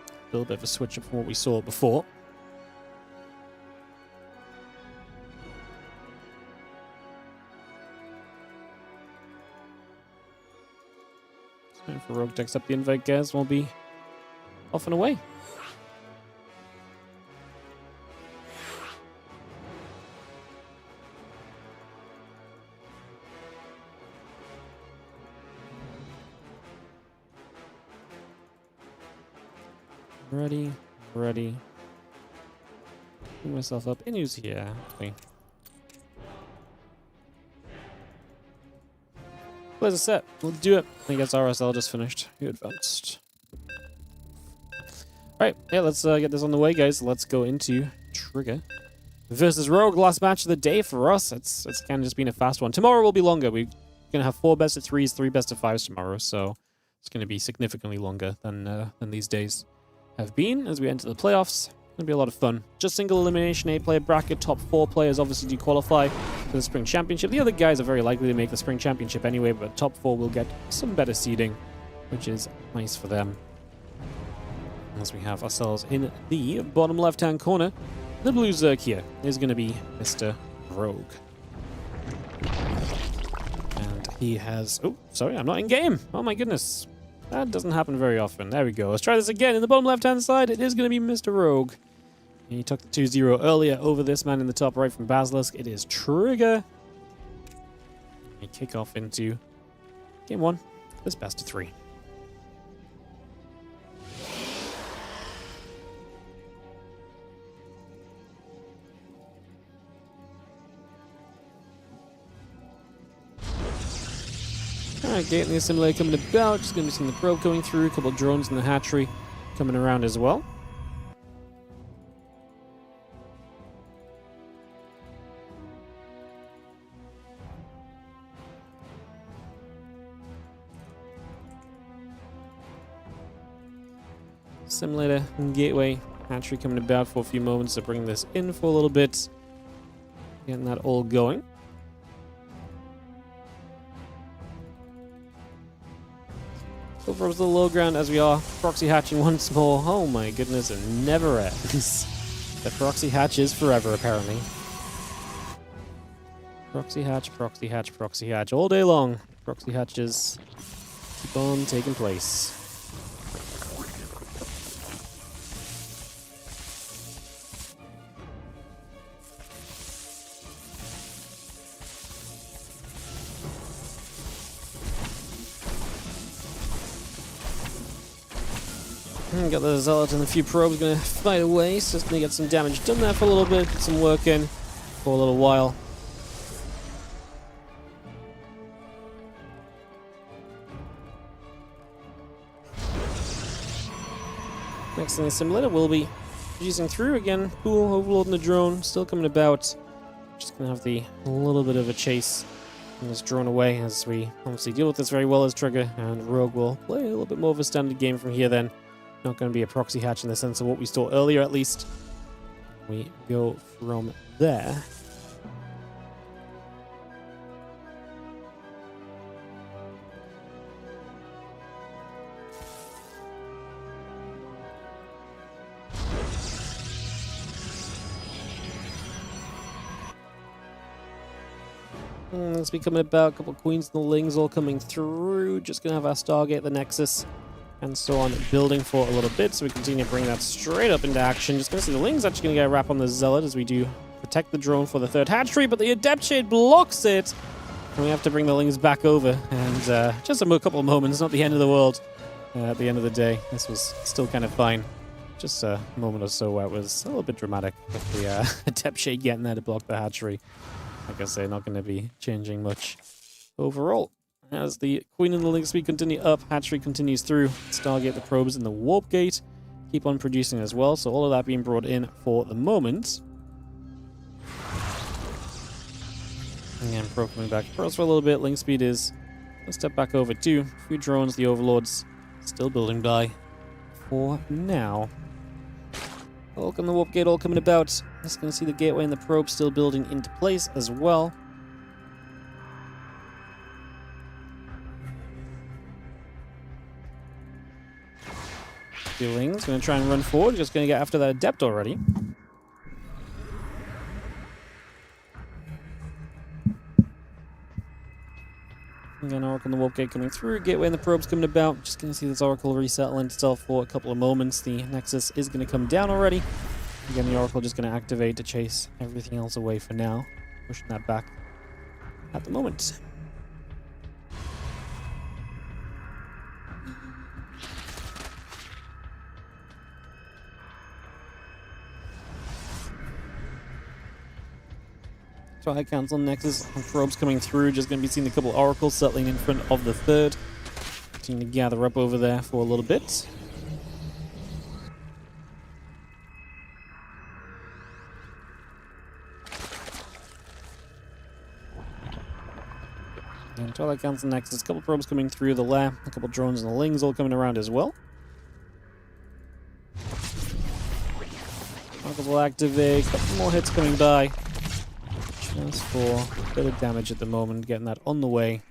A little bit of a switch up from what we saw before. So for Rogue to accept the invite, guys, we'll be off and away. Ready. Put myself up. And who's here? Okay. Players are set. Let's do it. I guess RSL just finished. You advanced. Alright, yeah, let's get this on the way, guys. Let's go into Trigger versus Rogue. Last match of the day for us. It's kind of just been a fast one. Tomorrow will be longer. We're going to have 4 best of 3s, 3 best of 5s tomorrow, so it's going to be significantly longer than these days have been as we enter the playoffs. It'll be a lot of fun. Just single elimination 8-player bracket. Top 4 players obviously do qualify for the Spring Championship. The other guys are very likely to make the Spring Championship anyway, but top 4 will get some better seeding, which is nice for them. As we have ourselves in the bottom left-hand corner, the blue Zerg here is going to be Mr. Rogue. And he has... Oh, sorry, I'm not in game. Oh my goodness. That doesn't happen very often. There we go. Let's try this again. In the bottom left-hand side, it is going to be Mr. Rogue. And he took the 2-0 earlier over this man in the top right from Basilisk. It is Trigger. We kick off into game 1. This best of 3. Alright, getting the assimilator coming about. Just going to be seeing the probe going through. A couple of drones in the hatchery coming around as well. Assimilator and gateway hatchery coming about for a few moments to bring this in for a little bit. Getting that all going. Go for the low ground as we are proxy hatching once more. Oh my goodness, it never ends. The proxy hatch is forever, apparently. Proxy hatch, proxy hatch, proxy hatch. All day long, proxy hatches keep on taking place. Got the Zealot and a few probes going to fight away, so it's going to get some damage done there for a little bit, get some work in for a little while. Next thing, the simulator will be using through again. Pool overloading the drone, still coming about. Just going to have the little bit of a chase and this drone away as we obviously deal with this very well as Trigger, and Rogue will play a little bit more of a standard game from here then. Not going to be a proxy hatch in the sense of what we saw earlier, at least. We go from there. Let's be coming about. A couple of Queens and the Lings all coming through. Just going to have our Stargate, the Nexus, and so on building for a little bit. So we continue to bring that straight up into action. Just going to see the Lings actually going to get a wrap on the Zealot as we do protect the drone for the third hatchery, but the Adept Shade blocks it. And we have to bring the Lings back over. And just a couple of moments, not the end of the world. At the end of the day, this was still kind of fine. Just a moment or so where it was a little bit dramatic with the Adept Shade getting there to block the hatchery. Like I say, not going to be changing much overall. As the Queen and the Link speed continue up, hatchery continues through. Stargate, the probes, and the warp gate keep on producing as well. So all of that being brought in for the moment. Again, probe coming back across for a little bit. Link speed is a step back over too. A few drones, the overlords still building by for now. Hulk and the warp gate all coming about. Just going to see the gateway and the probe still building into place as well. Feelings going to try and run forward. Just going to get after that Adept already. Again, Oracle and the warp gate coming through. Gateway and the probe's coming about. Just going to see this Oracle resettling itself for a couple of moments. The Nexus is going to come down already. Again, the Oracle just going to activate to chase everything else away for now. Pushing that back at the moment. Twilight Council, Nexus, and probes coming through. Just going to be seeing a couple of Oracles settling in front of the third. Continue to gather up over there for a little bit. And Twilight Council, Nexus, a couple of probes coming through the lair. A couple of drones and the Lings all coming around as well. Oracles will activate. A couple more hits coming by. Just for a bit of damage at the moment, getting that on the way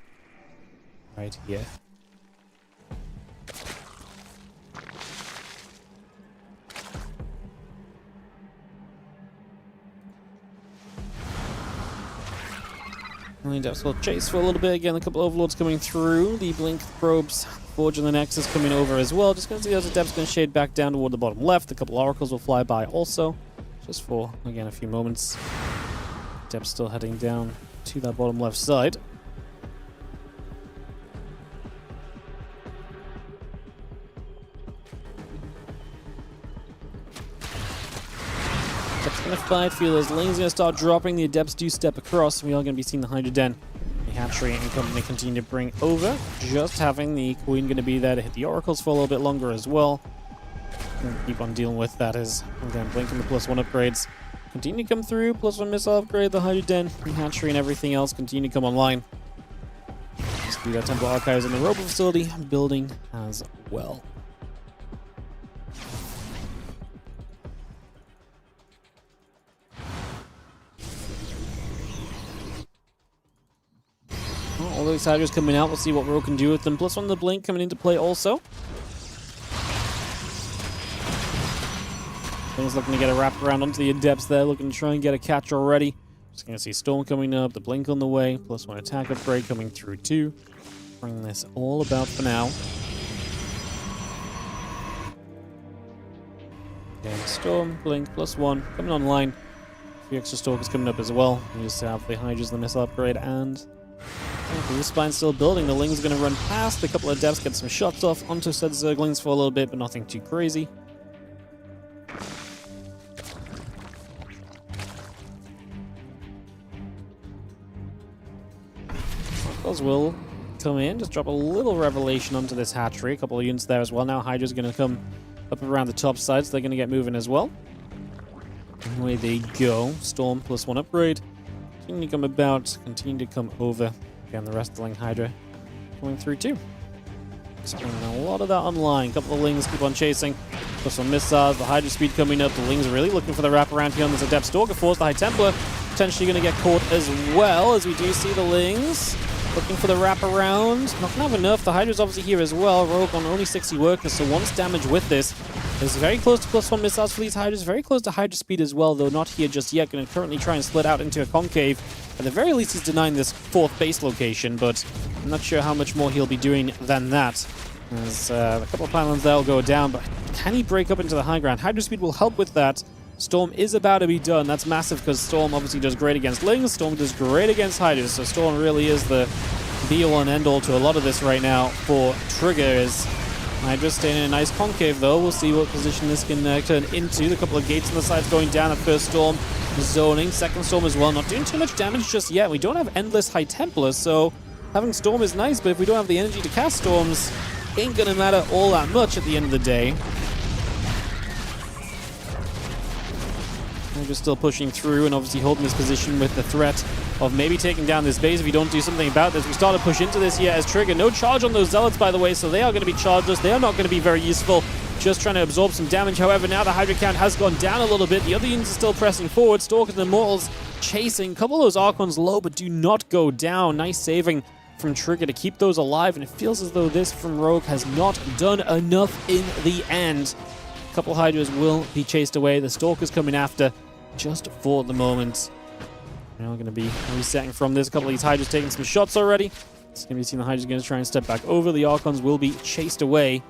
right here. Depths will chase for a little bit. Again, a couple of overlords coming through. The blink probes, Forge and the Nexus coming over as well. Just going to see those Adepts going to shade back down toward the bottom left. A couple of Oracles will fly by also, just for, again, a few moments. Adepts still heading down to that bottom left side. Adepts going to fight. Feel those lanes going to start dropping. The Adepts do step across. We are going to be seeing the Hydra Den. The hatchery and company continue to bring over. Just having the Queen going to be there to hit the Oracles for a little bit longer as well. And keep on dealing with that as, again, blinking the +1 upgrades. Continue to come through, +1 missile upgrade, the Hydra Den, the hatchery, and everything else continue to come online. Just do that Temple Archives and the Robo Facility building as well. Well, all those Hydras coming out, we'll see what Ro can do with them. +1 the blink coming into play also. Things looking to get a wrap around onto the Adepts there, looking to try and get a catch already. Just going to see Storm coming up, the blink on the way, +1 attack upgrade coming through too. Bring this all about for now. Again, Storm, blink, +1 coming online. A few extra Stalkers coming up as well. We just have the Hydras, the missile upgrade, and the Respine still building. The Ling's going to run past. A couple of Adepts get some shots off onto said Zerglings for a little bit, but nothing too crazy. Will come in, just drop a little revelation onto this hatchery. A couple of units there as well. Now Hydra's going to come up around the top side, so they're going to get moving as well. And away they go. Storm +1 upgrade. Continue to come about, continue to come over. Again, the rest of the Ling Hydra coming through too. Just bringing a lot of that online. A couple of Lings keep on chasing. +1 missiles, the Hydra speed coming up. The Lings are really looking for the wraparound here on this Adept Stalker Force. The High Templar potentially going to get caught as well, as we do see the Lings Looking for the wraparound. Not gonna have enough. The Hydra's obviously here as well. Rogue on only 60 workers, so 1's damage with this. Is very close to +1 missiles for these Hydras. Very close to Hydra speed as well, though not here just yet. Gonna currently try and split out into a concave. At the very least, he's denying this 4th base location, but I'm not sure how much more he'll be doing than that. As a couple of pylons there will go down, but can he break up into the high ground? Hydra speed will help with that. Storm is about to be done. That's massive because Storm obviously does great against Lings. Storm does great against Hydras. So Storm really is the be-all and end-all to a lot of this right now for Trigger. Is Hydra staying in a nice concave though. We'll see what position this can turn into. A couple of gates on the sides going down. The first Storm zoning. Second Storm as well. Not doing too much damage just yet. We don't have endless High Templars, so having Storm is nice, but if we don't have the energy to cast Storms, ain't gonna matter all that much at the end of the day. We're just still pushing through and obviously holding this position with the threat of maybe taking down this base if we don't do something about this. We start to push into this here as Trigger. No charge on those Zealots, by the way, so they are going to be chargeless. They are not going to be very useful. Just trying to absorb some damage. However, now the Hydra count has gone down a little bit. The other units are still pressing forward. Stalkers and Immortals chasing. A couple of those Archons low, but do not go down. Nice saving from Trigger to keep those alive, and it feels as though this from Rogue has not done enough in the end. A couple Hydras will be chased away. The Stalkers coming after just for the moment. Now we're going to be resetting from this. A couple of these Hydras taking some shots already. It's going to be seen the Hydras going to try and step back over. The Archons will be chased away.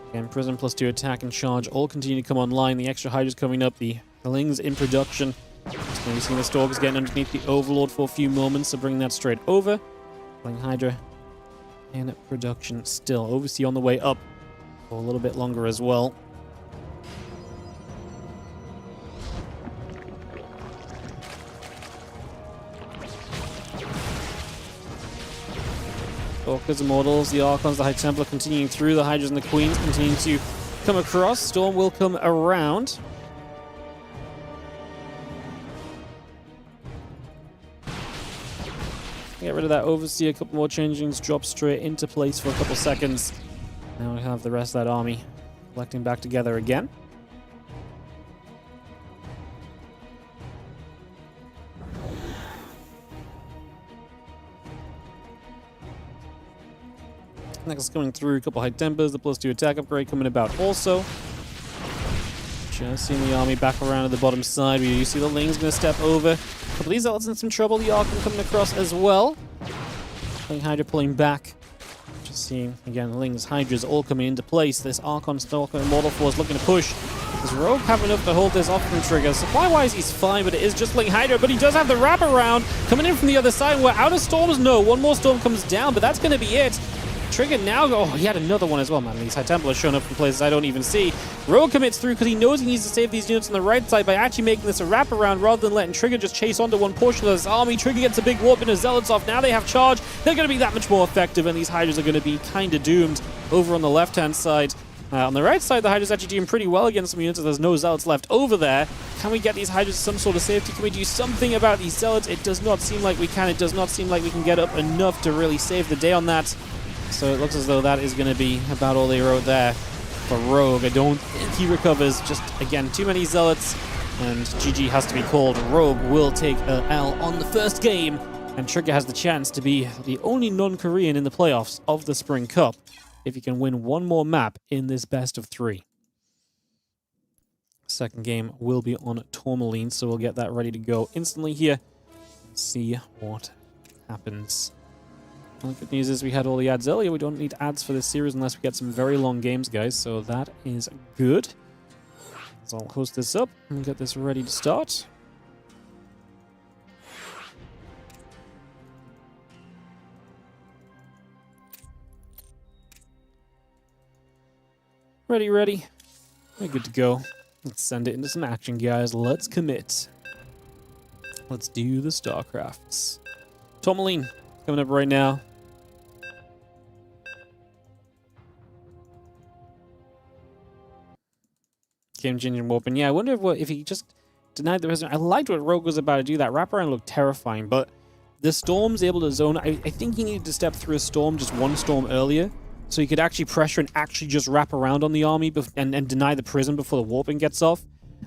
Again, Prism +2 attack and charge all continue to come online. The extra Hydras coming up. The Lings in production. Just going to be seeing the Stalkers getting underneath the Overlord for a few moments, so bring that straight over. Playing Hydra in production still. Overseer on the way up for a little bit longer as well. Stalkers, Immortals, the Archons, the High Templar continuing through. The Hydras and the Queens continuing to come across. Storm will come around. Get rid of that Overseer. A couple more changelings drop straight into place for a couple seconds. Now we have the rest of that army collecting back together again. Next coming through, a couple High Tempers, the +2 attack upgrade coming about also. Just seeing the army back around to the bottom side. You see the Ling's going to step over. A couple of these Zealots in some trouble. The Archon coming across as well. Playing Hydra pulling back. Just seeing, again, Lings, Hydras all coming into place. This Archon, Stalker, Immortal Force looking to push. Does Rogue have enough to hold this off from Trigger? Supply-wise, he's fine, but it is just Ling Hydra. But he does have the wraparound coming in from the other side. We're out of Storms. No, one more Storm comes down, but that's going to be it. Trigger now oh, he had another one as well, man. These High Templars showing up from places I don't even see. Rogue commits through because he knows he needs to save these units on the right side by actually making this a wraparound rather than letting Trigger just chase onto one portion of this army. Trigger gets a big warp in his Zealots off. Now they have charge. They're going to be that much more effective, and these Hydras are going to be kind of doomed over on the left-hand side. On the right side, the Hydra's actually doing pretty well against some units. There's no Zealots left over there. Can we get these Hydras some sort of safety? Can we do something about these Zealots? It does not seem like we can. It does not seem like we can get up enough to really save the day on that. So it looks as though that is going to be about all they wrote there for Rogue. I don't think he recovers. Just, again, too many Zealots, and GG has to be called. Rogue will take an L on the first game, and Trigger has the chance to be the only non-Korean in the playoffs of the Spring Cup if he can win one more map in this best of 3. Second game will be on Tourmaline, so we'll get that ready to go instantly here. See what happens. Well, the good news is we had all the ads earlier. We don't need ads for this series unless we get some very long games, guys. So that is good. So I'll host this up and get this ready to start. Ready. We're good to go. Let's send it into some action, guys. Let's commit. Let's do the StarCrafts. Tourmaline coming up right now. Game-changing warp. And yeah, I wonder if he just denied the resident. I liked what Rogue was about to do. That wraparound looked terrifying, but the Storm's able to zone. I think he needed to step through a Storm, just one Storm earlier, so he could actually pressure and actually just wrap around on the army and deny the Prism before the warping gets off.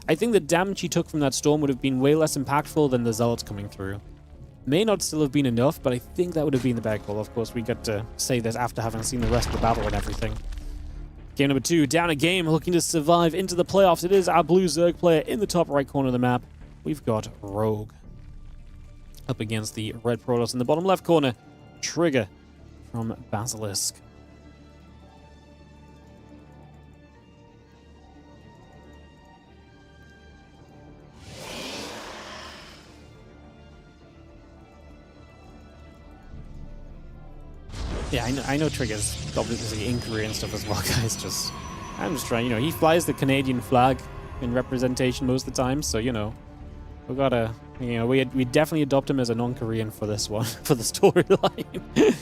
I think the damage he took from that Storm would have been way less impactful than the Zealots coming through. May not still have been enough, but I think that would have been the bag call. Of course, we got to say this after having seen the rest of the battle and everything. Game number 2, down a game, looking to survive into the playoffs. It is our blue Zerg player in the top right corner of the map. We've got Rogue up against the red Protoss in the bottom left corner. Trigger from Basilisk. Yeah, I know Trigger's obviously in Korea and stuff as well, guys. I'm just trying, he flies the Canadian flag in representation most of the time, so, we gotta, we definitely adopt him as a non-Korean for this one, for the storyline.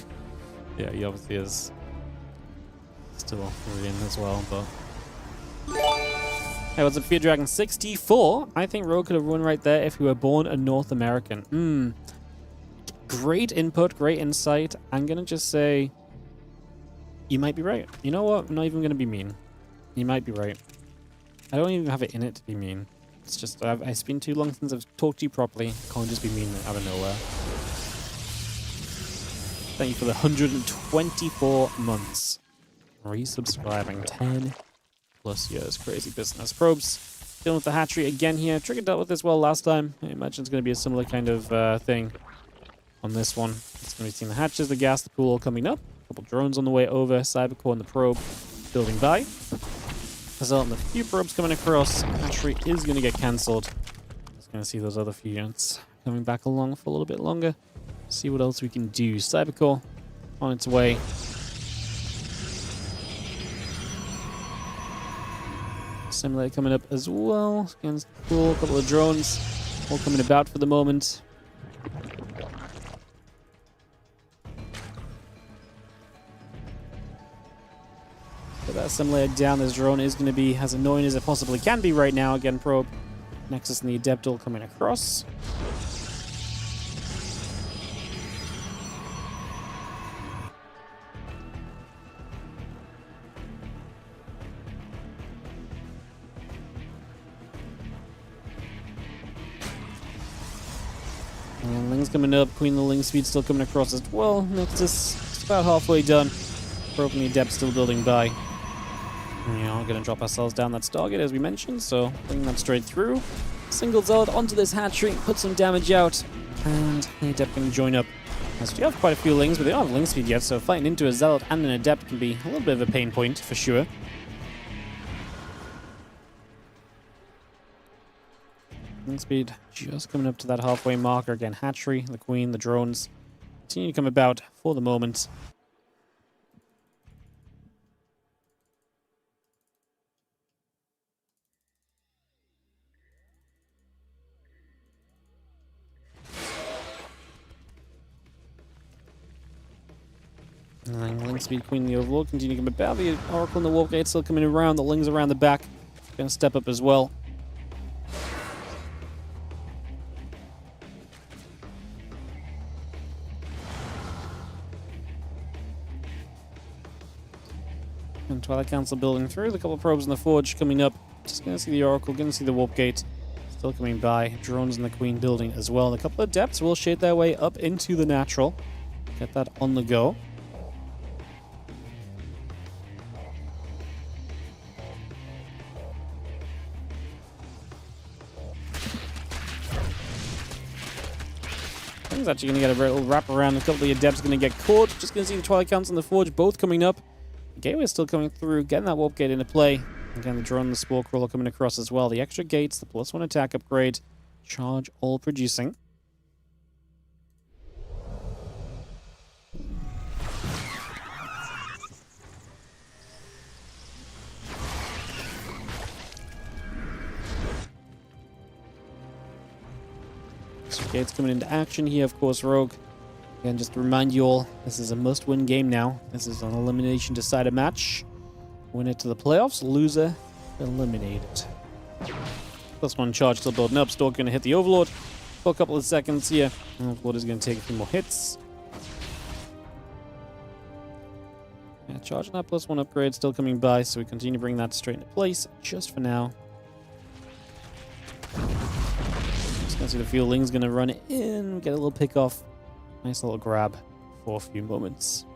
Yeah, he obviously is still Korean as well, but... Hey, what's up, Fear Dragon 64? I think Rogue could have won right there if he were born a North American. Great input, great insight. I'm gonna just say you might be right. You know what? I'm not even gonna be mean. You might be right. I don't even have it in it to be mean. It's just it's been too long since I've talked to you properly. I can't just be mean out of nowhere. Thank you for the 124 months. Resubscribing 10 plus years. Crazy business. Probes dealing with the hatchery again here. Trigger dealt with this well last time. I imagine it's going to be a similar kind of thing on this one. It's going to be seeing the hatches, the gas, the pool all coming up. A couple drones on the way over. Cybercore and the probe building by. Result in a few probes coming across. Hatchery is going to get cancelled. Just going to see those other few units coming back along for a little bit longer. See what else we can do. Cybercore on its way. Simulator coming up as well. Against the pool. A couple of drones all coming about for the moment. Put that simulator down. This drone is going to be as annoying as it possibly can be right now. Again, probe. Nexus and the Adept all coming across. And Ling's coming up. Queen of the Ling speed still coming across as well. Nexus just about halfway done. Probe and the Adept still building by. Yeah, we're going to drop ourselves down that Stargate as we mentioned, so bring that straight through. Single Zealot onto this hatchery, put some damage out, and the Adept going to join up. As we have quite a few Lings, but they don't have Ling speed yet, so fighting into a Zealot and an Adept can be a little bit of a pain point for sure. Ling speed just coming up to that halfway marker. Again, hatchery, the Queen, the drones continue to come about for the moment. Ling speed, Queen, the Overlord continue to come about. The Oracle and the Warp Gate still coming around. The Lings around the back going to step up as well. And Twilight Council building through. The couple of probes in the Forge coming up. Just going to see the Oracle, going to see the Warp Gate still coming by. Drones and the Queen building as well. And a couple of Adepts will shade their way up into the natural. Get that on the go. Thing's actually going to get a little wrap around. A couple of the Adepts going to get caught. Just going to see the Twilight Council and the Forge both coming up. The Gateway is still coming through, getting that Warp Gate into play. Again, the drone and the Spore Crawler coming across as well. The extra gates, the +1 attack upgrade, charge all producing. Extra gates coming into action here, of course, Rogue. Again, just to remind you all, this is a must-win game now. This is an elimination decider match. Win it to the playoffs, loser eliminated. +1 charge still building up. Stalk going to hit the Overlord for a couple of seconds here. Overlord is going to take a few more hits. Yeah, charging that +1 upgrade still coming by, so we continue to bring that straight into place just for now. Just going I see the fielding's going to run in, get a little pick off. Nice little grab for a few moments.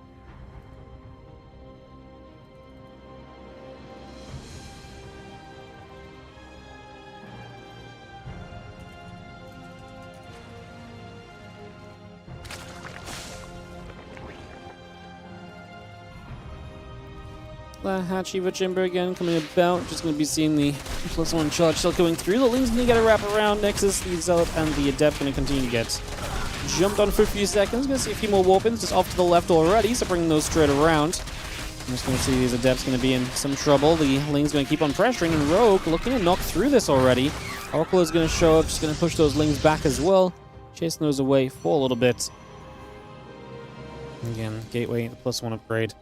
Hachi Vachimber again coming about. Just going to be seeing the +1 charge still going through. The Ling's going to get a wrap around. Nexus, the Zealot, and the Adept going to continue to get jumped on for a few seconds. Going to see a few more warpins just off to the left already, so bringing those straight around. I'm just going to see these Adepts going to be in some trouble. The Ling's going to keep on pressuring, and Rogue looking to knock through this already. Oracle is going to show up, just going to push those Lings back as well, chasing those away for a little bit. Again, Gateway, the +1 upgrade.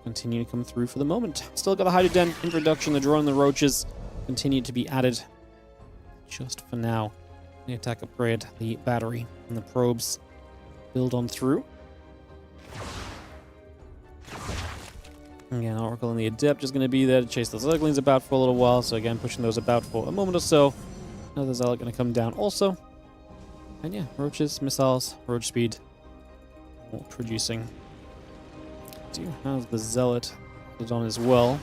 Continue to come through for the moment. Still got the Hydroden introduction, the drone and the roaches continue to be added just for now. The attack upgrade, the battery, and the probes build on through. Again, Oracle and the Adept is going to be there to chase those Zerglings about for a little while, so again, pushing those about for a moment or so. Another Zealot going to come down also. And yeah, roaches, missiles, roach speed, all producing. Do have the Zealot on as well.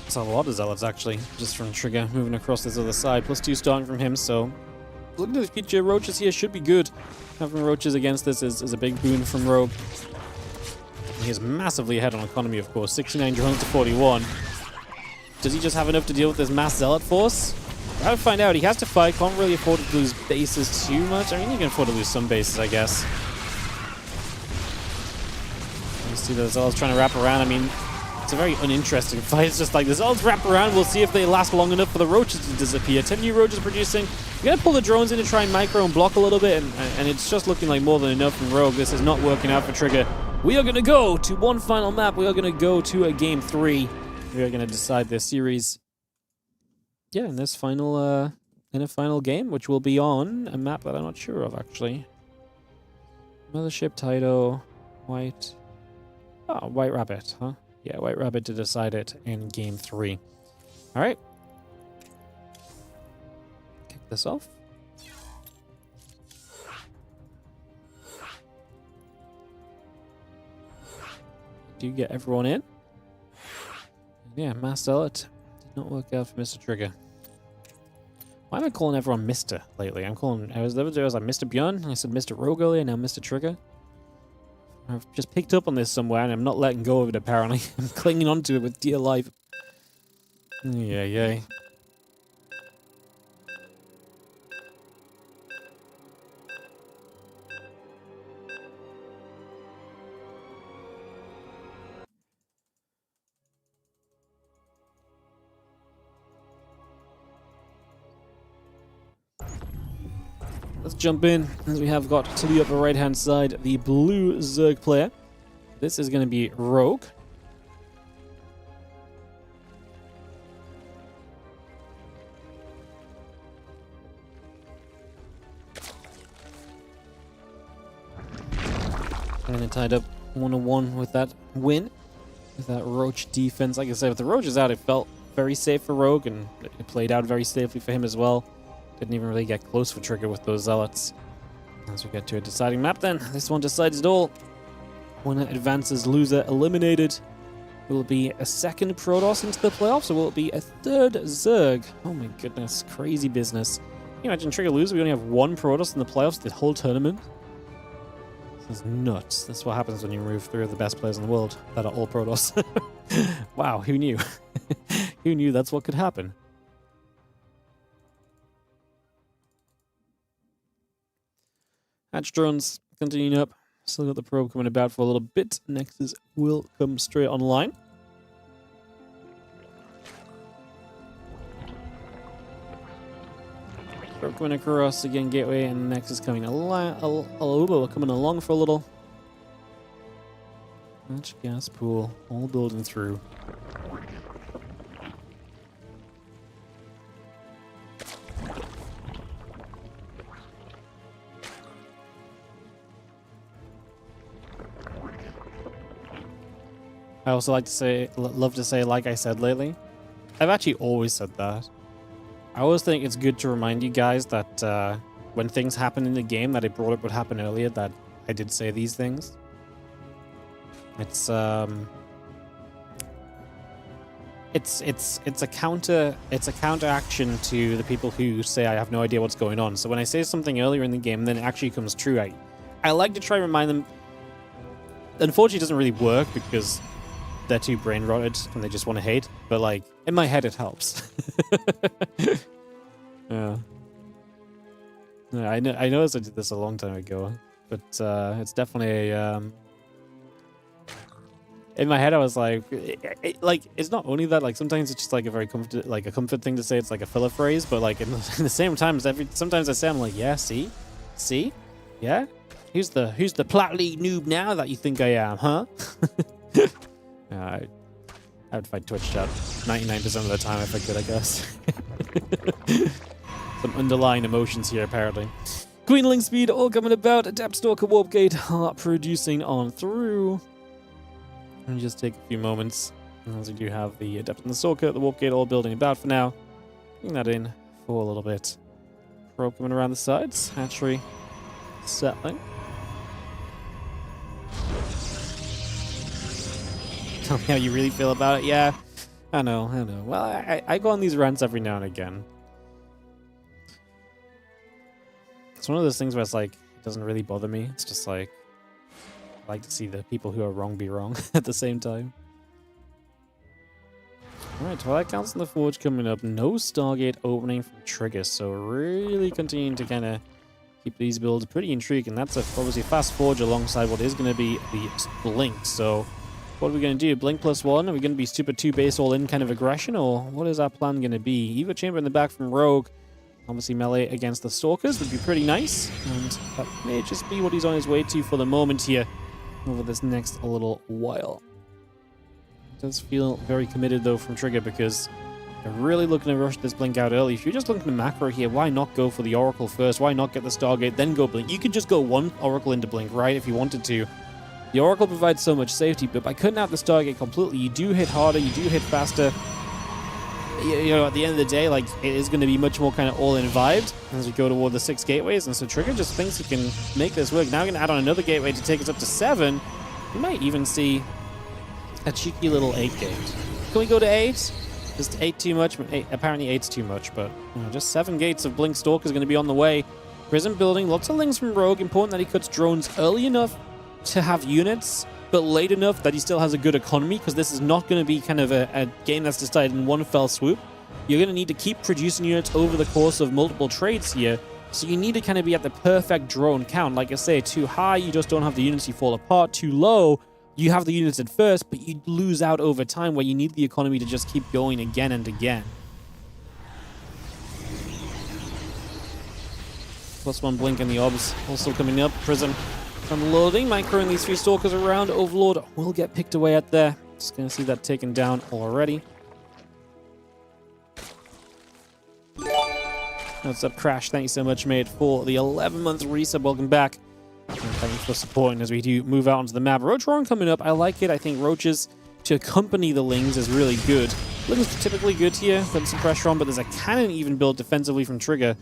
It's a lot of Zealots actually, just from Trigger moving across this other side. +2 starting from him, so looking at the future, roaches here should be good. Having roaches against this is a big boon from Rogue. He is massively ahead on economy, of course. 69 drones to 41. Does he just have enough to deal with this mass Zealot force? We'll have to find out. He has to fight. Can't really afford to lose bases too much. I mean, he can afford to lose some bases, I guess. You see the Zealots trying to wrap around. I mean, it's a very uninteresting fight. It's just like the Zealots wrap around. We'll see if they last long enough for the roaches to disappear. 10 new roaches producing. We're going to pull the drones in to try and micro and block a little bit, and it's just looking like more than enough from Rogue. This is not working out for Trigger. We are going to go to one final map. We are going to go to a game 3. We are going to decide this series. Yeah, in this final, in a final game, which will be on a map that I'm not sure of, actually. Mothership, Taito, White... Oh, White Rabbit, huh? Yeah, White Rabbit to decide it in game 3. Alright. Kick this off. Do you get everyone in? Yeah, Mass Zealot. Not work out for Mr. Trigger. Why am I calling everyone Mr. lately? I was like Mr. Bjorn, I said Mr. Rogue earlier, now Mr. Trigger. I've just picked up on this somewhere and I'm not letting go of it apparently. I'm clinging onto it with dear life. Yay. Let's jump in, as we have got to the upper right-hand side, the blue Zerg player. This is going to be Rogue. And then tied up 1-1 with that win, with that Roach defense. Like I said, with the Roaches out, it felt very safe for Rogue, and it played out very safely for him as well. Didn't even really get close for Trigger with those Zealots. As we get to a deciding map then, this one decides it all. Winner advances, loser eliminated. Will it be a second Protoss into the playoffs, or will it be a third Zerg? Oh my goodness, crazy business. Can you imagine Trigger lose? We only have one Protoss in the playoffs the whole tournament. This is nuts. That's what happens when you remove 3 of the best players in the world that are all Protoss. Wow, who knew? Who knew that's what could happen? Hatch drones continuing up. Still got the probe coming about for a little bit. Nexus will come straight online. Probe coming across again, Gateway, and Nexus coming coming along for a little. Hatch gas pool, all building through. I also like to say, love to say, like I said lately. I've actually always said that. I always think it's good to remind you guys that when things happen in the game that I brought up would happen earlier, that I did say these things. It's a counteraction to the people who say I have no idea what's going on. So when I say something earlier in the game, then it actually comes true. I like to try and remind them. Unfortunately, it doesn't really work because they're too brain rotted and they just want to hate. But like in my head, it helps. Yeah. I noticed I did this a long time ago, but it's definitely a. In my head, I was like, it's not only that. Like sometimes it's just like a very comfort thing to say. It's like a filler phrase, but like in the same time, sometimes I say, I'm like, yeah, see, yeah. Who's the Plat League noob now that you think I am, huh? I would fight Twitch chat 99% of the time if I could, I guess. Some underlying emotions here, apparently. Queen Link speed all coming about. Adept Stalker Warp Gate producing on through. Let me just take a few moments, as we do have the Adept and the Stalker, the Warp Gate all building about for now. Bring that in for a little bit. Probe coming around the sides. Hatchery settling. Tell me how you really feel about it. Yeah, I know. Well, I go on these rants every now and again. It's one of those things where it's like, it doesn't really bother me. It's just like, I like to see the people who are wrong be wrong at the same time. Alright, Twilight Council in the Forge coming up. No Stargate opening from Trigger, so really continuing to kind of keep these builds pretty intriguing. That's obviously fast forge alongside what is going to be the Blink. So what are we going to do? Blink +1? Are we going to be super 2 base all in kind of aggression, or what is our plan going to be? Evo Chamber in the back from Rogue. Obviously melee against the Stalkers would be pretty nice, and that may just be what he's on his way to for the moment here over this next little while. It does feel very committed though from Trigger, because they're really looking to rush this Blink out early. If you're just looking to macro here, why not go for the Oracle first? Why not get the Stargate, then go Blink? You could just go one Oracle into Blink, right, if you wanted to. The Oracle provides so much safety, but by cutting out the Stargate completely, you do hit harder, you do hit faster. You know, at the end of the day, like, it is going to be much more kind of all-in vibed as we go toward the 6 gateways, and so Trigger just thinks he can make this work. Now we're going to add on another gateway to take us up to 7. We might even see a cheeky little 8 gate. Can we go to 8? Is 8 too much? Apparently 8's too much, but you know, just 7 gates of Blink Stalker is going to be on the way. Prison building, lots of links from Rogue. Important that he cuts drones early enough to have units, but late enough that he still has a good economy, because this is not going to be kind of a game that's decided in one fell swoop. You're going to need to keep producing units over the course of multiple trades here, so you need to kind of be at the perfect drone count. Like I say, too high, you just don't have the units, you fall apart. Too low, you have the units at first, but you lose out over time, where you need the economy to just keep going again and again. +1 Blink in the obs, also coming up. Prism unloading, microing these 3 Stalkers around. Overlord will get picked away at there. Just gonna see that taken down already. What's up, Crash? Thank you so much, mate, for the 11-month resub. Welcome back. And thank you for supporting as we do move out onto the map. Roach Roaring coming up. I like it. I think Roaches to accompany the Lings is really good. Lings are typically good here, putting some pressure on, but there's a cannon even built defensively from Trigger.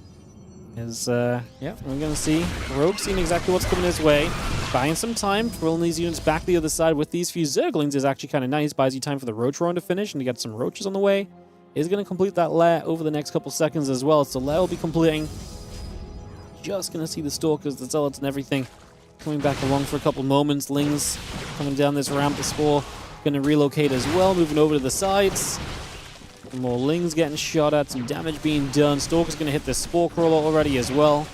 Yeah, we're going to see Rogue seeing exactly what's coming his way. Buying some time, rolling these units back the other side with these few Zerglings is actually kind of nice. Buys you time for the Roach Roaring to finish and to get some Roaches on the way. Is going to complete that lair over the next couple seconds as well. So lair will be completing. Just going to see the Stalkers, the Zealots and everything coming back along for a couple moments. Lings coming down this ramp. The Spore going to relocate as well, moving over to the sides. More Lings getting shot at, some damage being done. Stalker's going to hit this Spore Crawler already as well.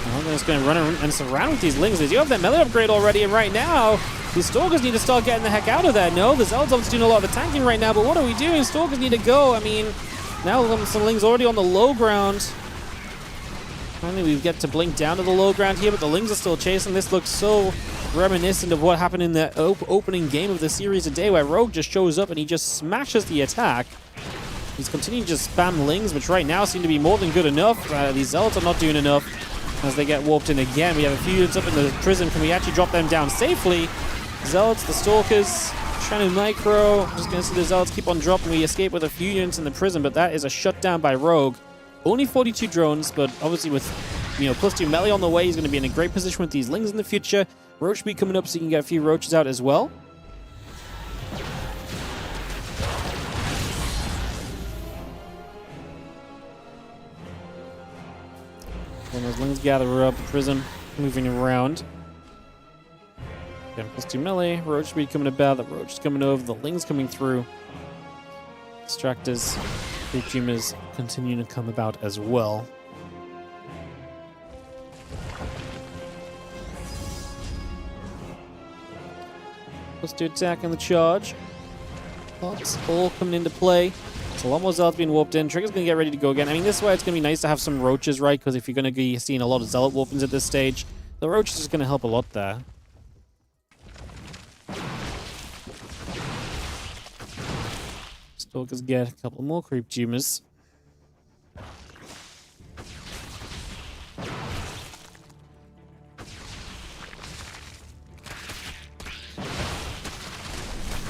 I'm just going to run and surround with these Lings. They do have that melee upgrade already, and right now, these Stalkers need to start getting the heck out of there. No, the Zealot's doing a lot of the tanking right now, but what are we doing? Stalkers need to go. I mean, now some Lings already on the low ground. Finally, we get to blink down to the low ground here, but the Lings are still chasing. This looks so reminiscent of what happened in the opening game of the series today, where Rogue just shows up and he just smashes the attack. He's continuing to just spam Lings, which right now seem to be more than good enough. These Zealots are not doing enough. as they get warped in again. We have a few units up in the prison. Can we actually drop them down safely? Zealots, the Stalkers, trying to micro. I'm just going to see the Zealots keep on dropping. We escape with a few units in the prison, but that is a shutdown by Rogue. Only 42 drones, but obviously with, +2 melee on the way, he's going to be in a great position with these Lings in the future. Roach will be coming up so you can get a few Roaches out as well. When those Lings gather up, the Prism moving around. Again, +2 melee. Roach speed coming about. The Roach is coming over. The Lings coming through. Distractors, Creep Tumors continuing to come about as well. +2 attack and the charge. Pops all coming into play. So a lot more Zealots being warped in. Trigger's going to get ready to go again. I mean, this way it's going to be nice to have some Roaches, right? Because if you're going to be seeing a lot of Zealot warpings at this stage, the Roaches is going to help a lot there. Stalkers get a couple more Creep Tumors.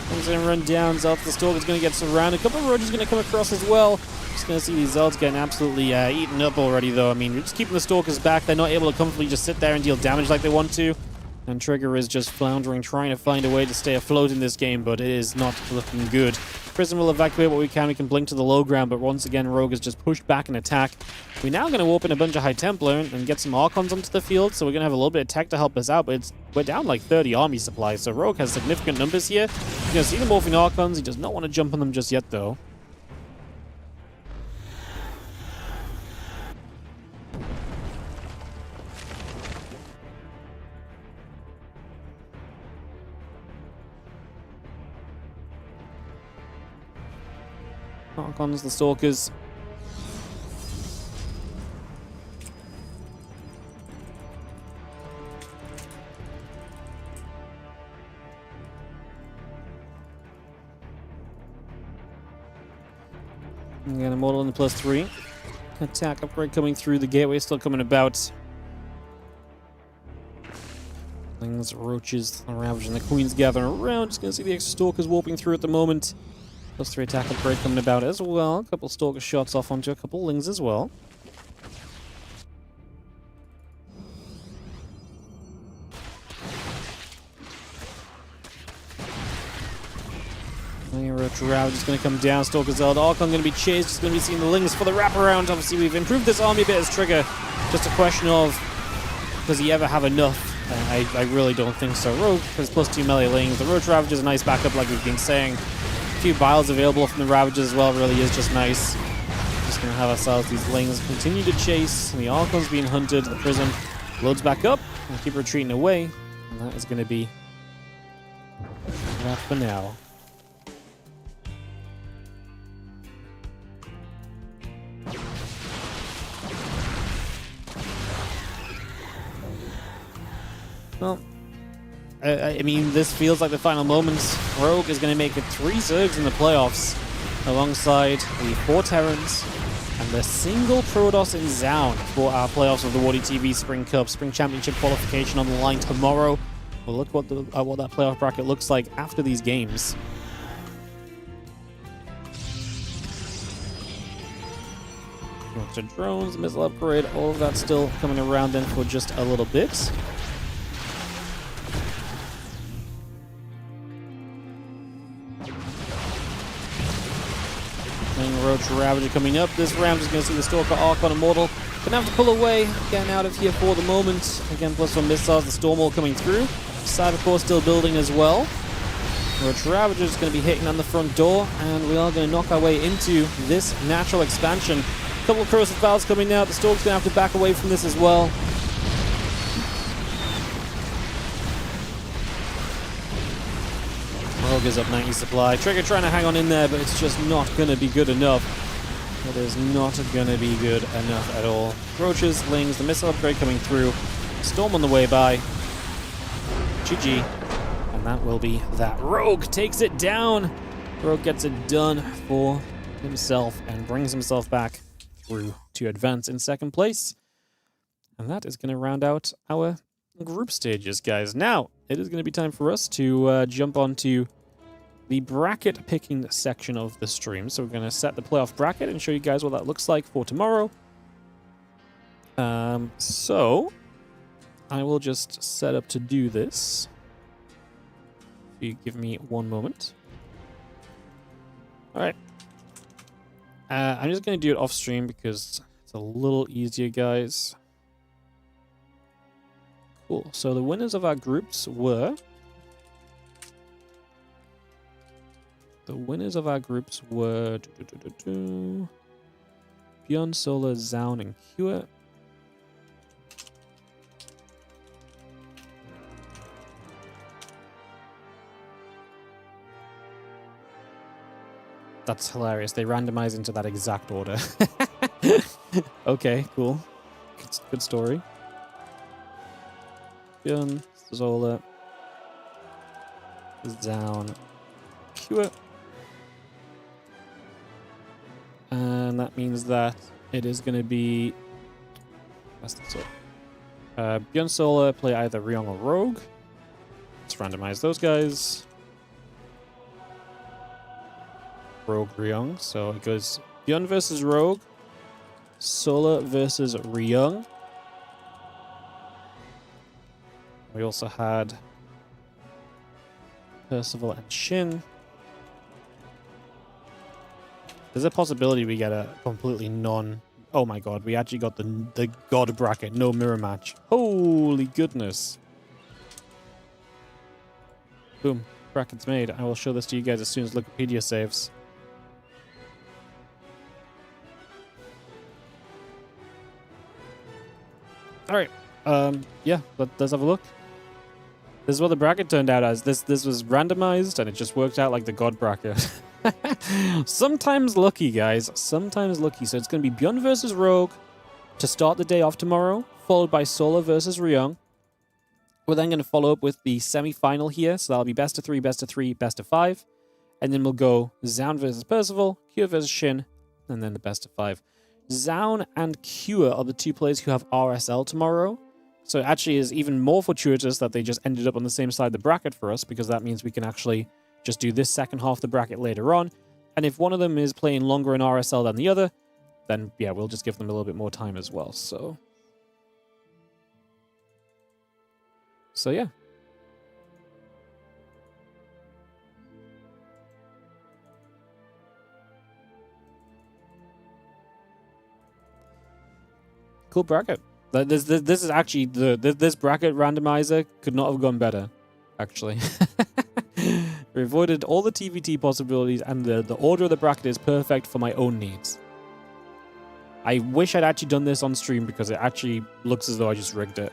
Things going to run down. Zealots, the Stalker's going to get surrounded. A couple of Roaches going to come across as well. Just going to see these Zealots getting absolutely eaten up already, though. I mean, we're just keeping the Stalkers back. They're not able to comfortably just sit there and deal damage like they want to. And Trigger is just floundering, trying to find a way to stay afloat in this game, but it is not looking good. Prison will evacuate what we can. We can blink to the low ground, but once again, Rogue is just pushed back and attack. We're now going to warp in a bunch of High Templar and get some Archons onto the field, so we're going to have a little bit of tech to help us out, but we're down like 30 army supplies, so Rogue has significant numbers here. You're going to see the morphing Archons. He does not want to jump on them just yet, though. Archons, the Stalkers. Again, a model in the +3. Attack upgrade coming through. The gateway still coming about. Things, Roaches, the Ravage, and the Queens gathering around. Just gonna see the extra Stalkers warping through at the moment. +3 attack upgrade coming about as well. A couple Stalker shots off onto a couple Lings as well. Roach Ravage is going to come down. Stalker Zealot Archon going to be chased. Just going to be seeing the Lings for the wraparound. Obviously, we've improved this army a bit as Trigger. Just a question of, does he ever have enough? I really don't think so. Rogue has +2 melee Lings. The Roach Ravage is a nice backup, like we've been saying. A few Biles available from the Ravages as well really is just nice. Just going to have ourselves these Lings continue to chase. The Archon's being hunted. The Prism loads back up and keep retreating away. And that is going to be that for now. Well, I mean, this feels like the final moments. Rogue is going to make it 3 Zergs in the playoffs, alongside the 4 Terrans and the single Protoss in Zaun for our playoffs of the WardiTV Spring Cup, Spring Championship qualification on the line tomorrow. We'll look what that playoff bracket looks like after these games. Extra drones, missile upgrade, all of that still coming around then for just a little bit. Roach Ravager coming up. This round is going to see the Stalker Archon Immortal. Gonna have to pull away, getting out of here for the moment. Again, +1 missiles, the Stormwall coming through. Cybercore still building as well. Roach Ravager is going to be hitting on the front door, and we are going to knock our way into this natural expansion. A couple of corrosive valves coming out. The Stalk's going to have to back away from this as well. Rogue is up 90 supply. Trigger trying to hang on in there, but it's just not going to be good enough. It is not going to be good enough at all. Roaches, Lings, the missile upgrade coming through. Storm on the way by. GG. And that will be that. Rogue takes it down. Rogue gets it done for himself and brings himself back through to advance in second place. And that is going to round out our group stages, guys. Now, it is going to be time for us to jump onto the bracket picking section of the stream. So we're going to set the playoff bracket and show you guys what that looks like for tomorrow. So I will just set up to do this. If you give me one moment. All right. I'm just going to do it off stream because it's a little easier, guys. Cool. So the winners of our groups were... Beyond Solar, Zaun, and Hewitt. That's hilarious. They randomize into that exact order. Okay, cool. Good story. Bjorn, Zola, Zaun, Hewitt. And that means that it is going to be... Bjorn Sola play either Ryong or Rogue. Let's randomize those guys. Rogue, Ryong. So it goes Bjorn versus Rogue. Sola versus Ryong. We also had Percival and Shin. There's a possibility we get a completely non... Oh my god, we actually got the god bracket, no mirror match. Holy goodness. Boom, bracket's made. I will show this to you guys as soon as Wikipedia saves. Alright, yeah, let's have a look. This is what the bracket turned out as. This was randomized, and it just worked out like the god bracket. Sometimes lucky, guys. Sometimes lucky. So it's going to be Bjorn versus Rogue to start the day off tomorrow, followed by Sola versus Ryong. We're then going to follow up with the semi-final here. So that'll be best of 3, best of 3, best of 5. And then we'll go Zaun versus Percival, Kua versus Shin, and then the best of 5. Zaun and Kua are the two players who have RSL tomorrow. So it actually is even more fortuitous that they just ended up on the same side of the bracket for us, because that means we can actually just do this second half of the bracket later on. And if one of them is playing longer in RSL than the other, then yeah, we'll just give them a little bit more time as well. So yeah. Cool bracket. This is actually this bracket randomizer could not have gone better, actually. We avoided all the TVT possibilities, and the order of the bracket is perfect for my own needs. I wish I'd actually done this on stream because it actually looks as though I just rigged it.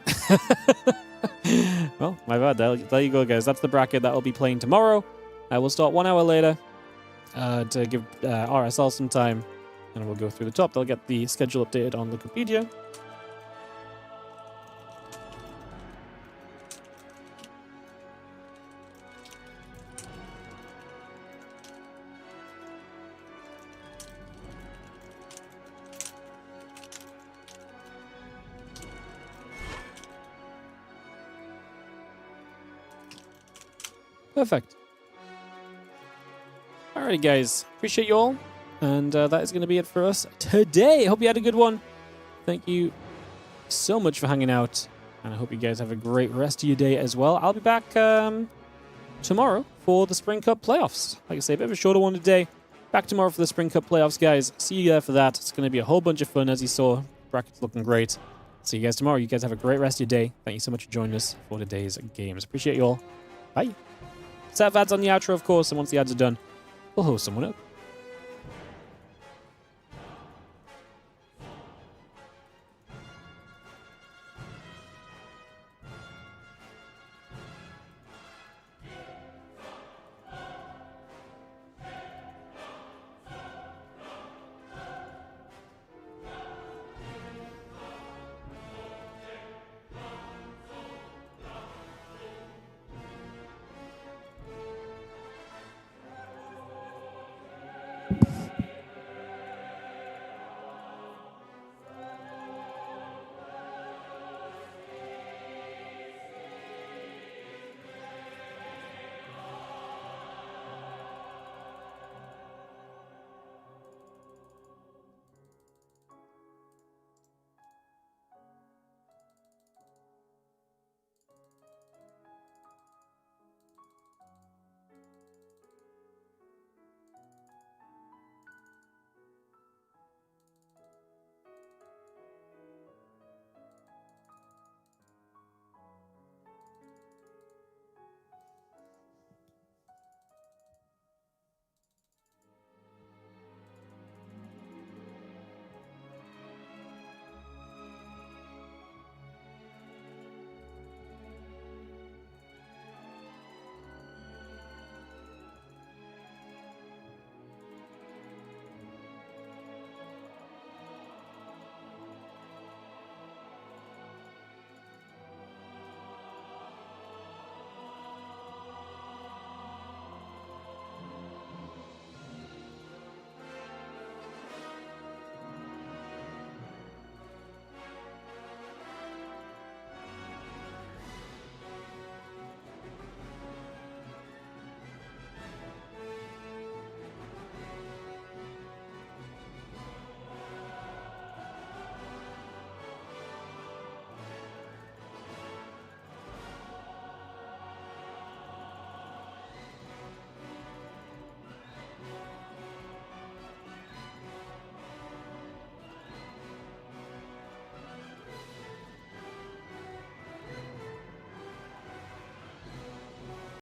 Well, my bad. There you go, guys. That's the bracket that will be playing tomorrow. We'll start 1 hour later to give RSL some time, and we'll go through the top. They'll get the schedule updated on Wikipedia. Perfect. Alrighty, guys. Appreciate you all. And that is going to be it for us today. Hope you had a good one. Thank you so much for hanging out. And I hope you guys have a great rest of your day as well. I'll be back tomorrow for the Spring Cup playoffs. Like I say, a bit of a shorter one today. Back tomorrow for the Spring Cup playoffs, guys. See you there for that. It's going to be a whole bunch of fun, as you saw. Bracket's looking great. See you guys tomorrow. You guys have a great rest of your day. Thank you so much for joining us for today's games. Appreciate you all. Bye. Set of ads on the outro, of course, and once the ads are done, we'll host someone up.